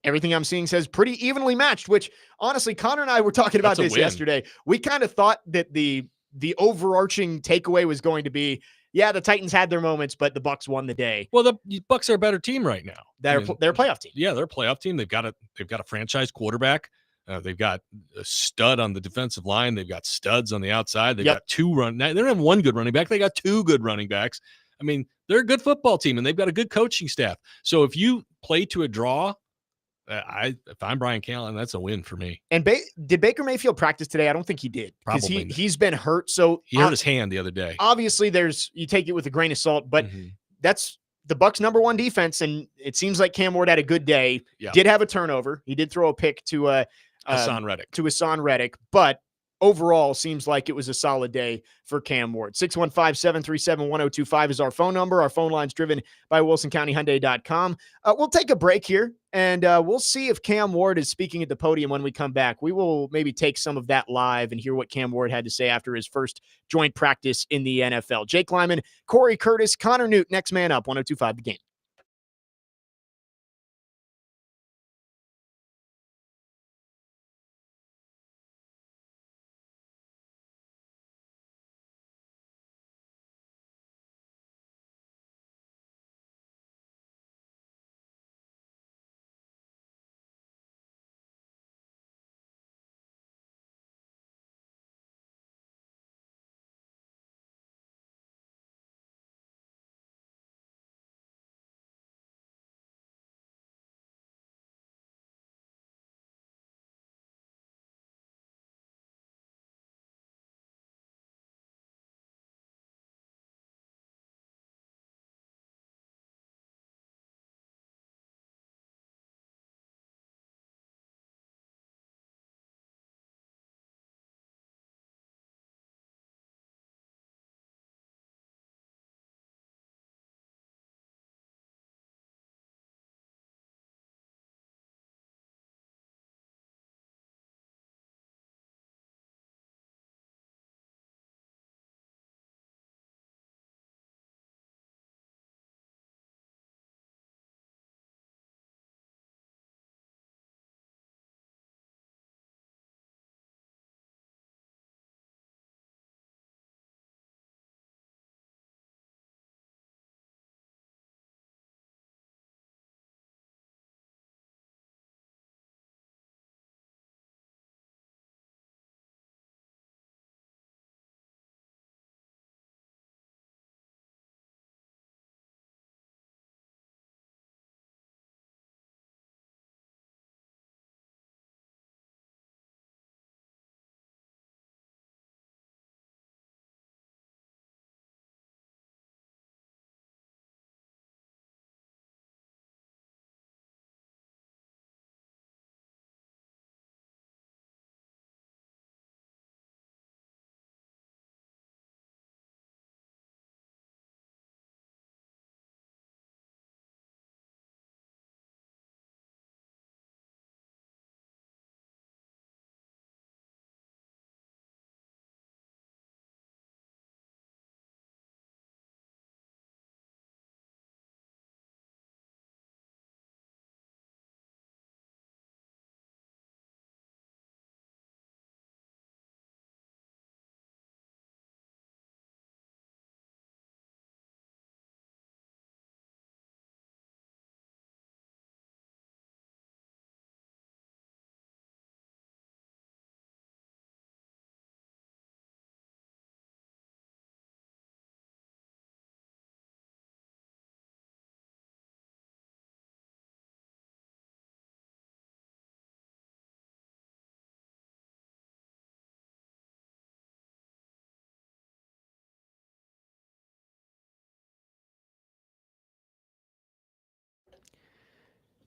Everything I'm seeing says pretty evenly matched, which honestly, Connor and I were talking about this yesterday. We kind of thought that the overarching takeaway was going to be, yeah, the Titans had their moments, but the Bucs won the day. Well, the Bucs are a better team right now. They're a playoff team. Yeah, they're a playoff team. They've got a franchise quarterback. They've got a stud on the defensive line. They've got studs on the outside. They've got 2 they don't have 1 good running back. They got 2 good running backs. I mean, they're a good football team, and they've got a good coaching staff. So if you play to a draw, if I'm Brian Callen, that's a win for me. And did Baker Mayfield practice today? I don't think he did, because Probably he's been hurt. So he hurt his hand the other day. Obviously, you take it with a grain of salt, but that's the Bucs' number 1 defense, and it seems like Cam Ward had a good day. Yeah. Did have a turnover. He did throw a pick to Hassan Reddick, but overall seems like it was a solid day for Cam Ward. 615-737-1025 is our phone number. Our phone line's driven by WilsonCountyHyundai.com. We'll take a break here, and we'll see if Cam Ward is speaking at the podium when we come back. We will maybe take some of that live and hear what Cam Ward had to say after his first joint practice in the NFL. Jake Lyman, Cory Curtis, Connor Newt, next man up, 102.5 The Game.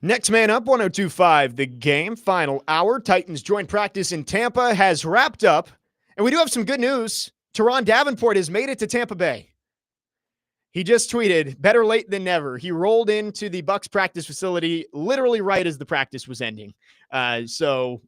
Next man up, 102.5 The Game, final hour. Titans joint practice in Tampa has wrapped up. And we do have some good news. Teron Davenport has made it to Tampa Bay. He just tweeted, better late than never. He rolled into the Bucs practice facility literally right as the practice was ending. So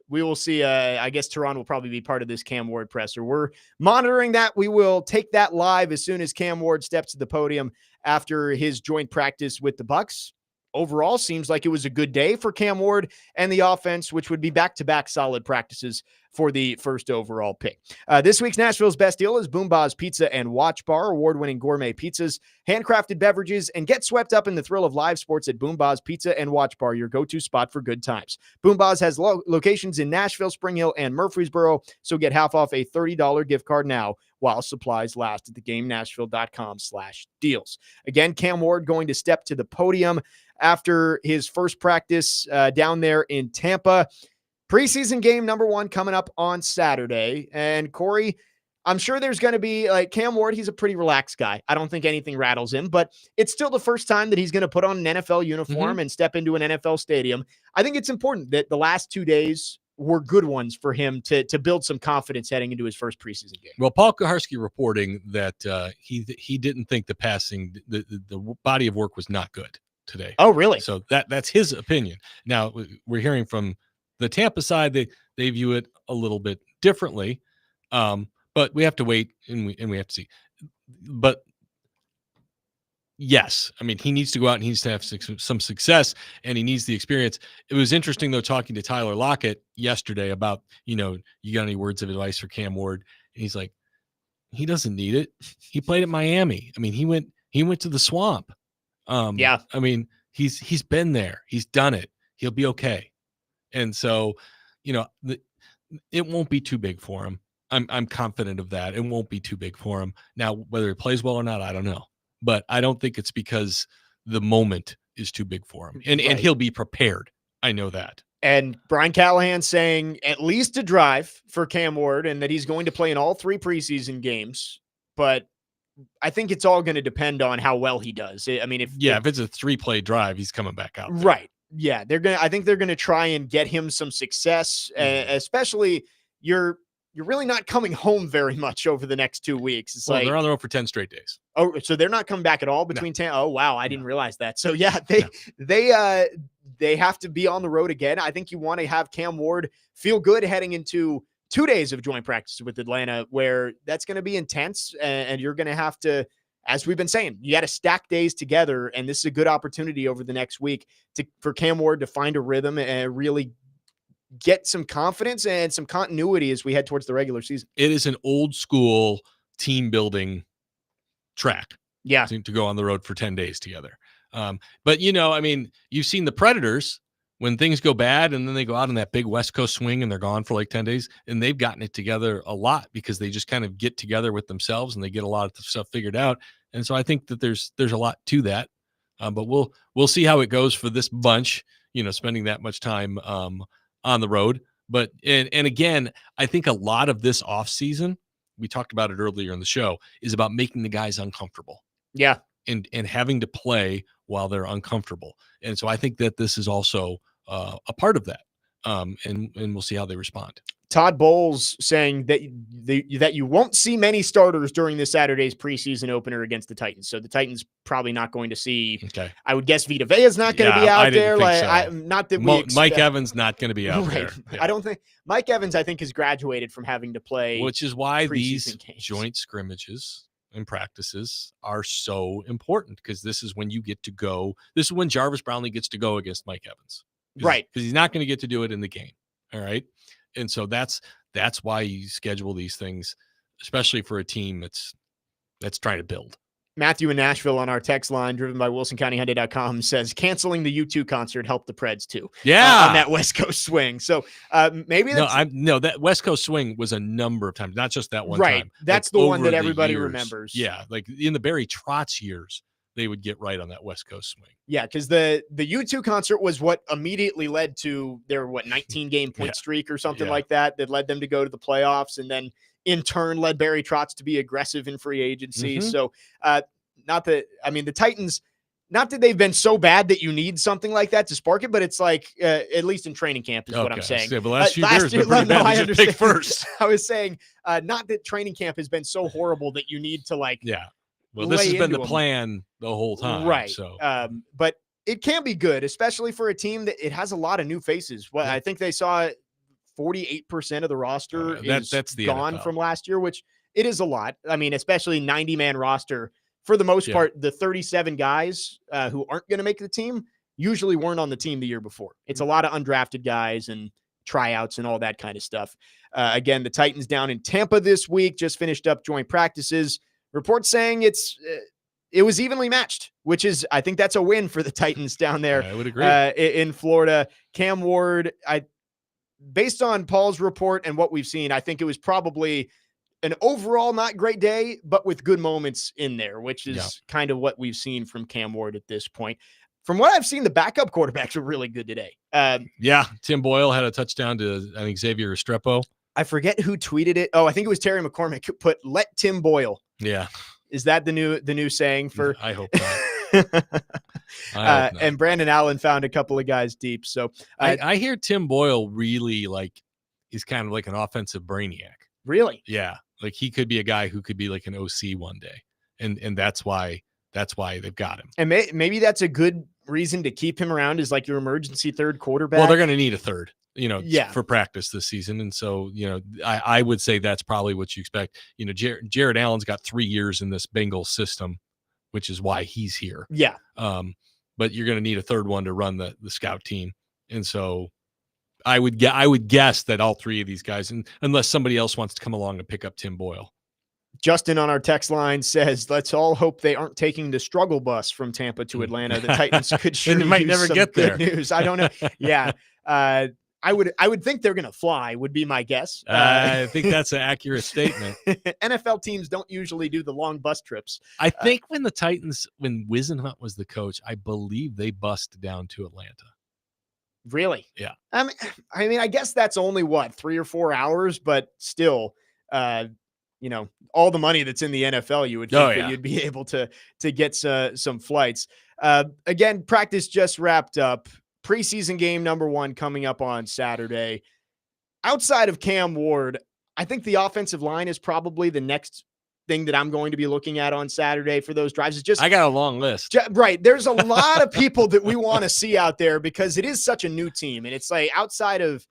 we will see. I guess Teron will probably be part of this Cam Ward presser. We're monitoring that. We will take that live as soon as Cam Ward steps to the podium after his joint practice with the Bucs. Overall, seems like it was a good day for Cam Ward and the offense, which would be back-to-back solid practices for the first overall pick. This week's Nashville's Best Deal is Boomba's Pizza and Watch Bar, award-winning gourmet pizzas, handcrafted beverages, and get swept up in the thrill of live sports at Boomba's Pizza and Watch Bar, your go-to spot for good times. Boomba's has locations in Nashville, Spring Hill, and Murfreesboro, so get half off a $30 gift card now while supplies last at thegamenashville.com/deals. Again, Cam Ward going to step to the podium after his first practice down there in Tampa. Preseason game number 1 coming up on Saturday. And Cory, I'm sure there's going to be like Cam Ward. He's a pretty relaxed guy. I don't think anything rattles him, but it's still the first time that he's going to put on an NFL uniform and step into an NFL stadium. I think it's important that the last 2 days were good ones for him to build some confidence heading into his first preseason game. Well, Paul Kuharsky reporting that he didn't think the passing, the body of work was not good today. Oh, really? So that's his opinion. Now we're hearing from the Tampa side, they view it a little bit differently, but we have to wait and we have to see. But yes, I mean, he needs to go out and he needs to have some success and he needs the experience. It was interesting though, talking to Tyler Lockett yesterday about, you got any words of advice for Cam Ward? And he's like, he doesn't need it. He played at Miami. I mean, he went to the swamp. Yeah. I mean, he's been there. He's done it. He'll be okay. And so, it won't be too big for him. I'm confident of that. It won't be too big for him. Now, whether he plays well or not, I don't know. But I don't think it's because the moment is too big for him. And he'll be prepared. I know that. And Brian Callahan saying at least a drive for Cam Ward and that he's going to play in all 3 preseason games. But I think it's all going to depend on how well he does. I mean, if it's a 3-play drive, he's coming back out there. Right. Yeah, I think they're going to try and get him some success, especially you're really not coming home very much over the next 2 weeks. It's they're on the road for 10 straight days. Oh, so they're not coming back at all between 10. Oh, wow. I didn't realize that. So yeah, they have to be on the road again. I think you want to have Cam Ward feel good heading into 2 days of joint practice with Atlanta, where that's going to be intense and you're going to have to, as we've been saying, you got to stack days together, and this is a good opportunity over the next week for Cam Ward to find a rhythm and really get some confidence and some continuity as we head towards the regular season. It is an old school team building track. Yeah. To go on the road for 10 days together. But, I mean, you've seen the Predators when things go bad and then they go out on that big West Coast swing and they're gone for like 10 days, and they've gotten it together a lot because they just kind of get together with themselves and they get a lot of stuff figured out. And so I think that there's a lot to that. But we'll see how it goes for this bunch, spending that much time on the road. But and again, I think a lot of this offseason, we talked about it earlier in the show, is about making the guys uncomfortable. Yeah. And having to play while they're uncomfortable. And so I think that this is also a part of that. And we'll see how they respond. Todd Bowles saying that that you won't see many starters during this Saturday's preseason opener against the Titans. So the Titans probably not going to see. Okay. I would guess Vita Vea is not going to be out there. Not that Mike Evans not going to be out there. Yeah. I don't think Mike Evans, I think, has graduated from having to play. Which is why these games. Joint scrimmages and practices are so important, because this is when you get to go. This is when Jarvis Brownlee gets to go against Mike Evans. Right. Because he's not going to get to do it in the game. All right. And so that's why you schedule these things, especially for a team that's trying to build. Matthew in Nashville on our text line, driven by WilsonCountyHyundai.com, says canceling the U2 concert helped the Preds too. Yeah, on that West Coast swing. So maybe that's that West Coast swing was a number of times, not just that one right. time. That's like the one that the everybody years. remembers. Yeah, like in the Barry Trotz years, they would get right on that West Coast swing. Yeah, because the U2 concert was what immediately led to their 19-game point streak or something like that led them to go to the playoffs, and then in turn led Barry Trotz to be aggressive in free agency. So the Titans, not that they've been so bad that you need something like that to spark it, but it's like, at least in training camp is what I'm saying. Yeah, but last few years have been pretty bad. I They just pick first. I was saying, not that training camp has been so horrible that you need to like, Yeah. Well, this has been the them. plan the whole time. Right. So, but it can be good, especially for a team that it has a lot of new faces. Well, I think they saw 48% of the roster that's the gone NFL. from last year, which it is a lot. I mean, especially 90-man roster. For the most part, the 37 guys who aren't going to make the team usually weren't on the team the year before. It's a lot of undrafted guys and tryouts and all that kind of stuff. Again, the Titans down in Tampa this week, just finished up joint practices. Reports saying it was evenly matched, which is, I think that's a win for the Titans down there. I would agree. In Florida. Cam Ward, based on Paul's report and what we've seen, I think it was probably an overall not great day, but with good moments in there, which is kind of what we've seen from Cam Ward at this point. From what I've seen, the backup quarterbacks are really good today. Tim Boyle had a touchdown to, I think, Xavier Restrepo. I forget who tweeted it. Oh, I think it was Terry McCormick who put "Let Tim Boyle." Yeah. Is that the new saying for? I hope not. And Brandon Allen found a couple of guys deep. So I hear Tim Boyle really he's kind of like an offensive brainiac. Really? Yeah. Like he could be a guy who could be like an OC one day. And that's why they've got him. And maybe that's a good reason to keep him around as like your emergency third quarterback. Well, they're going to need a third, Yeah. for practice this season. And so, I would say that's probably what you expect. Jared Allen's got 3 years in this Bengals system, which is why he's here. Yeah. But you're going to need a third one to run the scout team. And so I would guess that all 3 of these guys, and unless somebody else wants to come along and pick up Tim Boyle. Justin on our text line says, let's all hope they aren't taking the struggle bus from Tampa to Atlanta. The Titans could sure They might use never some get there. good news. I don't know. Yeah. I would think they're going to fly would be my guess. I think that's an accurate statement. NFL teams don't usually do the long bus trips. I think when Wisenhunt was the coach, I believe they bussed down to Atlanta. Really? Yeah. I mean, I guess that's only 3 or 4 hours, but still, all the money that's in the NFL, you would think that you'd be able to get some flights. Again, practice just wrapped up. Preseason game number 1 coming up on Saturday. Outside of Cam Ward, I think the offensive line is probably the next thing that I'm going to be looking at on Saturday for those drives. It's just, I got a long list. Right. There's a lot of people that we want to see out there because it is such a new team. And it's like outside of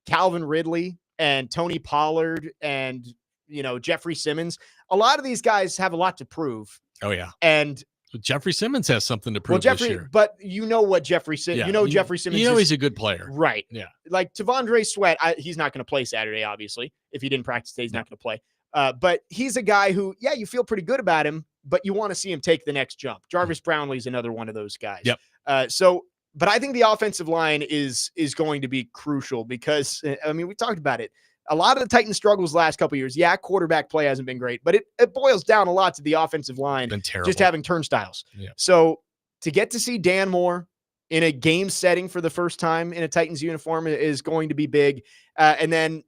Calvin Ridley and Tony Pollard and, Jeffrey Simmons, a lot of these guys have a lot to prove. Oh, yeah. And Jeffrey Simmons has something to prove this year. But what Jeffrey Simmons, Jeffrey Simmons he's a good player. Right. Yeah. Like Tavondre Sweat, he's not going to play Saturday, obviously. If he didn't practice today, he's not going to play. But he's a guy who, you feel pretty good about him, but you want to see him take the next jump. Jarvis Brownlee's another one of those guys. Yep. But I think the offensive line is going to be crucial because, we talked about it. A lot of the Titans' struggles last couple of years, quarterback play hasn't been great, but it boils down a lot to the offensive line just having turnstiles. Yeah. So to get to see Dan Moore in a game setting for the first time in a Titans uniform is going to be big. And then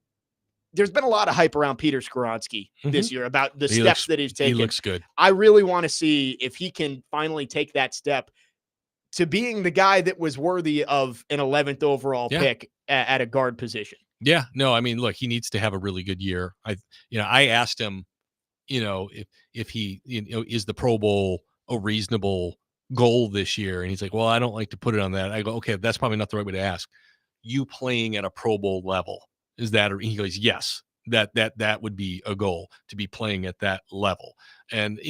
there's been a lot of hype around Peter Skoronski this year about the steps that he's taken. He looks good. I really want to see if he can finally take that step to being the guy that was worthy of an 11th overall pick at a guard position. Yeah, no, look, he needs to have a really good year. I asked him, if he, is the Pro Bowl a reasonable goal this year? And he's like, well, I don't like to put it on that. I go, okay, that's probably not the right way to ask. You playing at a Pro Bowl level, is that? He goes, yes, that would be a goal, to be playing at that level. And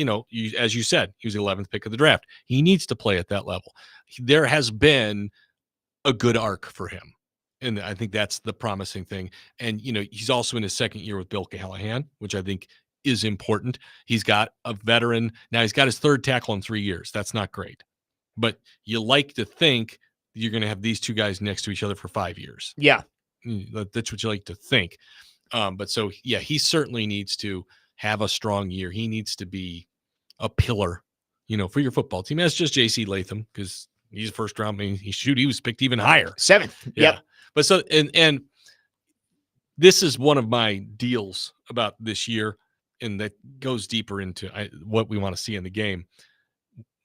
as you said, he was the 11th pick of the draft. He needs to play at that level. There has been a good arc for him. And I think that's the promising thing. And, he's also in his second year with Bill Callahan, which I think is important. He's got a veteran. Now he's got his 3rd tackle in 3 years. That's not great. But you like to think you're going to have these 2 guys next to each other for 5 years. Yeah. That's what you like to think. He certainly needs to have a strong year. He needs to be a pillar, for your football team. That's just J.C. Latham because he's a first round. He was picked even higher. 7th. Yeah. Yep. But and this is one of my deals about this year, and that goes deeper into what we want to see in the game.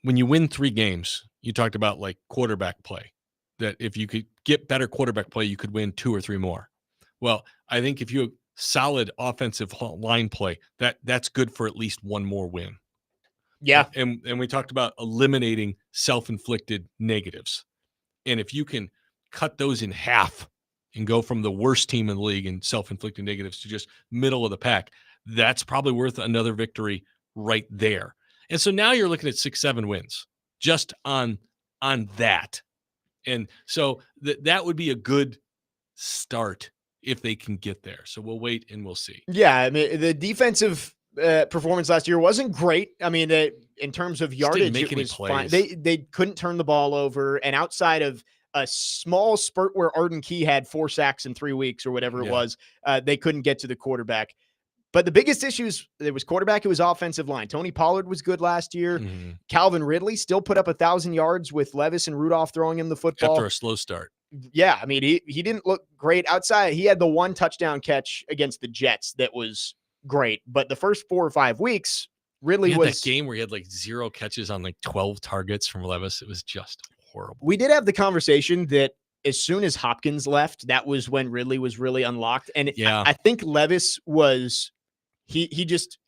when you win 3 games, you talked about like quarterback play, that if you could get better quarterback play, you could win 2 or 3 more. Well, I think if you have solid offensive line play, that's good for at least one more win. Yeah. And we talked about eliminating self-inflicted negatives. And if you can cut those in half and go from the worst team in the league in self-inflicted negatives to just middle of the pack, that's probably worth another victory right there. And so now you're looking at 6-7 wins just on that. And so that would be a good start if they can get there. So we'll wait and we'll see. Yeah, I mean, the defensive performance last year wasn't great. I mean, in terms of yardage, it was fine. They couldn't turn the ball over, and outside of a small spurt where Arden Key had 4 sacks in 3 weeks or whatever it was, they couldn't get to the quarterback. But the biggest issues, there was quarterback, it was offensive line. Tony Pollard was good last year. Mm-hmm. Calvin Ridley still put up 1,000 yards with Levis and Rudolph throwing him the football. After a slow start. Yeah, I mean, he didn't look great outside. He had the 1 touchdown catch against the Jets that was great. But the first 4 or 5 weeks, Ridley was that game where he had like 0 catches on like 12 targets from Levis. It was just horrible. We did have the conversation that as soon as Hopkins left, that was when Ridley was really unlocked. And I think Levis was he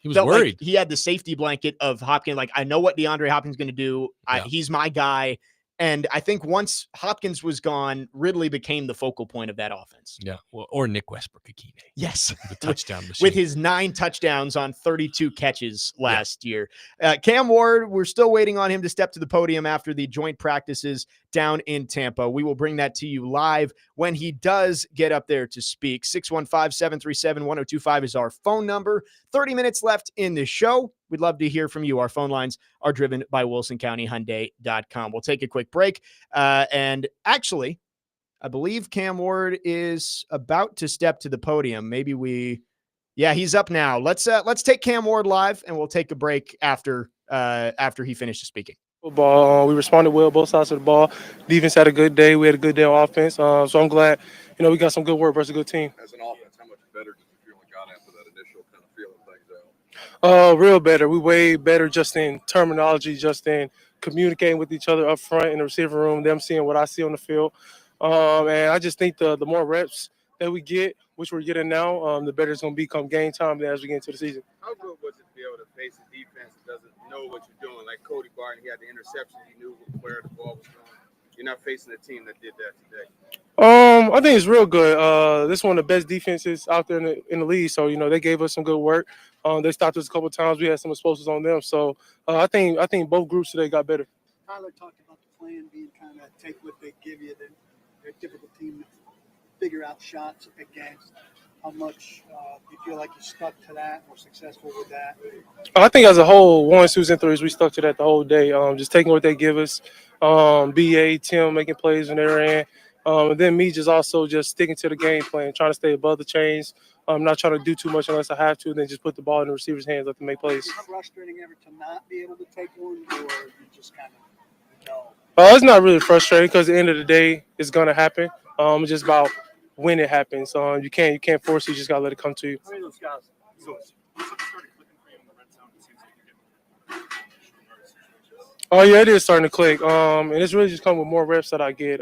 was felt worried. Like he had the safety blanket of Hopkins. Like, I know what DeAndre Hopkins is going to do. He's my guy. And I think once Hopkins was gone, Ridley became the focal point of that offense. Yeah. Well, or Nick Westbrook-Akine. Yes. The touchdown machine. With his 9 touchdowns on 32 catches last year. Cam Ward, we're still waiting on him to step to the podium after the joint practices down in Tampa. We will bring that to you live when he does get up there to speak. 615-737-1025 is our phone number. 30 minutes left in the show. We'd love to hear from you. Our phone lines are driven by WilsonCountyHyundai.com. We'll take a quick break. And actually, I believe Cam Ward is about to step to the podium. Maybe he's up now. Let's take Cam Ward live, and we'll take a break after he finishes speaking. Football. We responded well, both sides of the ball. Defense had a good day. We had a good day on offense. So I'm glad, we got some good work versus a good team. As an offense, how much better did you feel like got after that initial kind of feeling things out? Real better. We way better just in terminology, just in communicating with each other up front in the receiver room, them seeing what I see on the field. And I just think the more reps that we get, which we're getting now, the better it's going to become game time as we get into the season. How good was it to be able to face a defense that doesn't know what you're doing? Like Cody Barton, he had the interception. He knew where the ball was going. You're not facing a team that did that today. I think it's real good. This is one of the best defenses out there in the league. So, they gave us some good work. They stopped us a couple of times. We had some explosives on them. So, I think both groups today got better. Tyler talked about the plan being kind of take what they give you. They're a typical team that figure out shots at big games. How much do you feel like you stuck to that, were successful with that? I think as a whole, 1s, 2s, and 3s, we stuck to that the whole day. Just taking what they give us. BA, Tim making plays when they're in. And then me just sticking to the game plan, trying to stay above the chains. I'm not trying to do too much unless I have to, and then just put the ball in the receiver's hands, let them make plays. Is it frustrating ever to not be able to take one, or you just kind of know? It's not really frustrating because at the end of the day, it's going to happen. It's just about when it happens. You can't force it. You just got to let it come to you. How many of those guys? Oh, yeah, it is starting to click. And it's really just coming with more reps that I get,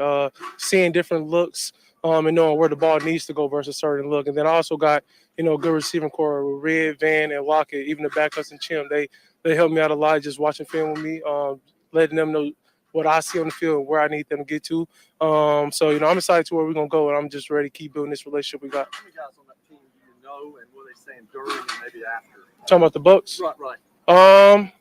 seeing different looks and knowing where the ball needs to go versus a certain look. And then I also got, good receiving core with Red, Van, and Lockett, even the backups and Chim. They help me out a lot just watching film with me, letting them know what I see on the field and where I need them to get to. So, I'm excited to where we're going to go, and I'm just ready to keep building this relationship we got. How many guys on that team do you know, and what are they saying during and maybe after? Talking about the Bucs? Right.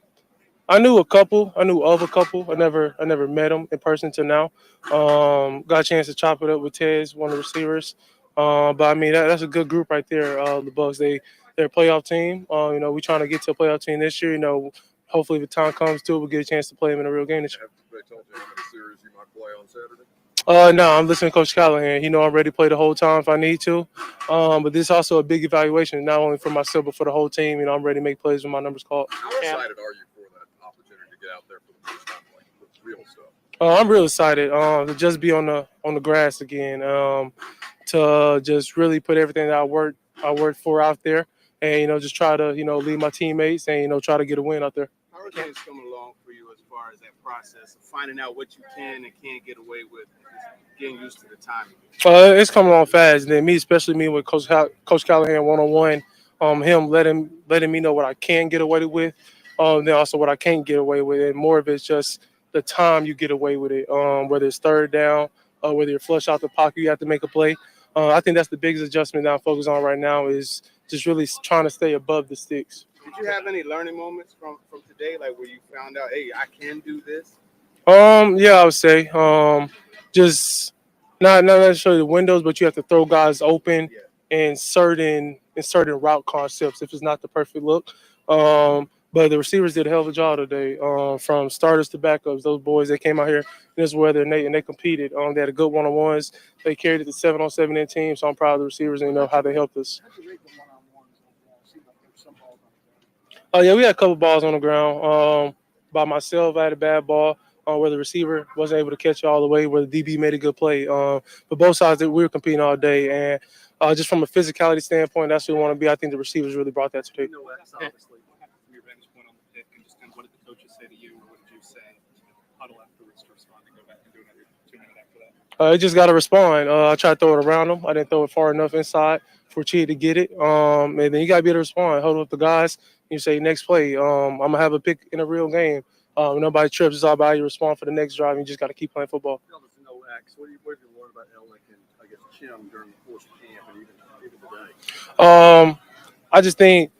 I knew a couple. I knew of a couple. I never met them in person till now. Got a chance to chop it up with Tez, one of the receivers. But I mean that's a good group right there. The Bucs, they're a playoff team. We're trying to get to a playoff team this year. Hopefully if the time comes to it, we'll get a chance to play them in a real game this year. Have they told you how many series you might play on Saturday? No, I'm listening to Coach Callahan. I'm ready to play the whole time if I need to. But this is also a big evaluation, not only for myself but for the whole team. I'm ready to make plays when my number's called. How excited are you for that opportunity to get out there for the first time, like with real stuff? I'm real excited to just be on the grass again. To just really put everything that I worked for out there, and just try to lead my teammates and try to get a win out there. How are things coming along for you as far far as that process of finding out what you can and can't get away with, just getting used to the timing? It's coming on fast. And then me, especially me with Coach Callahan one-on-one, him letting me know what I can get away with, then also what I can't get away with. And more of it's just the time you get away with it, whether it's third down, whether you're flush out the pocket, you have to make a play. I think that's the biggest adjustment that I'm focused on right now is just really trying to stay above the sticks. Did you have any learning moments from today, like where you found out, hey, I can do this? Yeah, I would say just not necessarily the windows, but you have to throw guys open in certain route concepts if it's not the perfect look. But the receivers did a hell of a job today, from starters to backups. Those boys, they came out here in this weather and they competed. They had a good one-on-ones. They carried it to 7-on-7 in team, so I'm proud of the receivers and how they helped us. How'd you rate the one-on-ones overall? Seemed like there were some balls on the ground. Oh yeah, we had a couple balls on the ground. By myself, I had a bad ball where the receiver wasn't able to catch it all the way, where the DB made a good play. But both sides, we were competing all day, and just from a physicality standpoint, that's who we want to be. I think the receivers really brought that today. Obviously, from your vantage point on the pick, and just kind of what did the coaches say to you, or what did you say? Huddle afterwards to respond and go back and do another 2 minutes after that. I just got to respond. I tried to throw it around him. I didn't throw it far enough inside for Chi to get it. And then you got to be able to respond. Hold up the guys. You say, next play. I'm going to have a pick in a real game. Nobody trips. It's all about how you respond for the next drive. You just got to keep playing football. What have you learned about Ellick and, I guess, Chim during the course of camp and even today? I just think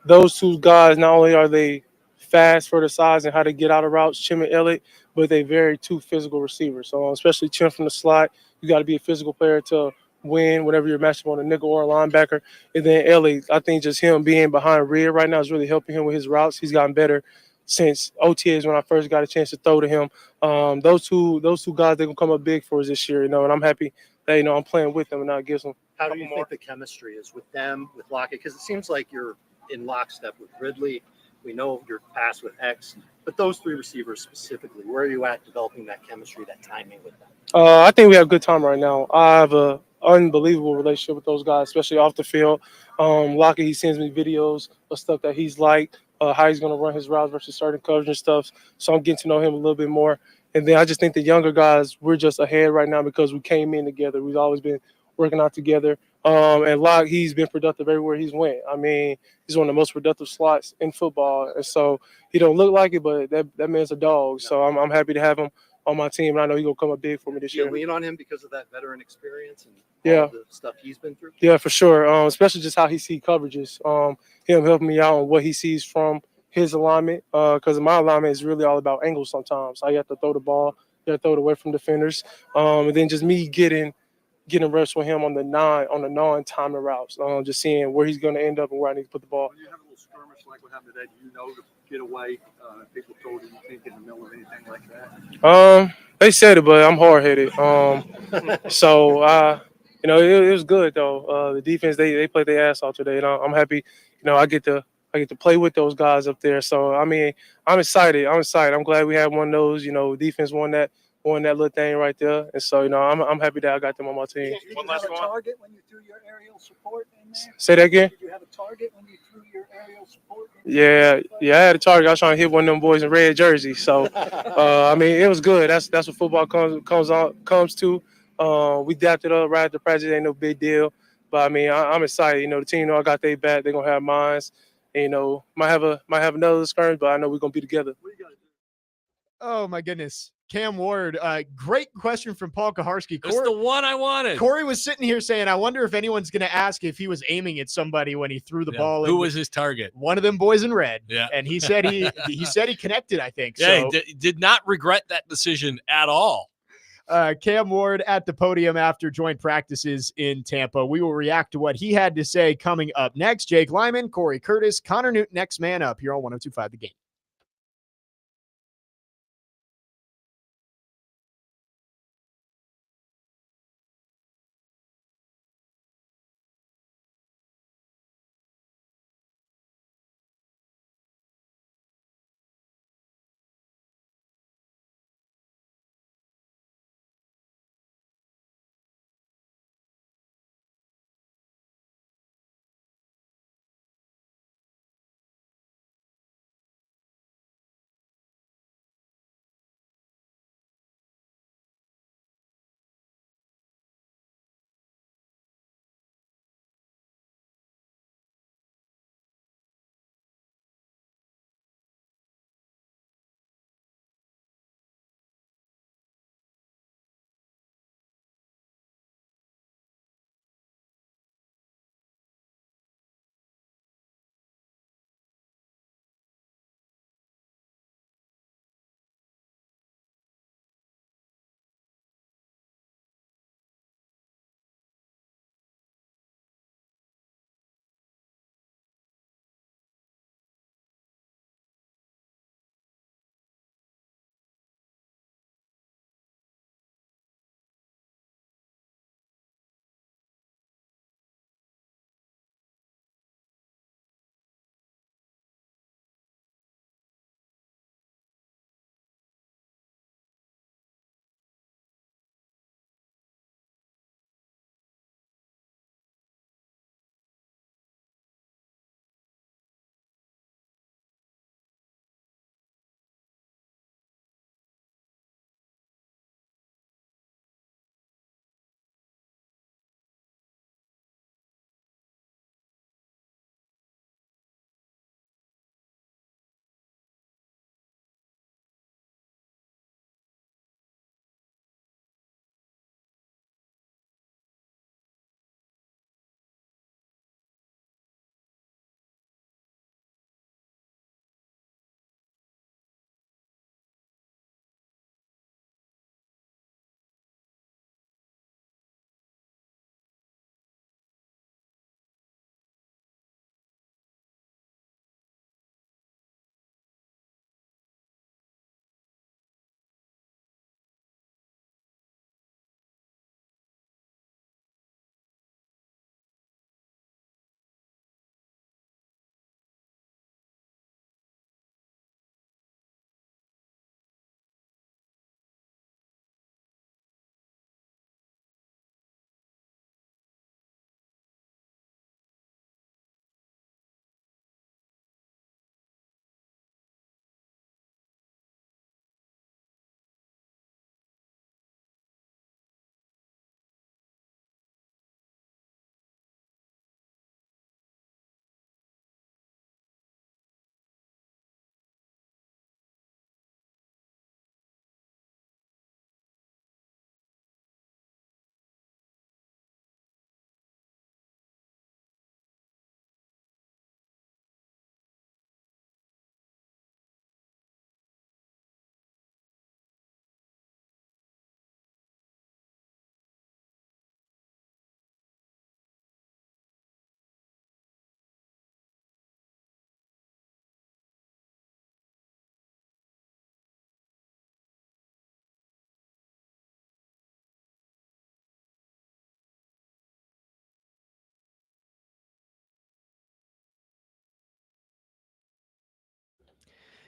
those two guys, not only are they fast for the size and how to get out of routes, Chim and Elliott, but they very two physical receivers. So especially Chim from the slot, you got to be a physical player to win whenever you're matching on a nickel or a linebacker. And then Elliott, I think just him being behind rear right now is really helping him with his routes. He's gotten better since OTAs when I first got a chance to throw to him. Those two guys, they're gonna come up big for us this year, and I'm happy that I'm playing with them and not against them. How do you think the chemistry is with them, with Lockett? Because it seems like you're in lockstep with Ridley. We know you're fast with X, but those three receivers specifically, where are you at developing that chemistry, that timing with them? I think we have a good time right now. I have an unbelievable relationship with those guys, especially off the field. Lockett, he sends me videos of stuff that he's like, how he's going to run his routes versus certain coverage and stuff. So I'm getting to know him a little bit more. And then I just think the younger guys, we're just ahead right now because we came in together. We've always been working out together. And Locke, he's been productive everywhere he's went. I mean, he's one of the most productive slots in football. And so he don't look like it, but that man's a dog. So I'm happy to have him on my team, and I know he's going to come up big for me this year. You lean on him because of that veteran experience and all the stuff he's been through? Yeah, for sure, especially just how he sees coverages. Him helping me out on what he sees from his alignment, because my alignment is really all about angles sometimes. How you have to throw the ball, you have to throw it away from defenders, and then just me getting reps with him on the non-timing routes, just seeing where he's going to end up and where I need to put the ball. When you have a little skirmish like what happened today, do you know to get away? People told you can't get in the middle of anything like that? They said it, but I'm hard-headed. So it was good though. The defense they played their ass off today, and I'm happy. I get to play with those guys up there. So I mean, I'm excited. I'm glad we had one of those. Defense won that little thing right there, and so I'm happy that I got them on my team. Did you have a target when you threw your aerial support in there? Say that again. Did you have a target when you threw your aerial support? Yeah, I had a target. I was trying to hit one of them boys in red jersey. So, I mean, it was good. That's what football comes to. We dapped it up right after practice. Ain't no big deal. But I mean, I'm excited. The team I got their back. They're gonna have mines. And, might have another skirmish, but I know we're gonna be together. Oh my goodness. Cam Ward, great question from Paul Kaharski. That's the one I wanted. Corey was sitting here saying, I wonder if anyone's going to ask if he was aiming at somebody when he threw the ball. Who was his target? One of them boys in red. Yeah. And he said he said he connected, I think. Yeah, so. he did not regret that decision at all. Cam Ward at the podium after joint practices in Tampa. We will react to what he had to say coming up next. Jake Lyman, Corey Curtis, Connor Newton, next man up here on 102.5 The Game.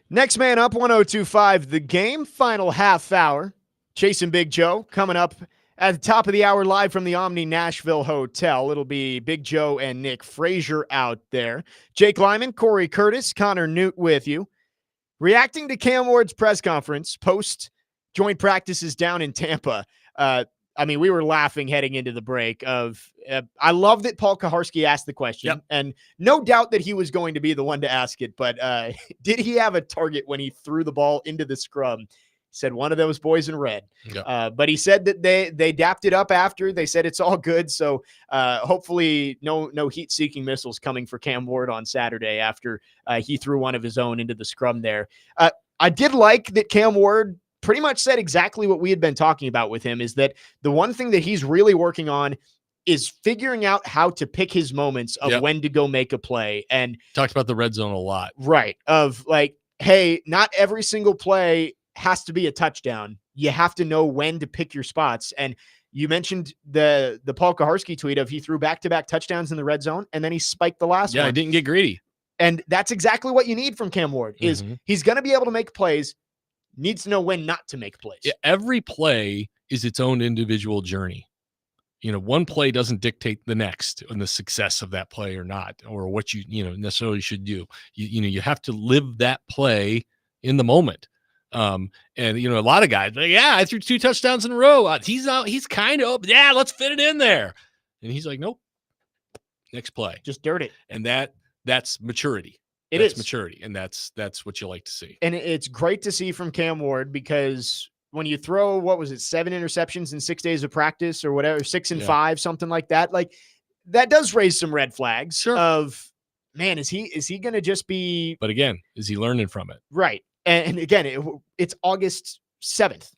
Next man up, 102.5 The Game, final half hour. Chase and Big Joe coming up at the top of the hour live from the Omni Nashville Hotel. It'll be Big Joe and Nick Frazier out there. Jake Lyman, Corey Curtis, Connor Newt with you. Reacting to Cam Ward's press conference post joint practices down in Tampa. We were laughing heading into the break I love that Paul Kaharski asked the question, and no doubt that he was going to be the one to ask it, but did he have a target when he threw the ball into the scrum? He said one of those boys in red. But he said that they dapped it up after. They said it's all good, so hopefully no heat-seeking missiles coming for Cam Ward on Saturday after he threw one of his own into the scrum there. I did like that Cam Ward pretty much said exactly what we had been talking about with him, is that the one thing that he's really working on is figuring out how to pick his moments of when to go make a play. And talked about the red zone a lot. Right. Of like, hey, not every single play has to be a touchdown. You have to know when to pick your spots. And you mentioned the Paul Kaharski tweet of he threw back-to-back touchdowns in the red zone, and then he spiked the last one. Yeah, I didn't get greedy. And that's exactly what you need from Cam Ward, is he's going to be able to make plays, needs to know when not to make plays. Yeah, every play is its own individual journey. One play doesn't dictate the next and the success of that play or not, or what you necessarily should do. You have to live that play in the moment. And a lot of guys, like, I threw 2 touchdowns in a row. He's kind of, let's fit it in there. And he's like, nope. Next play. Just dirt it. And that's maturity. That's maturity. And that's what you like to see. And it's great to see from Cam Ward, because when you throw, 7 interceptions in 6 days of practice or whatever, 6 and 5, something like that, like that does raise some red flags of, man, is he going to just be, but again, is he learning from it? Right. And again, it's August 7th.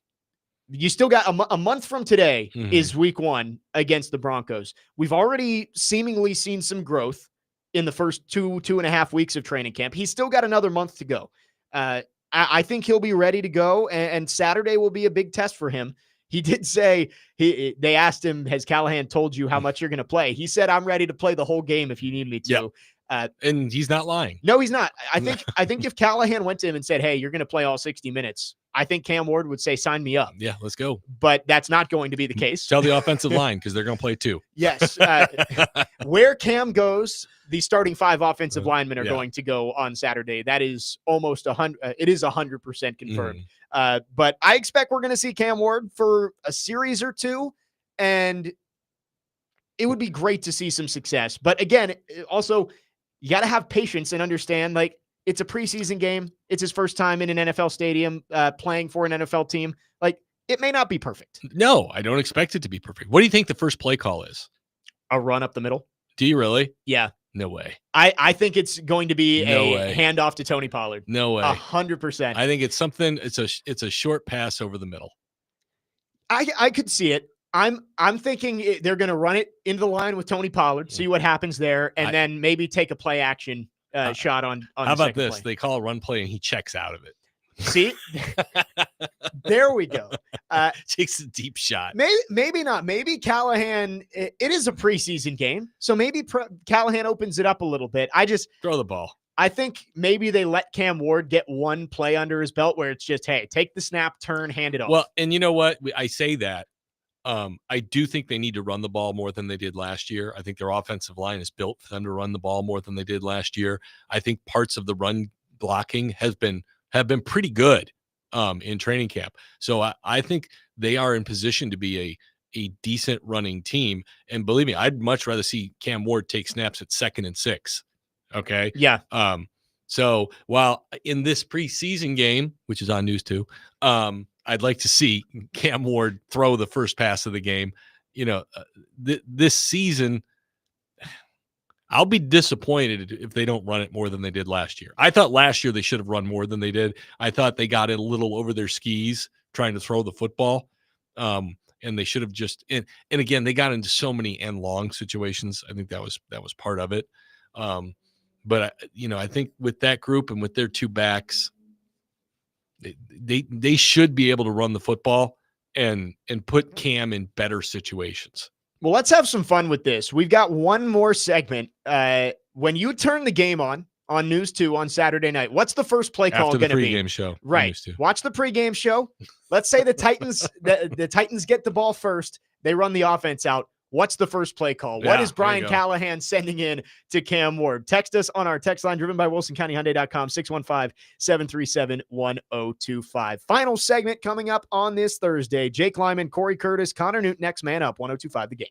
You still got a month from today is week 1 against the Broncos. We've already seemingly seen some growth in the first 2.5 weeks of training camp. He's still got another month to go. I think he'll be ready to go, and Saturday will be a big test for him. He did say they asked him, has Callahan told you how much you're going to play? He said, I'm ready to play the whole game if you need me to. And he's not lying. No, he's not. I think if Callahan went to him and said, hey, you're going to play all 60 minutes, I think Cam Ward would say, sign me up. Yeah, let's go. But that's not going to be the case. Tell the offensive line, because they're going to play 2. Yes. Where Cam goes, the starting 5 offensive linemen are going to go on Saturday. That is almost 100. It is 100% confirmed. But I expect we're going to see Cam Ward for a series or 2, and it would be great to see some success. But again, also, you got to have patience and understand, like, it's a preseason game. It's his first time in an NFL stadium playing for an NFL team. Like, it may not be perfect. No, I don't expect it to be perfect. What do you think the first play call is? A run up the middle. Do you really? Yeah. No way. I think it's going to be a handoff to Tony Pollard. No way. 100%. I think it's something. It's a short pass over the middle. I could see it. I'm thinking they're going to run it into the line with Tony Pollard, see what happens there, and then maybe take a play action shot on. How about this? Play. They call a run play and he checks out of it. See, there we go. Takes a deep shot. Maybe not. Maybe Callahan. It is a preseason game, so maybe Callahan opens it up a little bit. I just throw the ball. I think maybe they let Cam Ward get one play under his belt where it's just, hey, take the snap, turn, hand it off. Well, and you know what? I say that. I do think they need to run the ball more than they did last year. I think their offensive line is built for them to run the ball more than they did last year. I think parts of the run blocking have been pretty good in training camp. So I think they are in position to be a decent running team. And believe me, I'd much rather see Cam Ward take snaps at 2nd and 6. Okay. Yeah. So while in this preseason game, which is on News 2, I'd like to see Cam Ward throw the first pass of the game. This season, I'll be disappointed if they don't run it more than they did last year. I thought last year they should have run more than they did. I thought they got it a little over their skis trying to throw the football. And they should have just, and again, they got into so many and long situations. I think that was part of it. But I think with that group and with their 2 backs, they should be able to run the football and put Cam in better situations. Well, let's have some fun with this. We've got one more segment. When you turn the game on on News 2 on Saturday night. What's the first play call After the going to be? pregame show. Right. News 2. Watch the pregame show. Let's say the Titans the Titans get the ball first. They run the offense out. What's the first play call? What Yeah, is there you Brian go. Callahan sending in to Cam Ward? Text us on our text line driven by WilsonCountyHyundai.com, 615-737-1025. Final segment coming up on this Thursday. Jake Lyman, Corey Curtis, Connor Newton, next man up, 1025 The Game.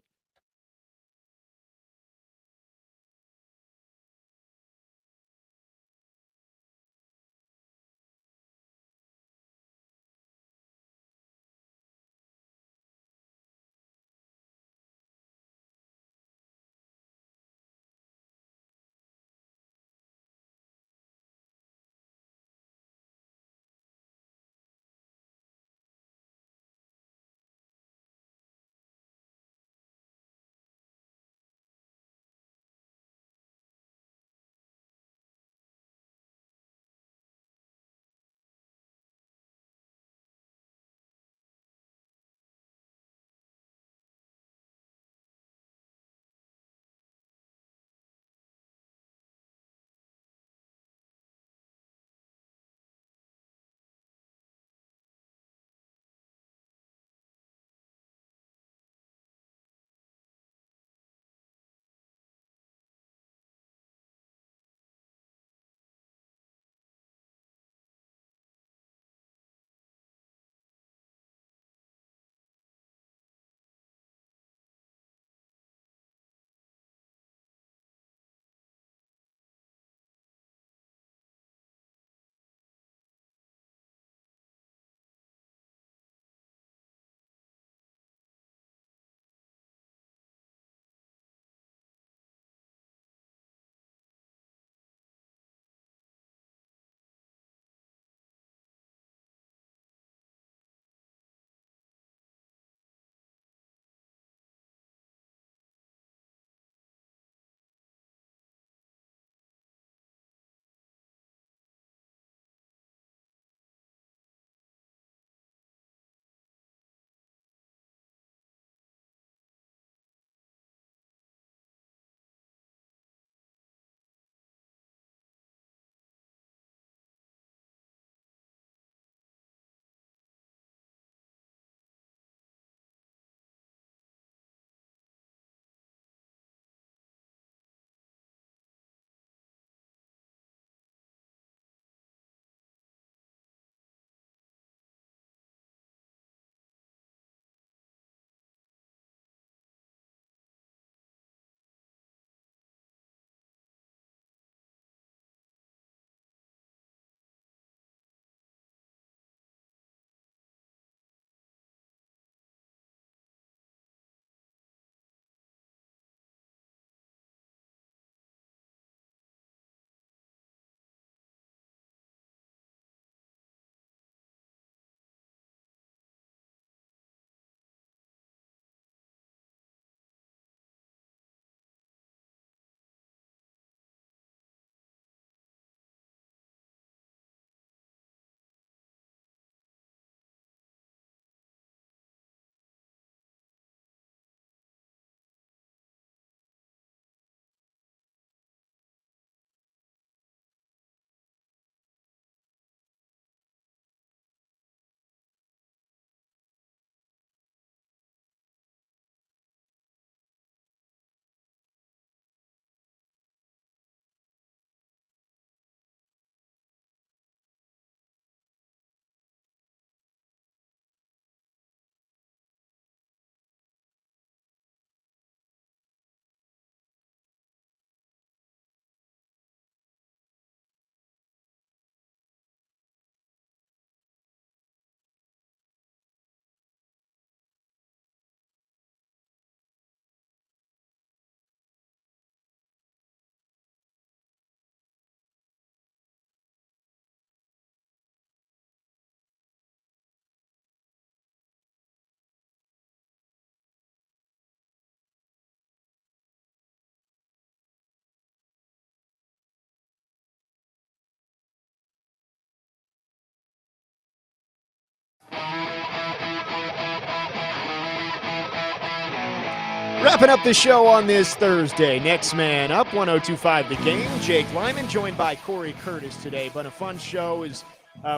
Wrapping up the show on this Thursday. Next man up, 102.5 The Game. Jake Lyman joined by Cory Curtis today. But a fun show is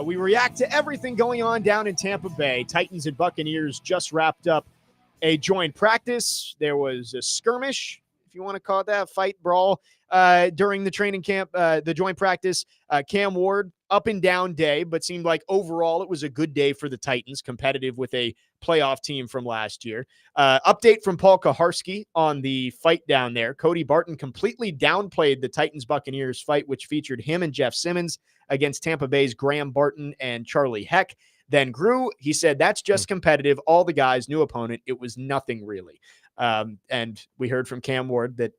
we react to everything going on down in Tampa Bay. Titans and Buccaneers just wrapped up a joint practice. There was a skirmish, if you want to call it that, fight, brawl, during the training camp, the joint practice. Cam Ward, up and down day, but seemed like overall it was a good day for the Titans, competitive with a playoff team from last year. Update from Paul Kaharski on the fight down there. Cody Barton completely downplayed the Titans-Buccaneers fight, which featured him and Jeff Simmons against Tampa Bay's Graham Barton and Charlie Heck. Then Grew, he said, that's just competitive. All the guys, new opponent. It was nothing really. And we heard from Cam Ward that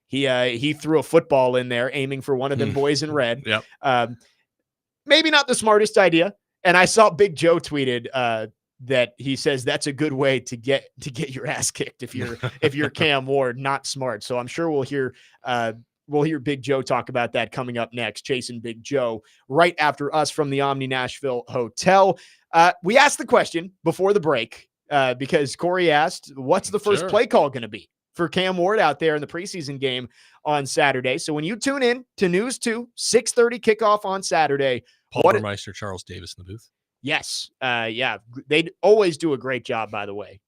he threw a football in there aiming for one of them boys in red. Yep. Maybe not the smartest idea. And I saw Big Joe tweeted that he says that's a good way to get your ass kicked if you're Cam Ward, not smart. So I'm sure we'll hear Big Joe talk about that coming up next. Chasing Big Joe right after us from the Omni Nashville Hotel. We asked the question before the break because Cory asked, what's the first play call going to be for Cam Ward out there in the preseason game on Saturday? So when you tune in to News 2, 6:30 kickoff on Saturday. Paul Burmeister, Charles Davis in the booth. Yes. Yeah. They always do a great job, by the way.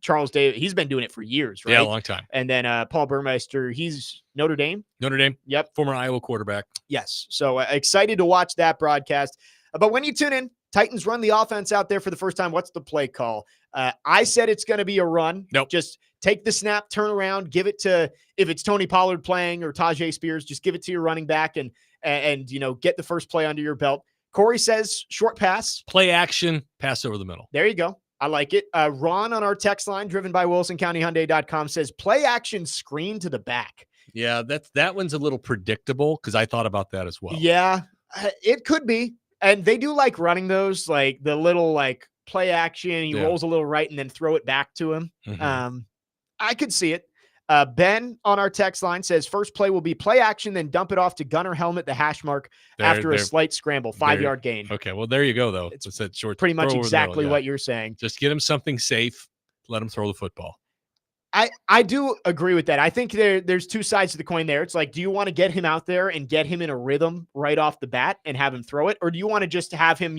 Charles Davis, he's been doing it for years, right? Yeah, a long time. And then Paul Burmeister, he's Notre Dame. Yep. Former Iowa quarterback. Yes. So excited to watch that broadcast. But when you tune in, Titans run the offense out there for the first time. What's the play call? I said it's going to be a run. Nope. Just take the snap, turn around, give it to, if it's Tony Pollard playing or Tajay Spears, just give it to your running back and get the first play under your belt. Cory says short pass. Play action, pass over the middle. There you go. I like it. Ron on our text line, driven by WilsonCountyHyundai.com, says play action screen to the back. Yeah, that one's a little predictable because I thought about that as well. Yeah, it could be. And they do like running those, like the little like play action. He rolls a little right and then throw it back to him. Mm-hmm. I could see it. Ben on our text line says first play will be play action, then dump it off to Gunnar Helmet, the hash mark, after a slight scramble, 5-yard gain. Okay, well, there you go, though. It's that short. Pretty much exactly what you're saying. Just get him something safe. Let him throw the football. I do agree with that. I think there's two sides to the coin there. It's like, do you want to get him out there and get him in a rhythm right off the bat and have him throw it? Or do you want to just have him,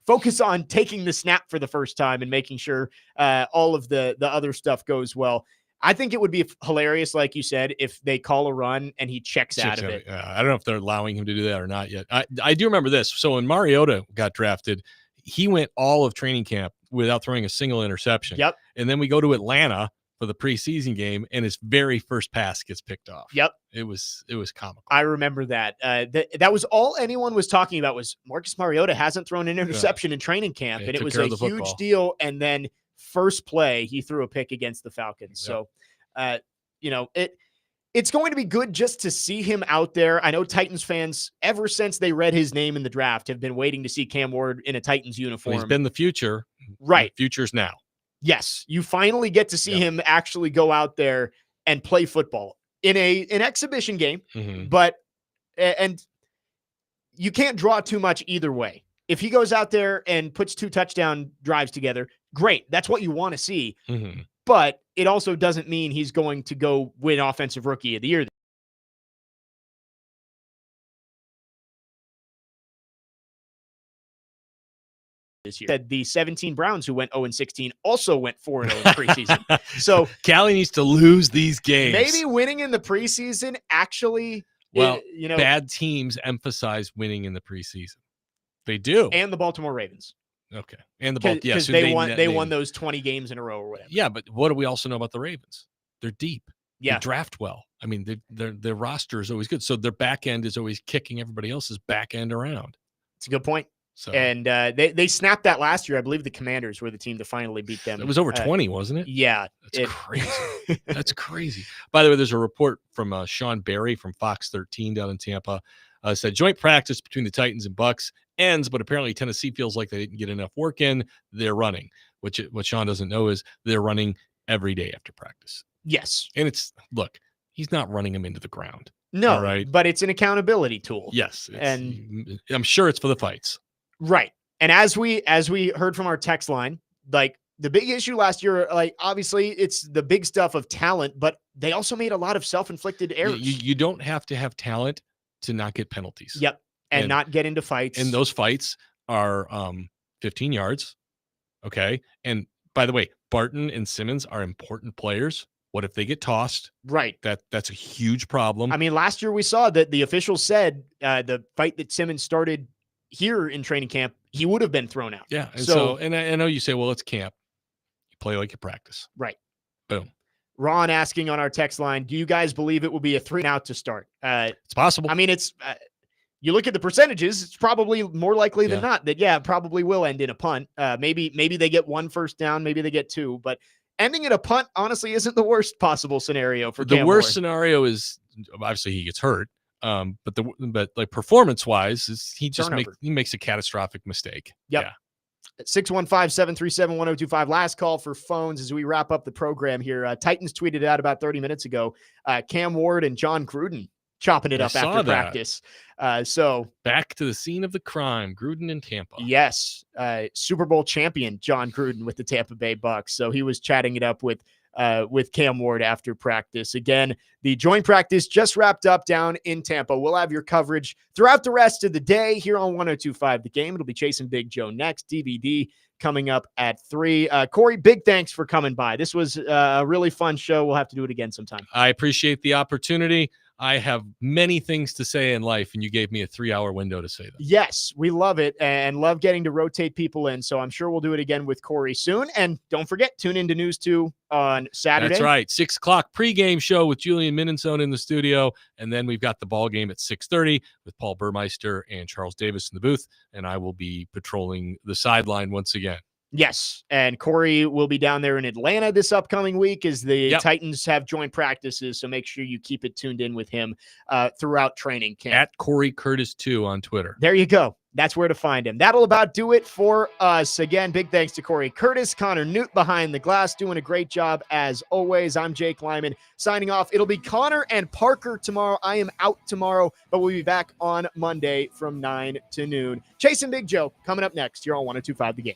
focus on taking the snap for the first time and making sure all of the other stuff goes well? I think it would be hilarious, like you said, if they call a run and he checks out of it. I don't know if they're allowing him to do that or not yet. I do remember this. So when Mariota got drafted, he went all of training camp without throwing a single interception. Yep. And then we go to Atlanta for the preseason game, and his very first pass gets picked off. Yep. It was comical. I remember that. That was all anyone was talking about was Marcus Mariota hasn't thrown an interception in training camp, and it was a huge deal. And then first play, he threw a pick against the Falcons. Yep. So, it's going to be good just to see him out there. I know Titans fans, ever since they read his name in the draft, have been waiting to see Cam Ward in a Titans uniform. Well, he's been the future. Right. The future's now. Yes. You finally get to see him actually go out there and play football in an exhibition game, but you can't draw too much either way. If he goes out there and puts 2 touchdown drives together, great. That's what you want to see. Mm-hmm. But it also doesn't mean he's going to go win Offensive Rookie of the Year this year. Said the 17 Browns who went 0-16 also went 4-0 in the preseason. So Callie needs to lose these games. Maybe winning in the preseason actually, bad teams emphasize winning in the preseason. They do. And the Baltimore Ravens. Okay. And the Baltimore, because they won those 20 games in a row or whatever. Yeah, but what do we also know about the Ravens? They're deep. Yeah. They draft well. I mean, their roster is always good. So their back end is always kicking everybody else's back end around. It's a good point. So, and they snapped that last year. I believe the Commanders were the team to finally beat them. It was over 20, wasn't it? Yeah. That's crazy. That's crazy. By the way, there's a report from Sean Barry from Fox 13 down in Tampa. Said joint practice between the Titans and Bucs ends, but apparently Tennessee feels like they didn't get enough work in. They're running. What Sean doesn't know is they're running every day after practice. Yes. And look, he's not running them into the ground. No, right? But it's an accountability tool. Yes. And I'm sure it's for the fights. Right. And as we heard from our text line, like the big issue last year, like obviously it's the big stuff of talent, but they also made a lot of self-inflicted errors. You don't have to have talent to not get penalties. Yep. And not get into fights. And those fights are 15 yards. Okay. And by the way, Barton and Simmons are important players. What if they get tossed? Right. That's a huge problem. I mean, last year we saw that the officials said the fight that Simmons started here in training camp, he would have been thrown out. Yeah. And so I know you say, well, it's camp. You play like you practice. Right. Boom. Ron asking on our text line, do you guys believe it will be a 3-and-out to start? It's possible. I mean, it's you look at the percentages, it's probably more likely than not that, it probably will end in a punt. Maybe they get 1 first down, maybe they get 2, but ending in a punt, honestly, isn't the worst possible scenario for the Cam worst Ward. scenario is obviously he gets hurt. But like performance wise, is he makes a catastrophic mistake. Yep. Yeah. 615-737-1025. Last call for phones as we wrap up the program here. Titans tweeted out about 30 minutes ago. Cam Ward and John Gruden chopping it up after practice. So back to the scene of the crime, Gruden in Tampa. Yes. Super Bowl champion John Gruden with the Tampa Bay Bucs. So he was chatting it up with Cam Ward after practice. Again, the joint practice just wrapped up down in Tampa. We'll have your coverage throughout the rest of the day here on 102.5 The Game. It'll be Chasing Big Joe next. DVD coming up at 3. Cory, big thanks for coming by. This was a really fun show. We'll have to do it again sometime. I appreciate the opportunity. I have many things to say in life, and you gave me a 3-hour window to say them. Yes, we love it and love getting to rotate people in. So I'm sure we'll do it again with Cory soon. And don't forget, tune into News 2 on Saturday. That's right. 6 o'clock pregame show with Julian Minnesota in the studio. And then we've got the ball game at 6:30 with Paul Burmeister and Charles Davis in the booth. And I will be patrolling the sideline once again. Yes, and Cory will be down there in Atlanta this upcoming week as the Titans have joint practices, so make sure you keep it tuned in with him throughout training camp. At Cory Curtis 2 on Twitter. There you go. That's where to find him. That'll about do it for us. Again, big thanks to Cory Curtis, Connor Newt behind the glass, doing a great job as always. I'm Jake Lyman signing off. It'll be Connor and Parker tomorrow. I am out tomorrow, but we'll be back on Monday from 9 to noon. Chasing Big Joe coming up next. You're on 102.5 The Game.